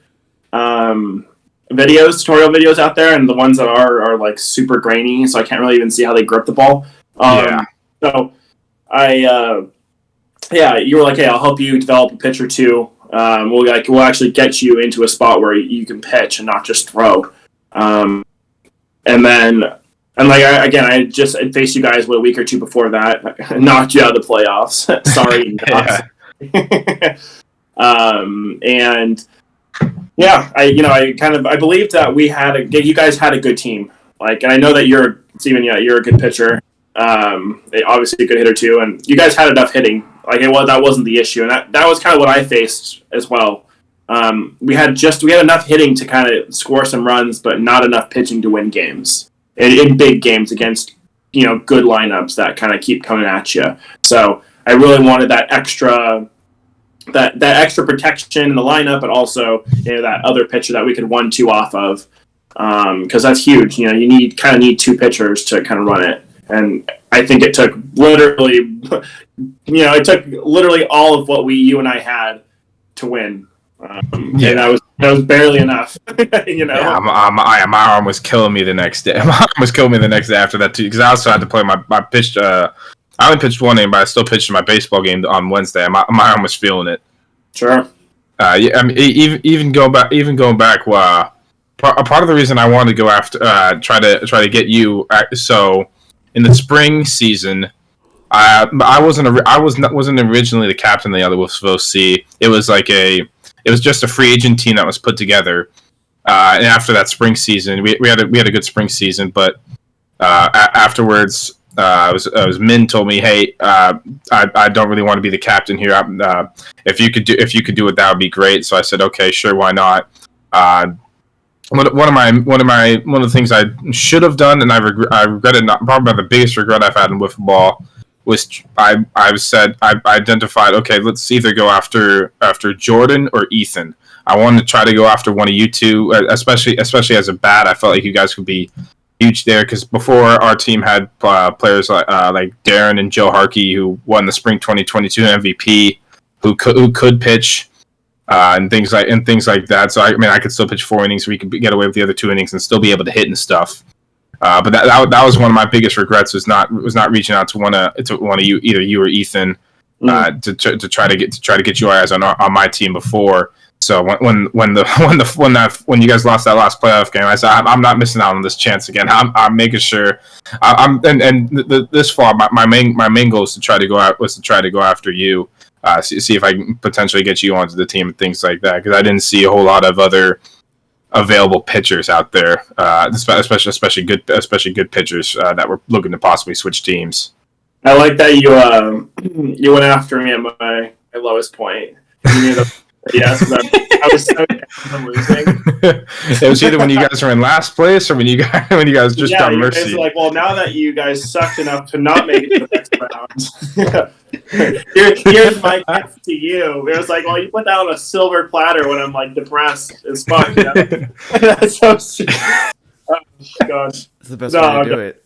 tutorial videos out there, and the ones that are like super grainy, so I can't really even see how they grip the ball. So you were like, hey, I'll help you develop a pitch or two. We'll actually get you into a spot where you can pitch and not just throw. I faced you guys a week or two before that. I knocked you out of the playoffs. Sorry. I believed that you guys had a good team. Like, and I know that you're a good pitcher. Obviously a good hitter too, and you guys had enough hitting. Like, that wasn't the issue, and that was kind of what I faced as well. We had enough hitting to kind of score some runs, but not enough pitching to win games in big games against, you know, good lineups that kind of keep coming at you. So I really wanted that extra protection in the lineup, but also, you know, that other pitcher that we could 1-2 off of, because that's huge. You know, you need 2 pitchers to kind of run it, and I think it took literally all of what you and I had to win. And that was barely enough. You know, yeah, my arm was killing me the next day. My arm was killing me the next day after that too, because I also had to play my pitch. I only pitched one inning, but I still pitched in my baseball game on Wednesday. My arm was feeling it. Sure. Yeah, I mean, even going back. Part of the reason I wanted to go after try to get you. So in the spring season, I wasn't originally the captain of the other Wiffles of OC. It was just a free agent team that was put together. And after that spring season, we had a good spring season, but afterwards, it was Min told me, hey, I don't really want to be the captain here. If you could do it, that would be great. So I said, okay, sure, why not? One of the things I should have done, and I regretted, not probably the biggest regret I've had in wiffle ball, I identified, okay, let's either go after Jordan or Ethan. I wanted to try to go after one of you two, especially as a bat. I felt like you guys could be huge there, because before our team had players like Darren and Joe Harkey, who won the spring 2022 MVP, who could pitch and things like that. So I could still pitch 4 innings, so we could get away with the other 2 innings and still be able to hit and stuff. But that was one of my biggest regrets, was not reaching out to one of you, either you or Ethan, to try to get you guys on my team before. So when you guys lost that last playoff game, I said I'm not missing out on this chance again. I'm making sure. This fall, my main goal was to try to go after you, see if I can potentially get you onto the team and things like that, because I didn't see a whole lot of other available pitchers out there, especially good pitchers that were looking to possibly switch teams. I like that you went after me at my lowest point. You knew yes, I was so down losing. It was either when you guys were in last place or when you guys just got mercy. Yeah, you guys were like, well, now that you guys sucked enough to not make it to the next round, here's my gift to you. It was like, well, you put that on a silver platter when I'm like depressed as fuck. You know? That's so stupid. Oh gosh, it's the best way to do it.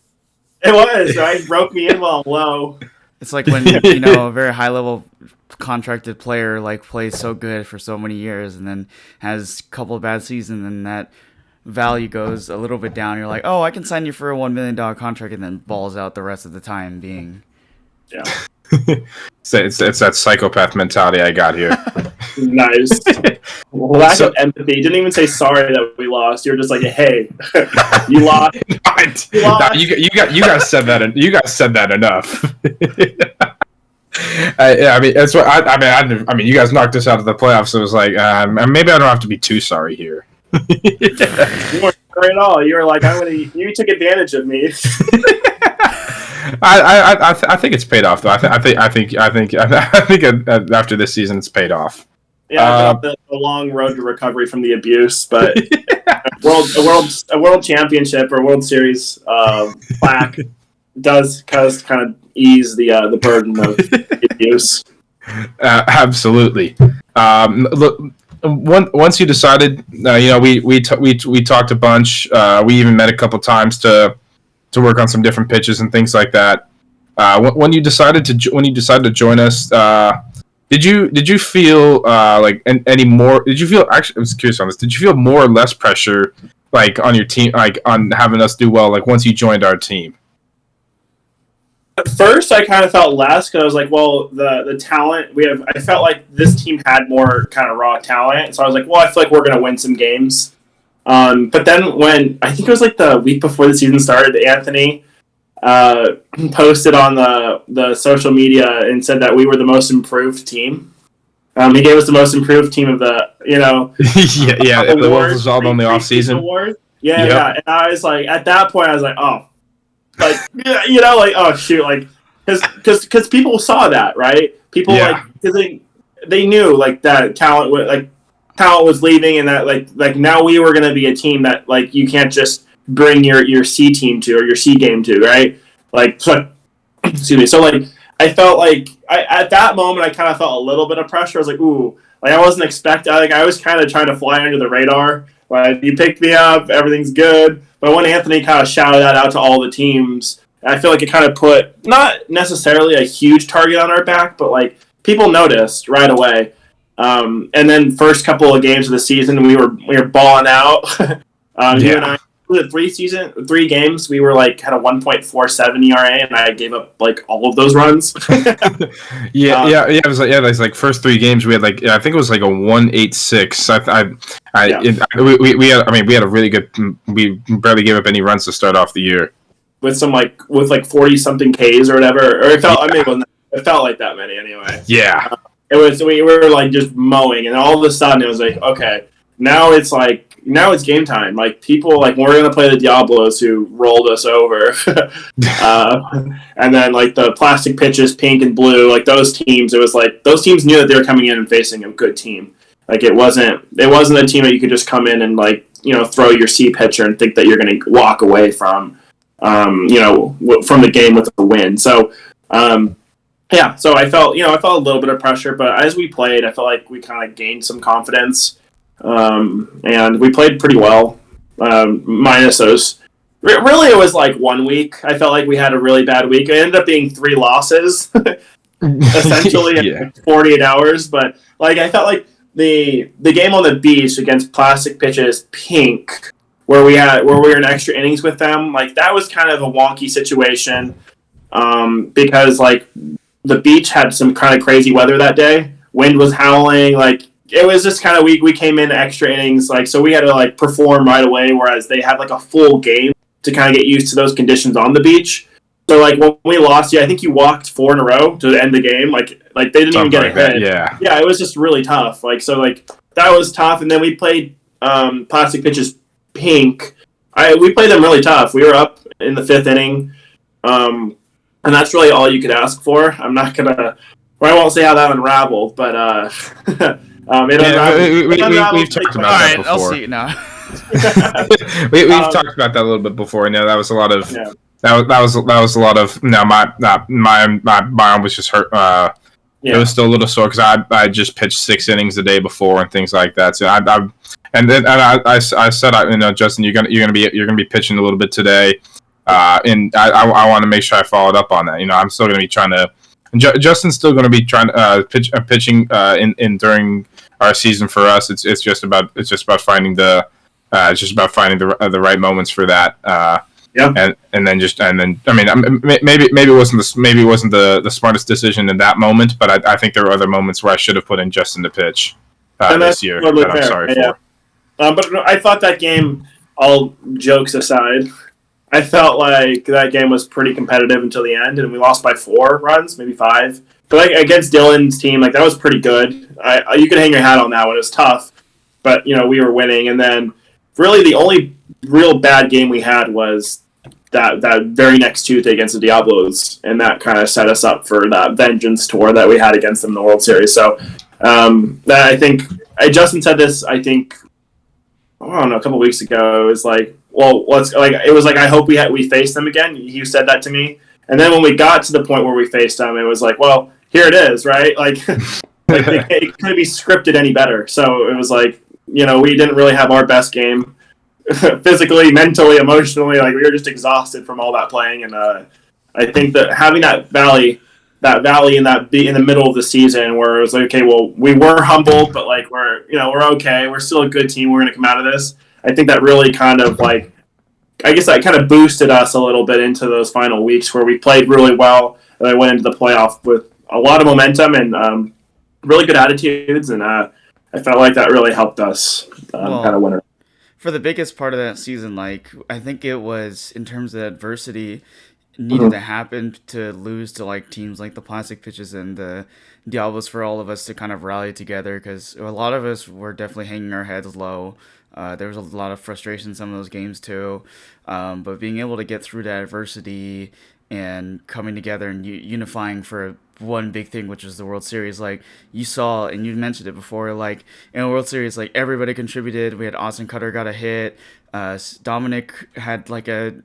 It was, right? Broke me in while I'm low. It's like when a very high level contracted player like plays so good for so many years and then has a couple of bad seasons, and that value goes a little bit down. You're like, oh, I can sign you for a $1 million contract, and then balls out the rest of the time being. Yeah. It's that psychopath mentality I got here. Nice. Lack of empathy. You didn't even say sorry that we lost. You were just like, hey, you lost. You lost. You guys said that. You guys said that enough. I mean, that's what I mean, you guys knocked us out of the playoffs. So it was like, maybe I don't have to be too sorry here. You weren't sorry at all. You were like, you took advantage of me. I think it's paid off though. I think after this season it's paid off. Yeah, the long road to recovery from the abuse, but a world championship or World Series plaque does kind of ease the burden of the abuse. Absolutely. Look, once you decided, we talked a bunch. We even met a couple times to work on some different pitches and things like that. When you decided to join us, did you feel like any more? Did you feel, actually, I was curious on this. Did you feel more or less pressure, like on your team, like on having us do well, like once you joined our team? At first, I kind of felt less, because I was like, well, the talent we have. I felt like this team had more kind of raw talent, so I was like, well, I feel like we're gonna win some games. But then when, I think it was like the week before the season started, Anthony posted on the social media and said that we were the most improved team. He gave us the most improved team of the, the award was all on the off season. Yeah. And I was like, at that point, I was like, oh, like, oh shoot, like, because people saw that, right? People because they knew like that talent was leaving, and that like now we were going to be a team that like you can't just bring your C team to, or your C game to, right? Like, so, excuse me. So like I felt like at that moment I kind of felt a little bit of pressure. I was like, ooh, like I wasn't expecting. Like I was kind of trying to fly under the radar. Like, you picked me up, everything's good. But when Anthony kind of shouted that out to all the teams, I feel like it kind of put not necessarily a huge target on our back, but like people noticed right away. And then first couple of games of the season, we were balling out. You and I, the 3 games, we were like kind of 1.47 ERA, and I gave up like all of those runs. It was like it's like first 3 games we had like I think it was like a 1.86. We had a really good. We barely gave up any runs to start off the year. With 40 something Ks or whatever, or it felt it felt like that many anyway. Yeah. It was, we were like just mowing, and all of a sudden it was like, okay, now it's game time. Like people, like we're gonna play the Diablos who rolled us over, and then like the plastic pitches, pink and blue, like those teams. It was like those teams knew that they were coming in and facing a good team. Like it wasn't a team that you could just come in and like throw your C pitcher and think that you're gonna walk away from, from the game with a win. So Yeah, so I felt a little bit of pressure, but as we played, I felt like we kind of gained some confidence, and we played pretty well, minus those. Really, it was like 1 week. I felt like we had a really bad week. It ended up being 3 losses, essentially, in like 48 hours. But like, I felt like the game on the beach against Plastic Pitches Pink, where we were in extra innings with them, like that was kind of a wonky situation, because like the beach had some kind of crazy weather that day. Wind was howling, like it was just kind of we came in extra innings, like so we had to like perform right away, whereas they had like a full game to kind of get used to those conditions on the beach. So like when we lost, I think you walked 4 in a row to end the game. Like they didn't even get a hit. Yeah, it was just really tough. Like so like that was tough. And then we played Plastic Pitches Pink. We played them really tough. We were up in the 5th inning, and that's really all you could ask for. I'm not gonna. Well, I won't say how that unraveled, but it unraveled. We've talked about that before. I'll see it now. We've talked about that a little bit before. You know, that was a lot of that was a lot of. No, my arm was just hurt. It was still a little sore because I just pitched 6 innings the day before and things like that. So I said, Justin, you're gonna be pitching a little bit today, and I want to make sure I followed up on that. You know, I'm still gonna be trying to. Justin's still going to be trying pitching in during our season for us. It's just about finding the right moments for that. And then I mean maybe it wasn't the smartest decision in that moment, but I think there were other moments where I should have put in Justin to pitch this year. Totally that I'm sorry for. But I thought that game, all jokes aside, I felt like that game was pretty competitive until the end, and we lost by 4 runs, maybe 5. But like against Dylan's team, like that was pretty good. You could hang your hat on that one. It was tough, but we were winning. And then really the only real bad game we had was that very next Tuesday against the Diablos, and that kind of set us up for that vengeance tour that we had against them in the World Series. So that I think Justin said this. I think I don't know, a couple weeks ago. It was like, well, I hope we face them again. He said that to me, and then when we got to the point where we faced them, it was like, well, here it is, right? Like, it couldn't be scripted any better. So it was like, we didn't really have our best game, physically, mentally, emotionally. Like we were just exhausted from all that playing, and I think that having that valley in the middle of the season where it was like, okay, well, we were humbled, but like we're okay. We're still a good team. We're going to come out of this. I think that really kind of like, I guess that kind of boosted us a little bit into those final weeks where we played really well, and I went into the playoff with a lot of momentum and really good attitudes, and I felt like that really helped us kind of win it. For the biggest part of that season, like I think it was in terms of adversity needed to happen to lose to like teams like the Plastic Pitches and the Diablos for all of us to kind of rally together, because a lot of us were definitely hanging our heads low. There was a lot of frustration in some of those games too, but being able to get through that adversity and coming together and unifying for one big thing, which was the World Series. Like you saw, and you mentioned it before, like in the World Series, like everybody contributed. We had Austin Cutter got a hit. Dominic had like a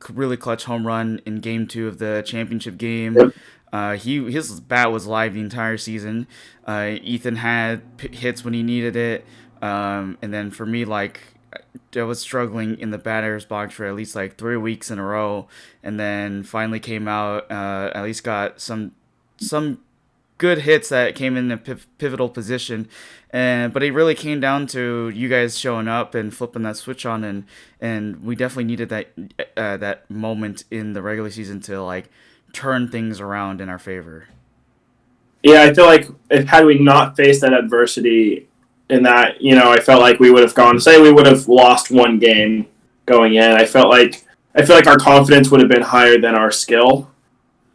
really clutch home run in Game 2 of the championship game. Yep. His bat was live the entire season. Ethan had hits when he needed it. And then for me, like I was struggling in the batter's box for at least like 3 weeks in a row, and then finally came out. At least got some good hits that came in a pivotal position, but it really came down to you guys showing up and flipping that switch on, and we definitely needed that moment in the regular season to like turn things around in our favor. Yeah, I feel like had we not faced that adversity in that, I felt like we would have lost 1 game going in. I feel like our confidence would have been higher than our skill.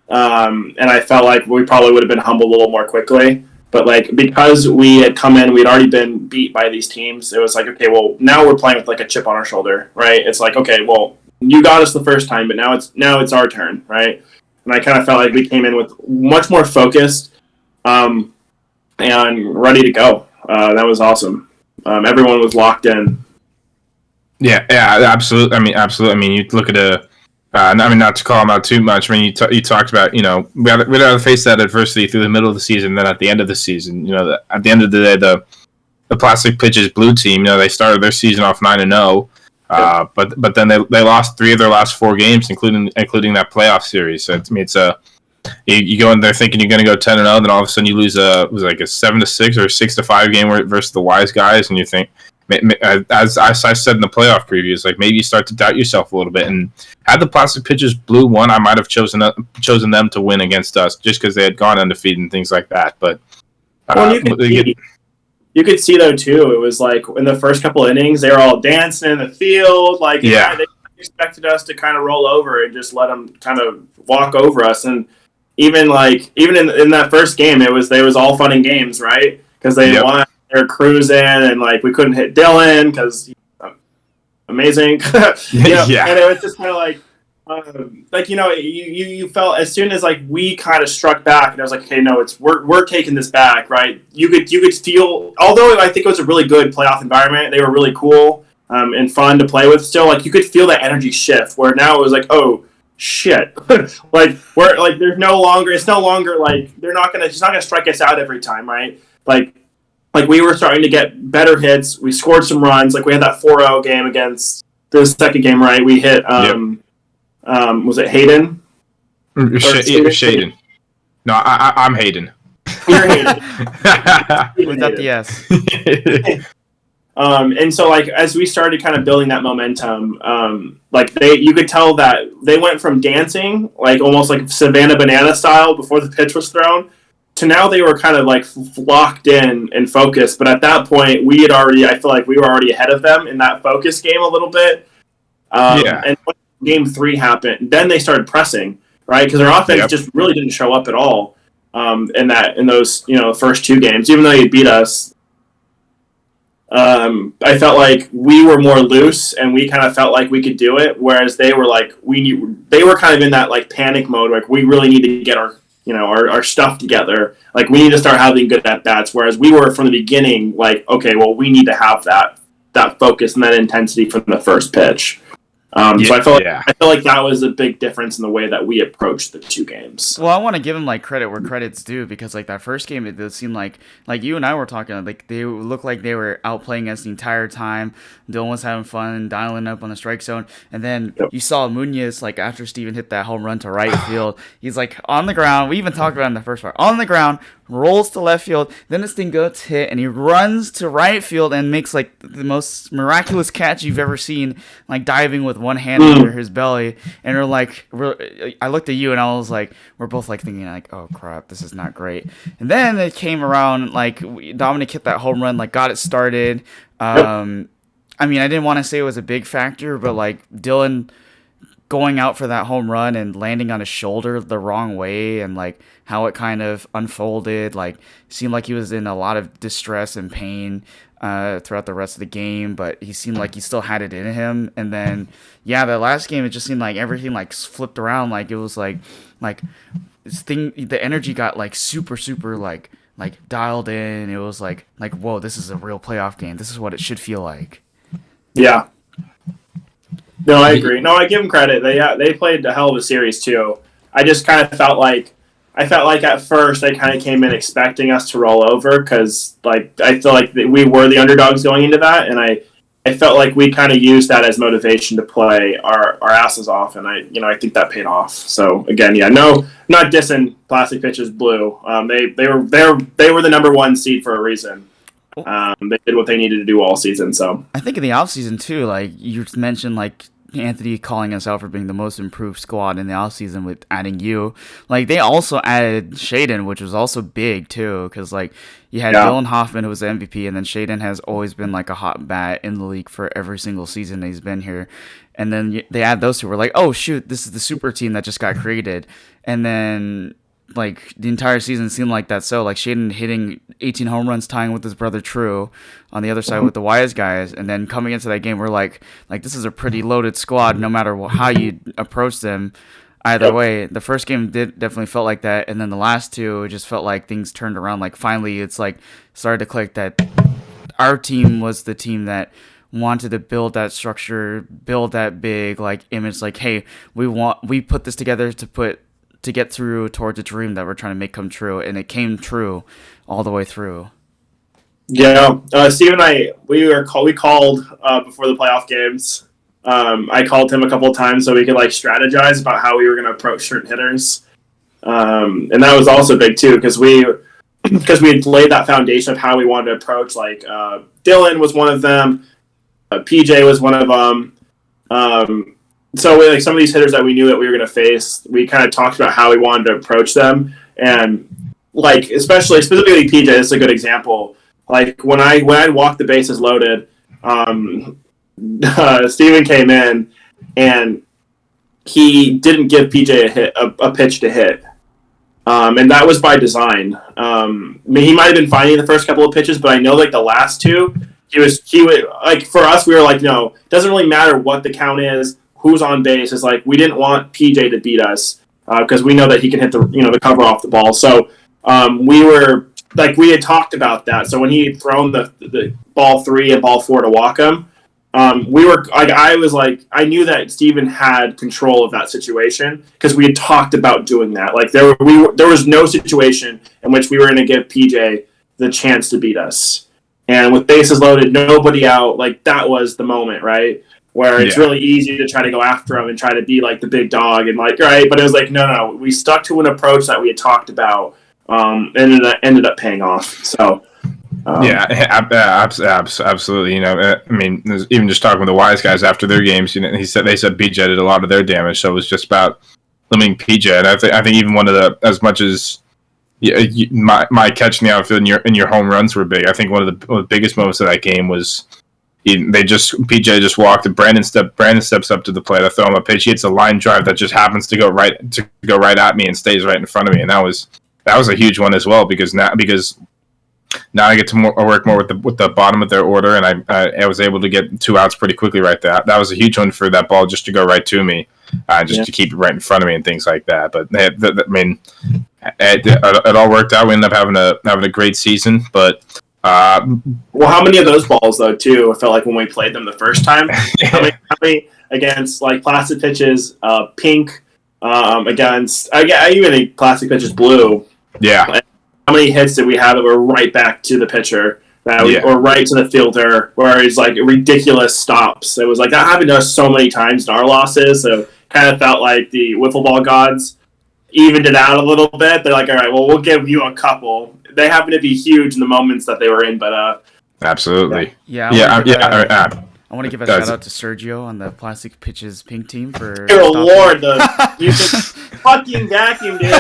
And I felt like we probably would have been humbled a little more quickly. But like because we had come in, we'd already been beat by these teams. It was like, okay, well now we're playing with like a chip on our shoulder, right? It's like, okay, well you got us the first time, but now it's our turn, right? And I kind of felt like we came in with much more focused, and ready to go. That was awesome. Everyone was locked in. Yeah, absolutely. I mean, you look at I mean, not to call him out too much. I mean, you talked about, we had to face that adversity through the middle of the season, then at the end of the season. At the end of the day, the Plastic Pitches Blue team, they started their season off 9-0, but then they lost 3 of their last 4 games, including that playoff series. So to me, it's you go in there thinking you're going to go 10-0, then all of a sudden you lose a 7-6 or a 6-5 game versus the Wise guys, and you think, as I said in the playoff previews, like maybe you start to doubt yourself a little bit. And had the Plastic Pitches Blue won, I might have chosen them to win against us just because they had gone undefeated and things like that. But you could see though too. It was like in the first couple innings, they were all dancing in the field, like they expected us to kind of roll over and just let them kind of walk over us. And even in that first game, it was all fun and games, right? Because they won. They're cruising, and like we couldn't hit Dylan because amazing. Yeah. And it was just kind of like you felt as soon as like we kind of struck back, and I was like, okay, no, we're taking this back, right? You could feel, although I think it was a really good playoff environment, they were really cool and fun to play with. Still, like you could feel that energy shift where now it was like, oh shit, like we're like it's no longer like she's not gonna strike us out every time, right? Like we were starting to get better hits. We scored some runs. Like we had that 4-0 game against the second game, right? We hit, was it Hayden? Shaden. No, I'm Hayden. You're Hayden. Without the S. And so like as we started kind of building that momentum, you could tell that they went from dancing, like almost like Savannah Banana style before the pitch was thrown, to now they were kind of like locked in and focused. But at that point, I feel like we were already ahead of them in that focus game a little bit. And when game 3 happened, then they started pressing, right? Because their offense just really didn't show up at all in those first 2 games, even though they beat us. I felt like we were more loose and we kind of felt like we could do it, whereas they were like they were kind of in that like panic mode, like we really need to get our stuff together. Like we need to start having good at bats. Whereas we were from the beginning, like, okay, well, we need to have that focus and that intensity from the first pitch. So I feel like that was a big difference in the way that we approached the 2 games. Well, I want to give them like credit where credit's due, because like that first game, it did seem like you and I were talking, like they looked like they were outplaying us the entire time. Dylan was having fun, dialing up on the strike zone, and then you saw Munoz, like after Steven hit that home run to right field, he's like on the ground. We even talked about it in the first part. On the ground, rolls to left field, then this thing gets hit, and he runs to right field and makes like the most miraculous catch you've ever seen, like diving with one hand under his belly. And I looked at you and I was like, we're both like thinking like, oh crap, this is not great. And then it came around, like Dominic hit that home run, like got it started. I mean, I didn't want to say it was a big factor, but like Dylan going out for that home run and landing on his shoulder the wrong way, and like how it kind of unfolded, like seemed like he was in a lot of distress and pain throughout the rest of the game, but he seemed like he still had it in him. And then the last game, it just seemed like everything like flipped around, like it was like this thing, the energy got like super like dialed in. It was like whoa, this is a real playoff game. This is what it should feel like. Yeah. No, I agree. No, I give them credit. They played a hell of a series too. I just kind of felt like at first they kind of came in expecting us to roll over, because like I feel like we were the underdogs going into that, and I felt like we kind of used that as motivation to play our asses off, and I think that paid off. So again, no, not dissing Plastic Pitches Blue. They were the number 1 seed for a reason. They did what they needed to do all season. So I think in the offseason too, like you mentioned, like Anthony calling us out for being the most improved squad in the offseason with adding you. Like they also added Shaden, which was also big too, because like you had Dylan Hoffman, who was the MVP, and then Shaden has always been like a hot bat in the league for every single season that he's been here. And then they add those two. We're like, oh shoot, this is the super team that just got created. And then like the entire season seemed like that. So like Shaden hitting 18 home runs, tying with his brother True on the other side with the Wise guys, and then coming into that game, we're like this is a pretty loaded squad no matter how you approach them. Either way, the first game definitely felt like that, and then the last 2, it just felt like things turned around. Like finally, it's like started to click that our team was the team that wanted to build that structure, build that big like image, like, hey, we put this together to get through towards a dream that we're trying to make come true, and it came true all the way through. Yeah, Steve and I, we called before the playoff games. I called him a couple of times so we could like strategize about how we were going to approach certain hitters, and that was also big too because we had laid that foundation of how we wanted to approach. Like Dylan was one of them, PJ was one of them. So like some of these hitters that we knew that we were going to face, we kind of talked about how we wanted to approach them, and like specifically PJ, this is a good example. Like when I walked the bases loaded, Steven came in and he didn't give PJ a pitch to hit, and that was by design. I mean, he might have been finding the first couple of pitches, but I know like the last two, he would like for us. We were like, no, it doesn't really matter what the count is, who's on base. It's like we didn't want PJ to beat us because we know that he can hit the cover off the ball. So we were. Like, we had talked about that. So when he had thrown the ball 3 and ball 4 to walk him, we were like, I knew that Steven had control of that situation because we had talked about doing that. Like, there was no situation in which we were going to give PJ the chance to beat us. And with bases loaded, nobody out, like, that was the moment, right? Where it's really easy to try to go after him and try to be, like, the big dog and, like, right? But it was like, no, we stuck to an approach that we had talked about. Ended up paying off. So absolutely. You know, I mean, even just talking with the Wise guys after their games, you know, they said PJ did a lot of their damage, so it was just about limiting PJ. And I think even one of the as much as my catch in the outfield and your home runs were big. I think one of the biggest moments of that game was PJ just walked and Brandon steps up to the plate. I throw him a pitch. He hits a line drive that just happens to go right at me and stays right in front of me, and that was a huge one as well because now I get to work more with the bottom of their order, and I was able to get 2 outs pretty quickly right there. That was a huge one for that ball just to go right to me, to keep it right in front of me and things like that. But I mean, it all worked out. We ended up having a great season. But well, how many of those balls though? Too, I felt like when we played them the first time, how many against like plastic pitches, pink, against I even think plastic pitches blue. Yeah. How many hits did we have that were right back to the pitcher, or right to the fielder, where it's like ridiculous stops? It was like that happened to us so many times in our losses. So kind of felt like the wiffle ball gods evened it out a little bit. They're like, all right, well, we'll give you a couple. They happen to be huge in the moments that they were in, but absolutely, I want to give a shout out to Sergio on the Plastic Pitches Pink team for. Dear Lord, you just fucking vacuum, dude.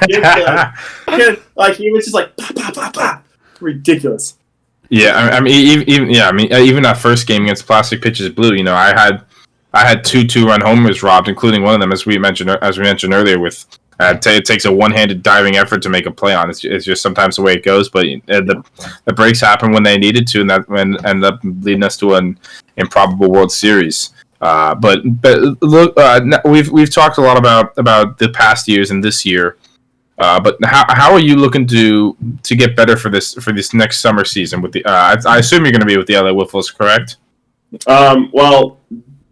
Ridiculous. Like he was just like pop, pop, pop, pop. Ridiculous. Yeah, even that first game against Plastic Pitches Blue, you know, I had 2 2-run homers robbed, including one of them as we mentioned earlier. With it takes a one-handed diving effort to make a play on. It's just sometimes the way it goes, but the breaks happen when they needed to, and that ended up leading us to an improbable World Series. But look, we've talked a lot about the past years and this year. But how are you looking to get better for this next summer season? With the I assume you're going to be with the LA Wiffles, correct? Well,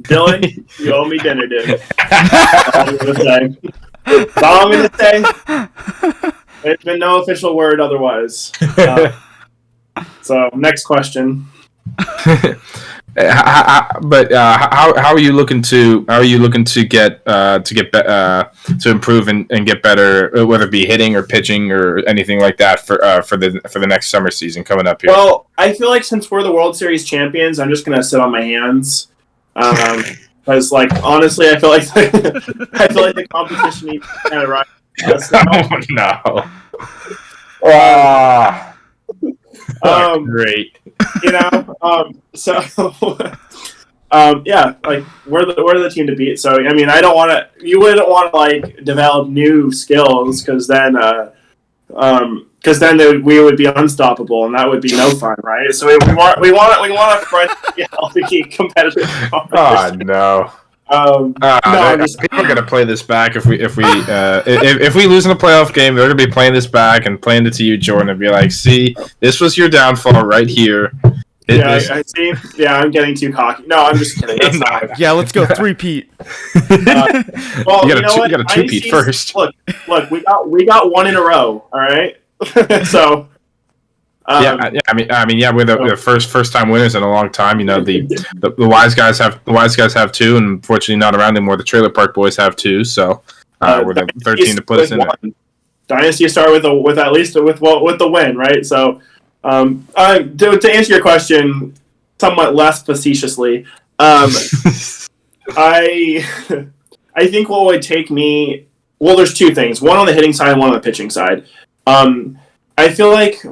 Dylan, you owe me dinner, dude. That's all I'm going to say. There's been no official word otherwise. So, next question. But how are you looking to get to improve and get better, whether it be hitting or pitching or anything like that for the next summer season coming up here? Well, I feel like since we're the World Series champions, I'm just gonna sit on my hands. Because, like, honestly, I feel like the competition needs to kind of rise. Oh no! Great. You know, so yeah, like we're the team to beat. So I mean, you wouldn't want to like develop new skills because then we would be unstoppable and that would be no fun, right? So we want a friendly, healthy, competitive competition. Oh no! People are gonna play this back if we lose in a playoff game. They're gonna be playing this back and playing it to you, Jordan, and be like, "See, this was your downfall right here." I see. Yeah, I'm getting too cocky. No, I'm just kidding. That's not. Yeah, let's go 3-peat. Well, you got a two-peat first. Look, we got one in a row. All right. So. We're the first time winners in a long time. You know, the wise guys have two, and unfortunately not around anymore. The Trailer Park Boys have two, so we're the 13 to put us in it. Dynasty start with at least with the win, right? So, to answer your question, somewhat less facetiously, I think what would take me. Well, there's two things. One on the hitting side, and one on the pitching side. I feel like.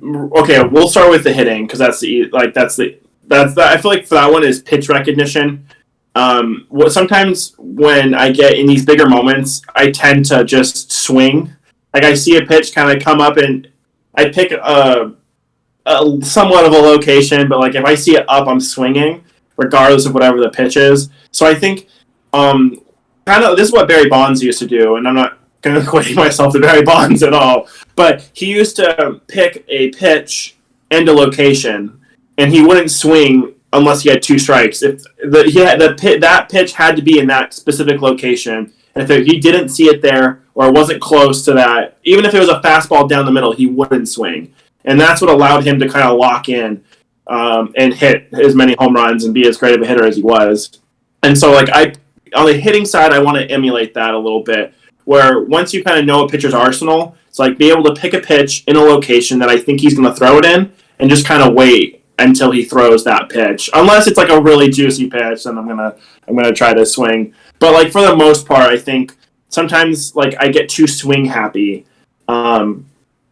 Okay, we'll start with the hitting because I feel like for that one is pitch recognition. Sometimes when I get in these bigger moments, I tend to just swing. Like I see a pitch kind of come up and I pick a somewhat of a location, but like if I see it up, I'm swinging regardless of whatever the pitch is. So I think kind of this is what Barry Bonds used to do, and I'm not going to equate myself to Barry Bonds at all, but he used to pick a pitch and a location, and he wouldn't swing unless he had two strikes. If that pitch had to be in that specific location, and if he didn't see it there or it wasn't close to that, even if it was a fastball down the middle, he wouldn't swing, and that's what allowed him to kind of lock in and hit as many home runs and be as great of a hitter as he was. And so, like on the hitting side, I want to emulate that a little bit. Where once you kind of know a pitcher's arsenal, it's like be able to pick a pitch in a location that I think he's going to throw it in and just kind of wait until he throws that pitch. Unless it's like a really juicy pitch, then I'm gonna try to swing. But like for the most part, I think sometimes like I get too swing happy, and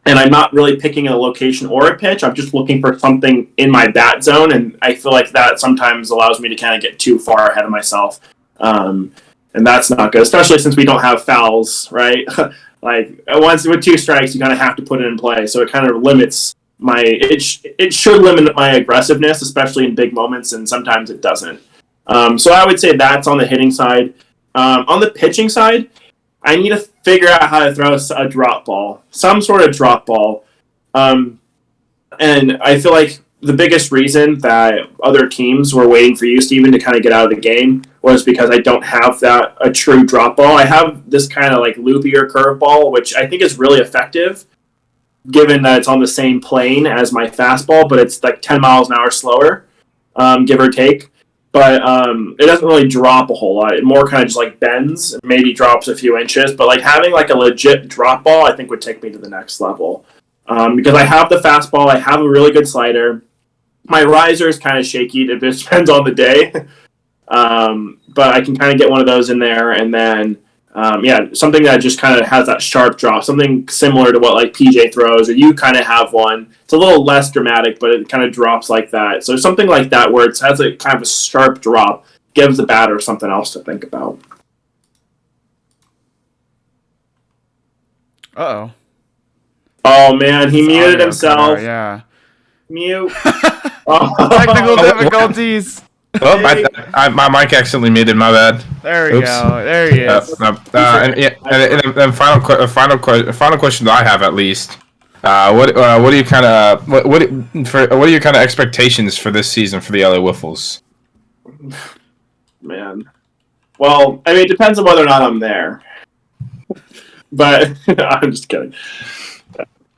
I'm not really picking a location or a pitch. I'm just looking for something in my bat zone, and I feel like that sometimes allows me to kind of get too far ahead of myself. And that's not good, especially since we don't have fouls, right? Like once with two strikes, you kind of have to put it in play. So it kind of limits it should limit my aggressiveness, especially in big moments, and sometimes it doesn't. So I would say that's on the hitting side. On the pitching side, I need to figure out how to throw a drop ball, some sort of drop ball. And I feel like the biggest reason that other teams were waiting for you, Steven, to kind of get out of the game was because I don't have a true drop ball. I have this kind of like loopier curveball, which I think is really effective, given that it's on the same plane as my fastball, but it's like 10 miles an hour slower, give or take. But it doesn't really drop a whole lot. It more kind of just like bends, maybe drops a few inches. But like having like a legit drop ball, I think would take me to the next level. Because I have the fastball, I have a really good slider. My riser is kind of shaky. It depends on the day. But I can kind of get one of those in there. And then, something that just kind of has that sharp drop. Something similar to what like PJ throws, or you kind of have one. It's a little less dramatic, but it kind of drops like that. So something like that where it has a kind of a sharp drop gives the batter something else to think about. Uh-oh. Oh, man, he muted himself. Yeah. Mute. Technical difficulties. Oh, my mic accidentally muted. My bad. There we go. There he is. And final question that I have, at least. What are your kind of expectations for this season for the LA Wiffles? Man, well, I mean, it depends on whether or not I'm there. But I'm just kidding.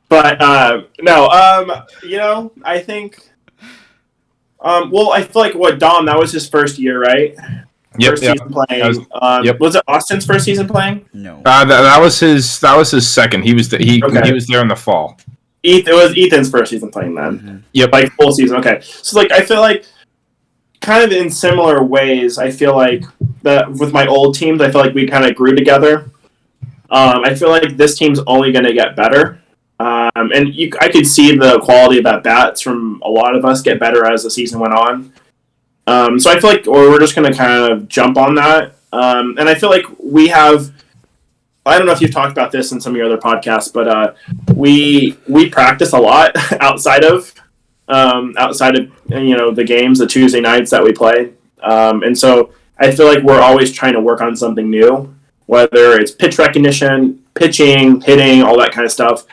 But no, I think. Well, I feel like Dom, that was his first year, right? First season playing. Was it Austin's first season playing? No. That was his second. He was he was there in the fall. It was Ethan's first season playing then. Mm-hmm. Yep. Like full season. Okay. So like I feel like kind of in similar ways, I feel like that with my old teams, I feel like we kind of grew together. I feel like this team's only going to get better. And I could see the quality of at-bats from a lot of us get better as the season went on. So I feel like we're just going to kind of jump on that. And I feel like we have... I don't know if you've talked about this in some of your other podcasts, but we practice a lot outside of the games, the Tuesday nights that we play. And so I feel like we're always trying to work on something new, whether it's pitch recognition, pitching, hitting, all that kind of stuff.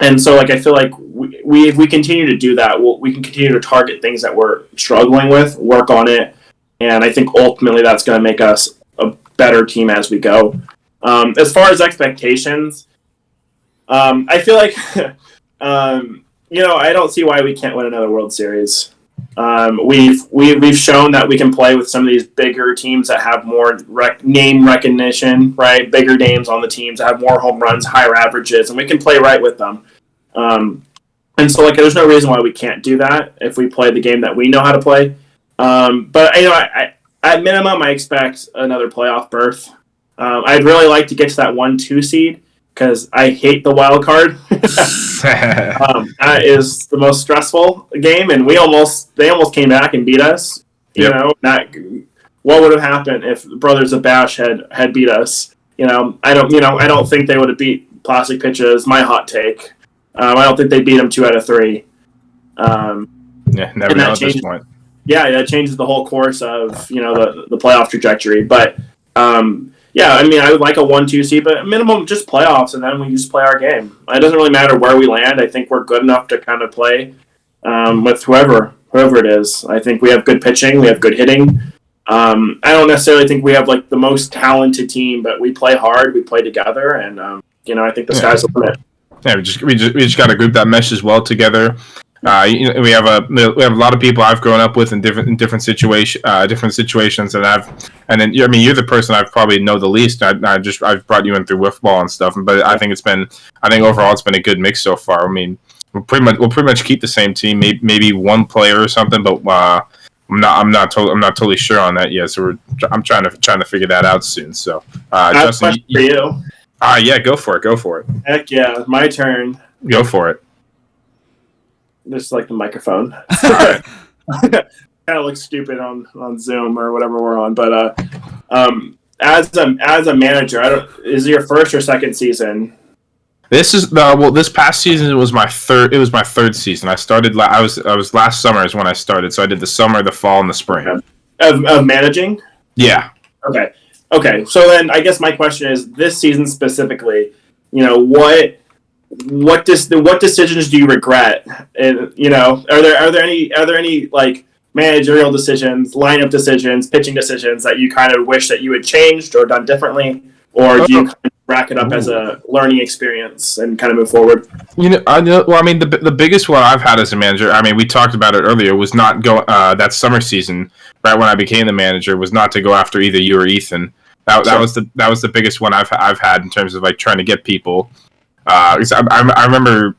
And so, like, I feel like we if we continue to do that, we can continue to target things that we're struggling with, work on it, and I think ultimately that's going to make us a better team as we go. As far as expectations, I feel like, I don't see why we can't win another World Series. We've shown that we can play with some of these bigger teams that have more name recognition, right? Bigger names on the teams that have more home runs, higher averages, and we can play right with them. And so, like, there's no reason why we can't do that if we play the game that we know how to play. But I at minimum, I expect another playoff berth. I'd really like to get to that 1-2 seed because I hate the wild card. That is the most stressful game, and they almost came back and beat us. Yep. What would have happened if the Brothers of Bash had beat us? I don't think they would have beat Plastic Pitches. My hot take. I don't think they beat them 2 out of 3. Never know at this point. Yeah, that changes the whole course of the playoff trajectory. But I would like a 1-2 seed, but minimum just playoffs, and then we just play our game. It doesn't really matter where we land. I think we're good enough to kind of play with whoever it is. I think we have good pitching, we have good hitting. I don't necessarily think we have like the most talented team, but we play hard, we play together, and I think the sky's the limit. Yeah, we just got a group that meshes well together. We have a lot of people I've grown up with in different situations, and then you're the person I've probably know the least. I've brought you in through Wiffball and stuff, but I think overall it's been a good mix so far. I mean, we'll pretty much keep the same team, maybe one player or something, but I'm not totally sure on that yet. So I'm trying to figure that out soon. So Justin, for you. Yeah, go for it. Heck yeah, my turn. Go for it. Just like the microphone. Kind of looks stupid on Zoom or whatever we're on, but as a manager, is it your first or second season? This is this past season it was my third. It was my third season. I started. I was last summer is when I started. So I did the summer, the fall, and the spring. Of managing. Yeah. Okay. So then, I guess my question is, this season specifically, what decisions do you regret? And are there any like managerial decisions, lineup decisions, pitching decisions that you kind of wish that you had changed or done differently, or do you kind of rack it up as a learning experience and kind of move forward? The biggest one I've had as a manager, we talked about it earlier, was not go that summer season right when I became the manager, was not to go after either you or Ethan. That was the biggest one I've had in terms of like trying to get people. I remember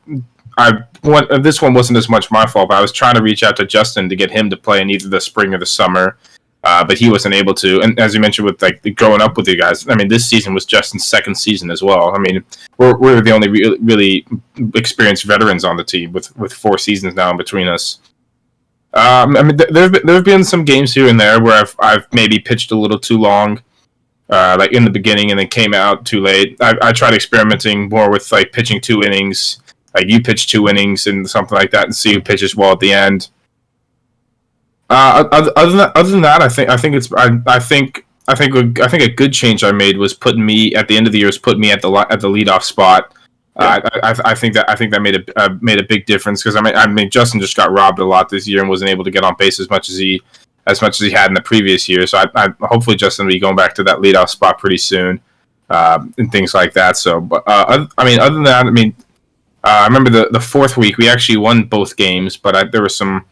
this one wasn't as much my fault, but I was trying to reach out to Justin to get him to play in either the spring or the summer, but he wasn't able to. And as you mentioned, with like growing up with you guys, this season was Justin's second season as well. We're the only really experienced veterans on the team with 4 seasons now in between us. There have been some games here and there where I've maybe pitched a little too long. Like in the beginning, and then came out too late. I tried experimenting more with like pitching 2 innings, like you pitch 2 innings and something like that, and see who pitches well at the end. Other than that, I think a good change I made was putting me at the end of the year at the leadoff spot. I think that made a big difference because Justin just got robbed a lot this year and wasn't able to get on base as much as he had in the previous year. So I hopefully Justin will be going back to that leadoff spot pretty soon, and things like that. So, but other than that, I remember the 4th week we actually won both games, but there was some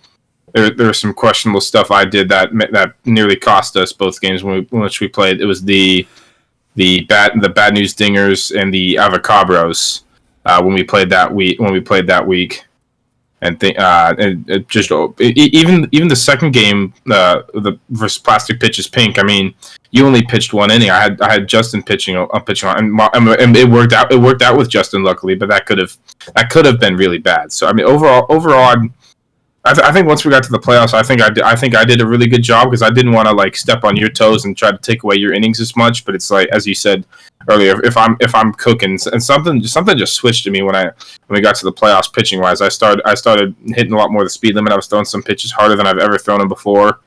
questionable stuff I did that nearly cost us both games when we played. It was the bad news dingers and the avocabros when we played that week. And even the second game, the versus Plastic Pitches Pink. You only pitched 1 inning. I had Justin pitching on, and it worked out. It worked out with Justin, luckily, but that could have been really bad. So overall, I think once we got to the playoffs, I think I did a really good job because I didn't want to like step on your toes and try to take away your innings as much. But it's like, as you said earlier, if I'm cooking, and something just switched to me when we got to the playoffs pitching wise. I started hitting a lot more of the speed limit. I was throwing some pitches harder than I've ever thrown them before.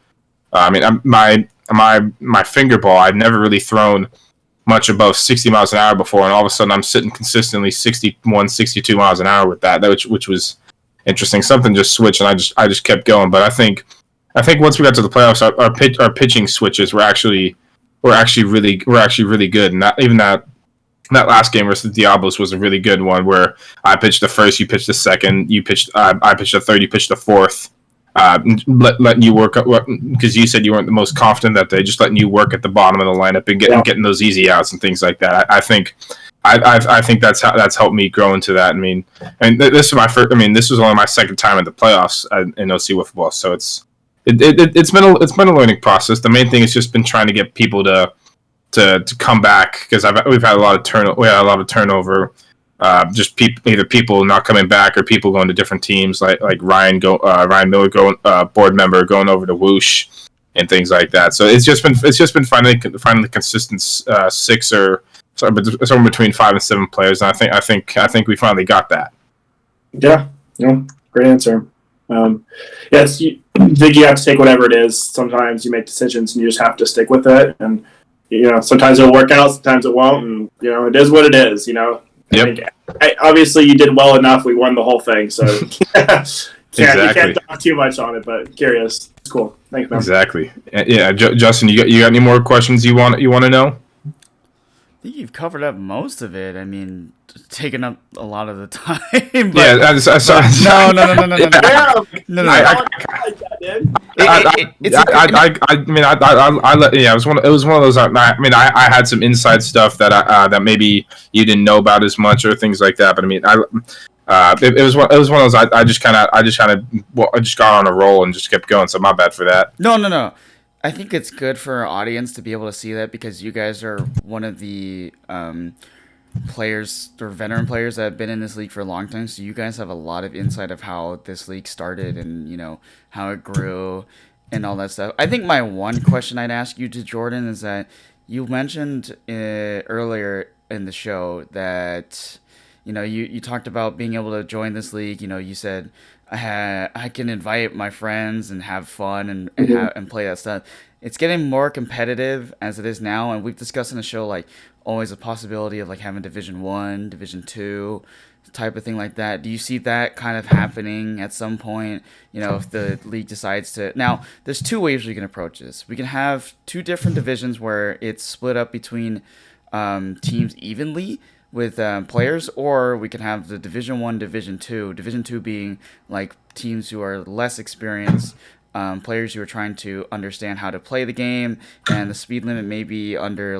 My finger ball, I'd never really thrown much above 60 miles an hour before, and all of a sudden I'm sitting consistently 61, 62 miles an hour with that, which was interesting. Something just switched, and I just kept going. But I think once we got to the playoffs, our pitching switches were actually really good, and that last game versus the Diablos was a really good one where I pitched the first, you pitched the second, I pitched the third, you pitched the fourth. Letting you work because you said you weren't the most confident that day, just letting you work at the bottom of the lineup and getting those easy outs and things like that. I think that's helped me grow into that. I mean, and this is my first. I mean, this was only my second time in the playoffs in OC Wiffle, so it's been a learning process. The main thing has just been trying to get people to come back because we've had a lot of turnover. Just people not coming back or people going to different teams, like Ryan Miller board member going over to Whoosh and things like that. So it's just been finding the consistent six or somewhere between 5 and 7 players. And I think we finally got that. Yeah, great answer. Yes, I think you have to take whatever it is. Sometimes you make decisions and you just have to stick with it. And sometimes it'll work out, sometimes it won't. And it is what it is. Yep. Obviously, you did well enough. We won the whole thing, so Exactly. You can't talk too much on it. But curious, it's cool. Thanks, man. Exactly. Yeah, Justin, you got any more questions you want to know? I think you've covered up most of it. I mean, taking up a lot of the time. But, Yeah, it was one of those. I had some inside stuff that maybe you didn't know about as much or things like that. But I mean, it was one of those. I just got on a roll and just kept going. So my bad for that. No. I think it's good for our audience to be able to see that because you guys are one of the players or veteran players that have been in this league for a long time. So you guys have a lot of insight of how this league started and how it grew and all that stuff. I think my one question I'd ask you to Jordan is that you mentioned earlier in the show that you talked about being able to join this league. You said I can invite my friends and have fun and play that stuff. It's getting more competitive as it is now, and we've discussed in the show always a possibility of having Division 1, Division 2 type of thing like that. Do you see that kind of happening at some point? If the league decides to. Now, there's 2 ways we can approach this. We can have 2 different divisions where it's split up between teams evenly with players, or we can have the Division 1, Division 2. Division 2 being teams who are less experienced, players who are trying to understand how to play the game, and the speed limit may be under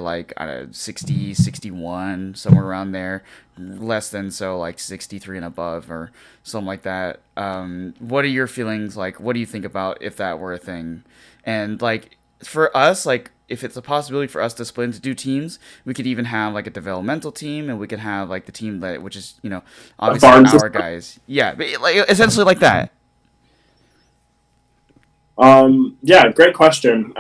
60, 61, somewhere around there, less than 63 and above or something like that. What are your feelings like? What do you think about if that were a thing? And for us, if it's a possibility for us to split into 2 teams, we could even have a developmental team, and we could have the team which is obviously our guys. Yeah, but, essentially like that. Yeah, great question.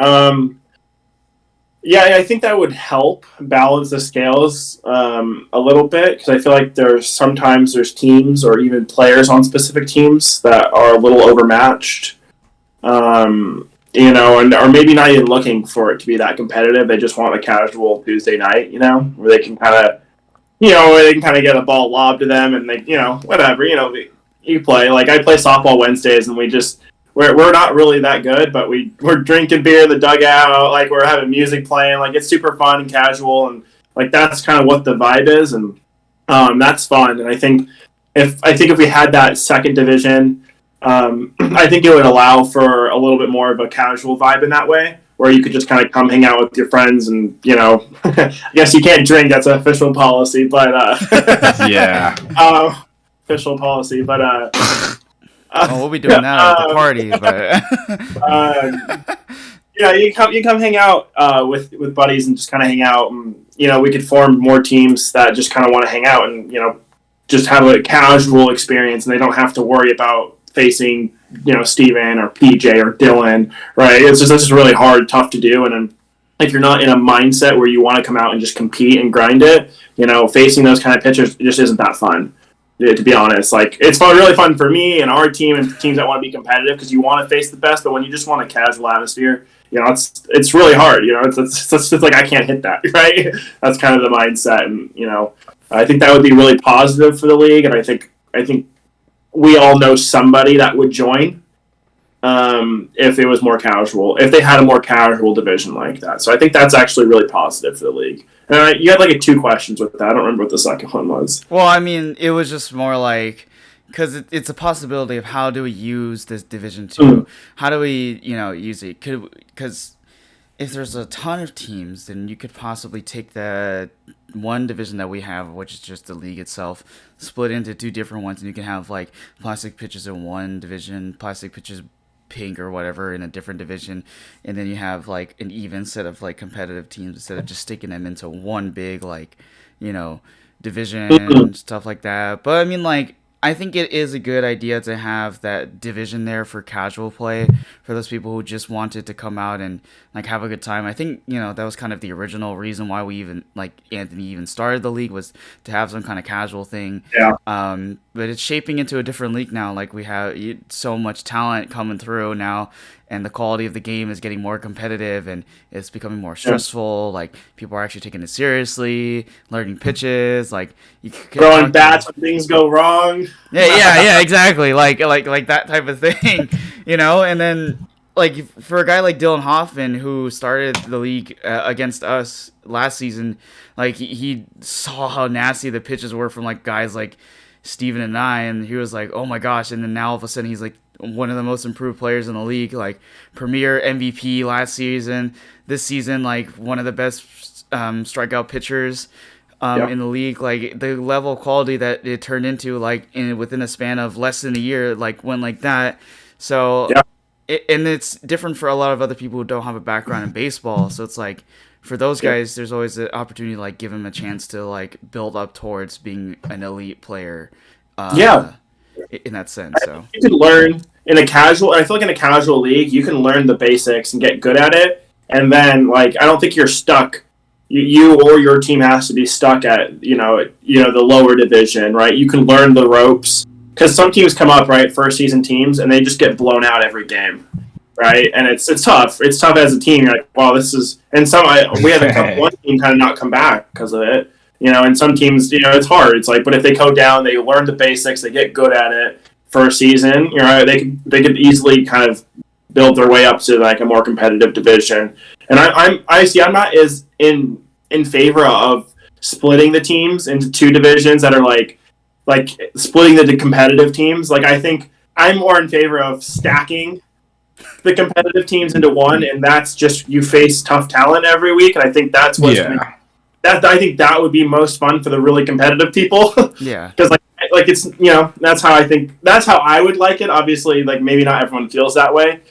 Yeah, I think that would help balance the scales a little bit because I feel like there's teams or even players on specific teams that are a little overmatched. Or maybe not even looking for it to be that competitive. They just want a casual Tuesday night, where they can kind of, get a ball lobbed to them and they, whatever, you play. I play softball Wednesdays and we're not really that good, but we're drinking beer in the dugout, we're having music playing, it's super fun and casual, and that's kind of what the vibe is, and that's fun. And I think if we had that second division, I think it would allow for a little bit more of a casual vibe in that way, where you could just kind of come hang out with your friends and, I guess you can't drink, that's an official policy, but, yeah. Official policy, but, we'll be doing that at the party, but you come hang out with buddies and just kind of hang out, and we could form more teams that just kind of want to hang out and just have a casual experience, and they don't have to worry about facing Steven or PJ or Dylan, right? It's just really hard, tough to do, and then if you're not in a mindset where you want to come out and just compete and grind it, facing those kind of pitchers just isn't that fun. To be honest, it's really fun for me and our team and teams that want to be competitive because you want to face the best, but when you just want a casual atmosphere, it's really hard. It's just like I can't hit that, right? That's kind of the mindset, and I think that would be really positive for the league, and I think we all know somebody that would join if it was more casual, if they had a more casual division like that. So I think that's actually really positive for the league. And you had like 2 questions with that. I don't remember what the second one was. Well, I mean, it was just more like, because it's a possibility of how do we use this Division 2? How do we, use it? Because if there's a ton of teams, then you could possibly take the one division that we have, which is just the league itself, split into 2 different ones, and you can have like plastic pitches in one division, plastic pitches pink or whatever in a different division, and then you have like an even set of like competitive teams instead of just sticking them into one big division, stuff like that. But I mean, like, I think it is a good idea to have that division there for casual play for those people who just wanted to come out and like have a good time. I think that was kind of the original reason why we even Anthony even started the league, was to have some kind of casual thing. Yeah. But it's shaping into a different league now. Like, we have so much talent coming through now, and the quality of the game is getting more competitive, and it's becoming more stressful. Like, people are actually taking it seriously, learning pitches, like throwing bats when things go wrong. Yeah, exactly. Like that type of thing, And then, like, for a guy like Dylan Hoffman, who started the league against us last season, like, he saw how nasty the pitches were from like guys like Steven and I, and he was like, oh my gosh. And then now all of a sudden he's like one of the most improved players in the league, like premier MVP last season, this season, like one of the best strikeout pitchers in the league. Like, the level of quality that it turned into, like, within a span of less than a year, like, went like that. So and it's different for a lot of other people who don't have a background in baseball. So it's like, for those guys, there's always the opportunity to like give them a chance to like build up towards being an elite player. In that sense. So you can learn in a casual. I feel like in a casual league, you can learn the basics and get good at it, and then like I don't think you're stuck. You or your team has to be stuck at the lower division, right? You can learn the ropes, because some teams come up, right, first season teams, and they just get blown out every game. Right, and it's tough. It's tough as a team. You're like, wow, this is. And we had one team kind of not come back because of it. And some teams, it's hard. It's like, but if they go down, they learn the basics, they get good at it for a season. They could easily kind of build their way up to like a more competitive division. And I'm not as in favor of splitting the teams into 2 divisions that are like splitting the competitive teams. Like, I think I'm more in favor of stacking the competitive teams into one, and that's just you face tough talent every week, and I think that's what I think that would be most fun for the really competitive people. Yeah, because like it's that's how I would like it. Obviously, like maybe not everyone feels that way,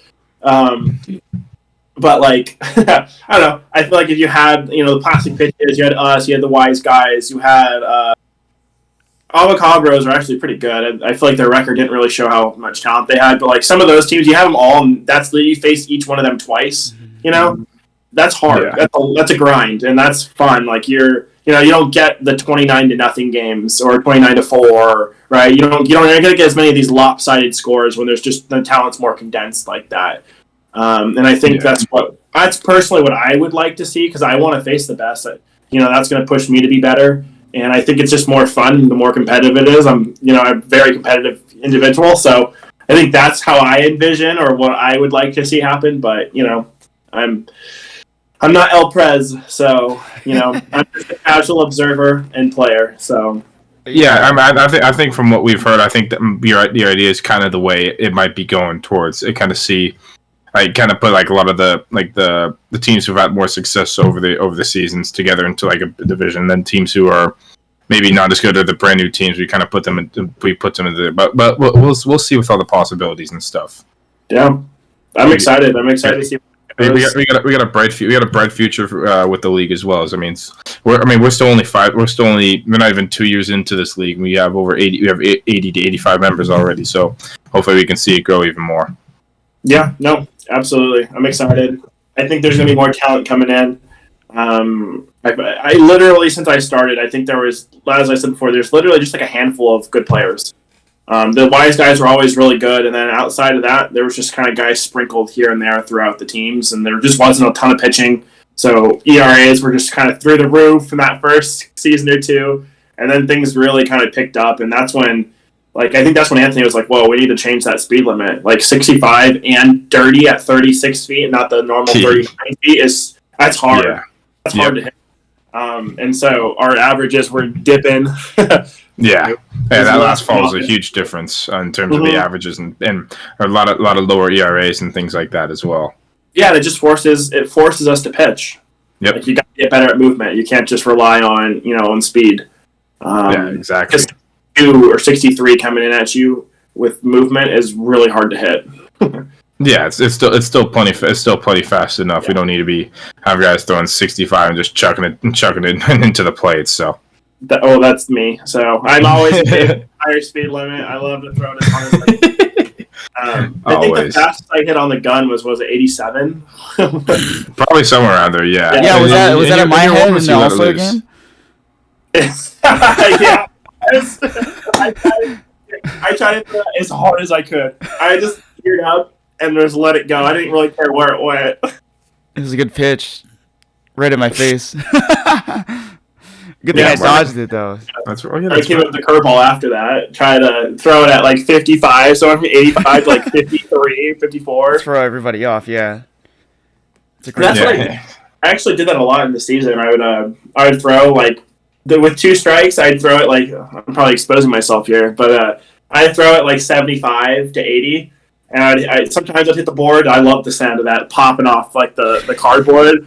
but like I don't know. I feel like if you had the plastic pitches, you had us, you had the wise guys, you had. Avocabros are actually pretty good. I feel like their record didn't really show how much talent they had, but like some of those teams, you have them all, and you face each one of them twice. That's hard. Yeah. That's a grind, and that's fun. Like you don't get the 29-0 games or 29-4, right? You're not gonna get as many of these lopsided scores when there's just the talent's more condensed like that. And I think that's personally what I would like to see, because I want to face the best. That's going to push me to be better. And I think it's just more fun the more competitive it is. I'm a very competitive individual, so I think that's how I envision or what I would like to see happen. But I'm not El Prez, so I'm just a casual observer and player. So I think from what we've heard, I think that your idea is kind of the way it might be going towards. It kind of see. I kind of put like a lot of the teams who've had more success over the seasons together into like a division. Then teams who are maybe not as good, or the brand new teams, we kind of put them into there. But we'll see with all the possibilities and stuff. Yeah, I'm excited. I'm excited to see. We got a bright future with the league as well. We're still only we're not even 2 years into this league. We have over 80 to 85 members already. So hopefully we can see it grow even more. Yeah, no, absolutely. I'm excited. I think there's going to be more talent coming in. I literally, since I started, I think there was, as I said before, there's literally just like a handful of good players. The wise guys were always really good, and then outside of that, there was just kind of guys sprinkled here and there throughout the teams, and there just wasn't a ton of pitching. So ERAs were just kind of through the roof in that first season or two, and then things really kind of picked up, and that's when, I think that's when Anthony was like, whoa, we need to change that speed limit. 65 and dirty at 36 feet, not the normal 39 feet, that's hard. Yeah. That's hard to hit. And so our averages were dipping. Yeah, that last fall was a huge difference in terms of the averages and a lot of lower ERAs and things like that as well. Yeah, it just forces us to pitch. Yep. You got to get better at movement. You can't just rely on speed. Yeah, exactly. 62 or 63 coming in at you with movement is really hard to hit. Yeah, it's still plenty fast enough. Yeah. We don't need to have guys throwing 65 and just chucking it into the plate. So. That's me. So I'm always a higher speed limit. I love to throw it as hard as I can. I think the fastest I hit on the gun was it 87? Probably somewhere around there. Yeah. Yeah. Was that in my head in the All-Star game? Yeah. I tried to throw it as hard as I could. I just geared up and just let it go. I didn't really care where it went. It was a good pitch, right in my face. Good thing I dodged it, though. I came up with the curveball after that. Tried to throw it at 55, so I'm from 85 to 53, 54. Let's throw everybody off, yeah. It's a great I actually did that a lot in the season. I would throw, with 2 strikes, I'd throw it, I'm probably exposing myself here, but I'd throw it 75 to 80. And sometimes I'd hit the board. I love the sound of that popping off, the cardboard.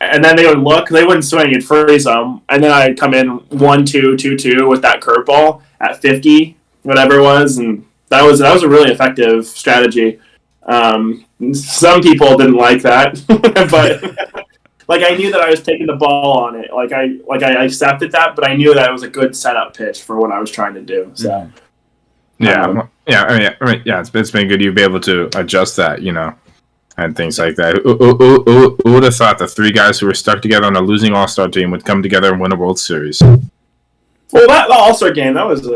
And then they would look, they wouldn't swing, it'd freeze them. And then I'd come in 1-2, 2-2 with that curveball at 50, whatever it was. And that was a really effective strategy. Some people didn't like that, but I knew that I was taking the ball on it. I accepted that, but I knew that it was a good setup pitch for what I was trying to do. So, it's been good you'll be able to adjust that, and things like that. Who would have thought the 3 guys who were stuck together on a losing All-Star team would come together and win a World Series? Well, that All-Star game, that was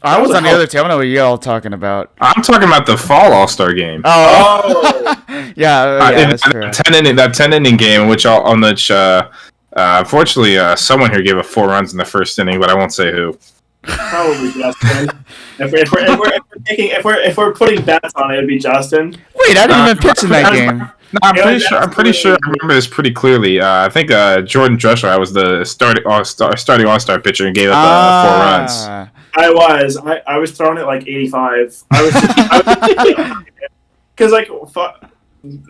I was on the other team. I don't know what you're all talking about. I'm talking about the fall All-Star game. Oh. yeah, that's true. That 10-inning game, in which unfortunately, someone here gave up 4 runs in the first inning, but I won't say who. Probably Justin. If we're putting bets on it, it'd be Justin. Wait, I didn't even pitch in that game. No, I'm pretty sure I remember this pretty clearly. I think Jordan Drechsler, I was the starting All-Star pitcher and gave up 4 runs. I was throwing it 85. Because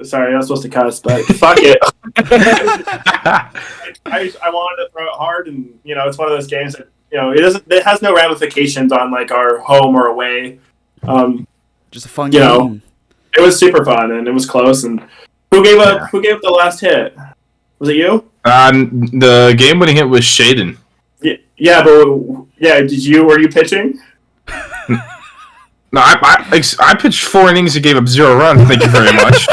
sorry, I was supposed to cuss, but fuck it. I wanted to throw it hard, and it's one of those games that it has no ramifications on our home or away. Just a fun game. It was super fun and it was close. And who gave up the last hit? Was it you? The game-winning hit was Hayden. Were you pitching? No, I pitched 4 innings and gave up 0 runs. Thank you very much.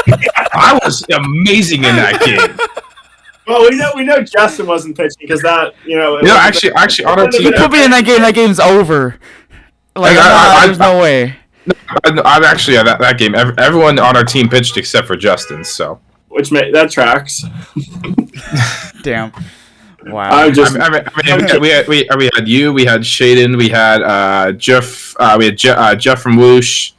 I was amazing in that game. Well, we know Justin wasn't pitching because that actually on our team. You put me in that game. That game's over. There's no way. I'm actually at that game. Everyone on our team pitched except for Justin. So that tracks. Damn. Wow. We had you. We had Hayden. We had Jeff. We had Jeff from Whoosh.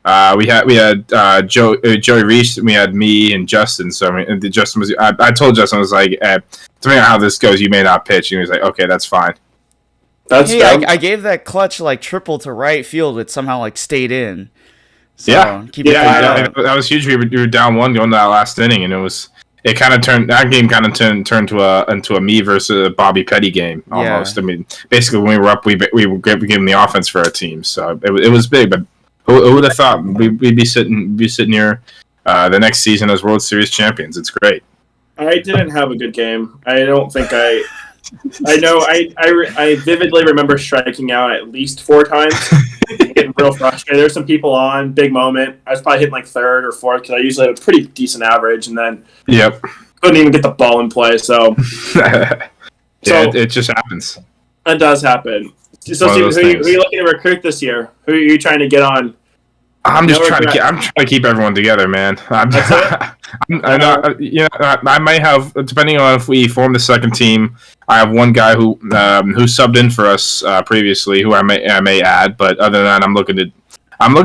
We had Joey Reese. We had me and Justin. So Justin was. I told Justin, I was like, depending on how this goes, you may not pitch. And he was like, okay, that's fine. I gave that clutch triple to right field. It somehow stayed in. So, that was huge. We were down 1 going to that last inning, and it kind of turned to into a me versus a Bobby Petty game almost. Yeah. Basically when we were up, we were giving the offense for our team. So it was big, but who would have thought we'd be sitting here the next season as World Series champions? It's great. I didn't have a good game. I don't think I know. I vividly remember striking out at least 4 times. Getting real frustrated. There's some people on, big moment. I was probably hitting 3rd or 4th because I usually have a pretty decent average, and then couldn't even get the ball in play. So it just happens. It does happen. So, one of Steve, those who are you looking to recruit this year? Who are you trying to get on? I'm trying to keep everyone together, man. I might have, depending on if we form the second team, I have one guy who subbed in for us previously, who I may add. But other than that, I'm looking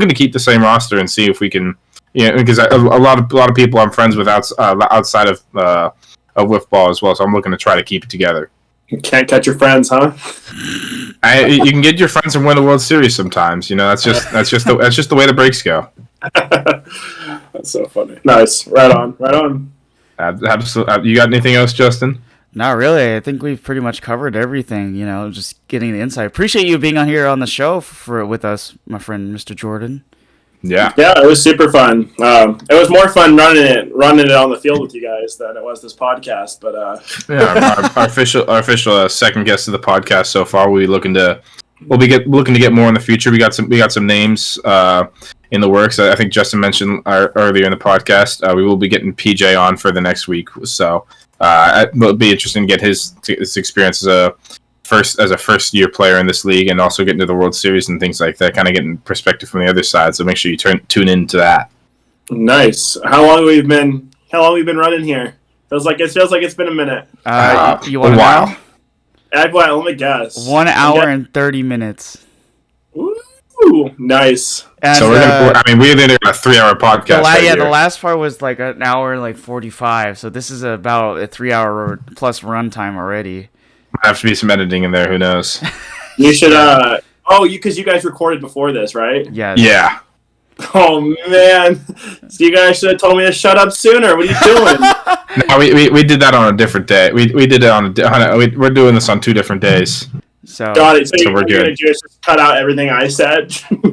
to keep the same roster and see if we can, because a lot of people I'm friends with outside of Wiffball as well. So I'm looking to try to keep it together. You can't catch your friends, huh? You can get your friends and win the World Series sometimes. That's just the way the breaks go. That's so funny. Nice. Right on. Absolutely. You got anything else, Justin? Not really. I think we've pretty much covered everything. Just getting the insight. Appreciate you being on here on the show with us, my friend, Mr. Jordan. Yeah, it was super fun. It was more fun running it on the field with you guys than it was this podcast. But our official second guest of the podcast so far. We'll be looking to get more in the future. We got some names in the works. I think Justin mentioned earlier in the podcast. We will be getting PJ on for the next week. So it'll be interesting to get his experience as a first year player in this league, and also getting to the World Series and things like that, kind of getting perspective from the other side. So make sure you tune into that. Nice. How long have we been running here? Feels like it's been a minute. You want a while? Let me guess. 1 hour and 30 minutes. Ooh, nice. And, so we're in a 3-hour podcast. The last part was like an hour and 45. So this is about a 3-hour plus runtime already. Might have to be some editing in there. Who knows? You should. Because you guys recorded before this, right? Yeah. Yeah. Oh man! So you guys should have told me to shut up sooner. What are you doing? No, we did that on a different day. We did it we're doing this on 2 different days. So got it. So we're good. Gonna do is just cut out everything I said. we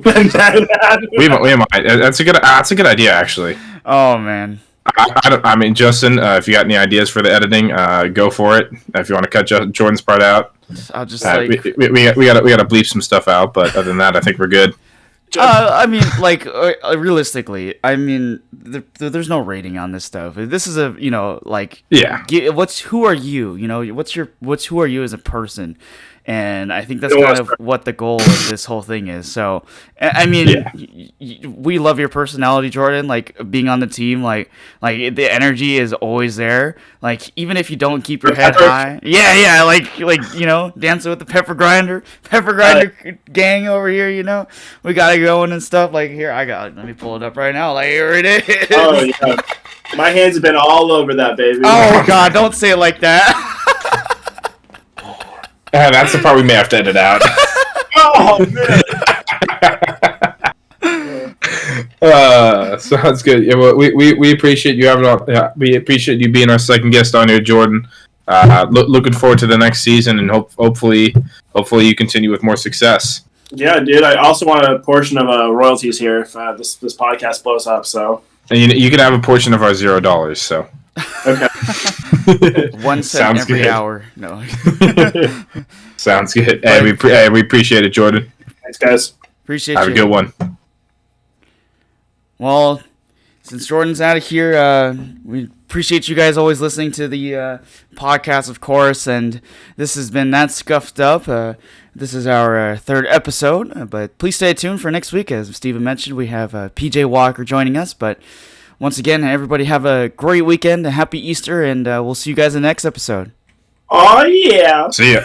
might. That's a good idea, actually. Oh man. I mean, Justin, if you got any ideas for the editing, go for it. If you want to cut Jordan's part out, I'll just we gotta bleep some stuff out. But other than that, I think we're good. Realistically, there's no rating on this stuff. This is who are you? Who are you as a person? And I think that's kind of what the goal of this whole thing is. So, we love your personality, Jordan. Like being on the team, like the energy is always there. Like even if you don't keep your head high, dancing with the pepper grinder gang over here. We got it going and stuff. Like here, let me pull it up right now. Like here it is. Oh yeah, my hands have been all over that baby. Oh God, don't say it like that. That's the part we may have to edit out. Oh man. Sounds good. Yeah, well, we appreciate you we appreciate you being our second guest on here, Jordan. Looking forward to the next season, and hopefully you continue with more success. Yeah, dude. I also want a portion of royalties here if this podcast blows up. So. And you can have a portion of our $0. So. Okay. 1 cent every hour. No. Sounds good. Hey, we appreciate it, Jordan. Thanks, guys. Appreciate you. Have a good one. Well, since Jordan's out of here, we appreciate you guys always listening to the podcast, of course. And this has been That Scuffed Up. This is our 3rd episode. But please stay tuned for next week. As Steven mentioned, we have PJ Walker joining us. But once again, everybody have a great weekend, a happy Easter, and we'll see you guys in the next episode. Oh, yeah. See ya.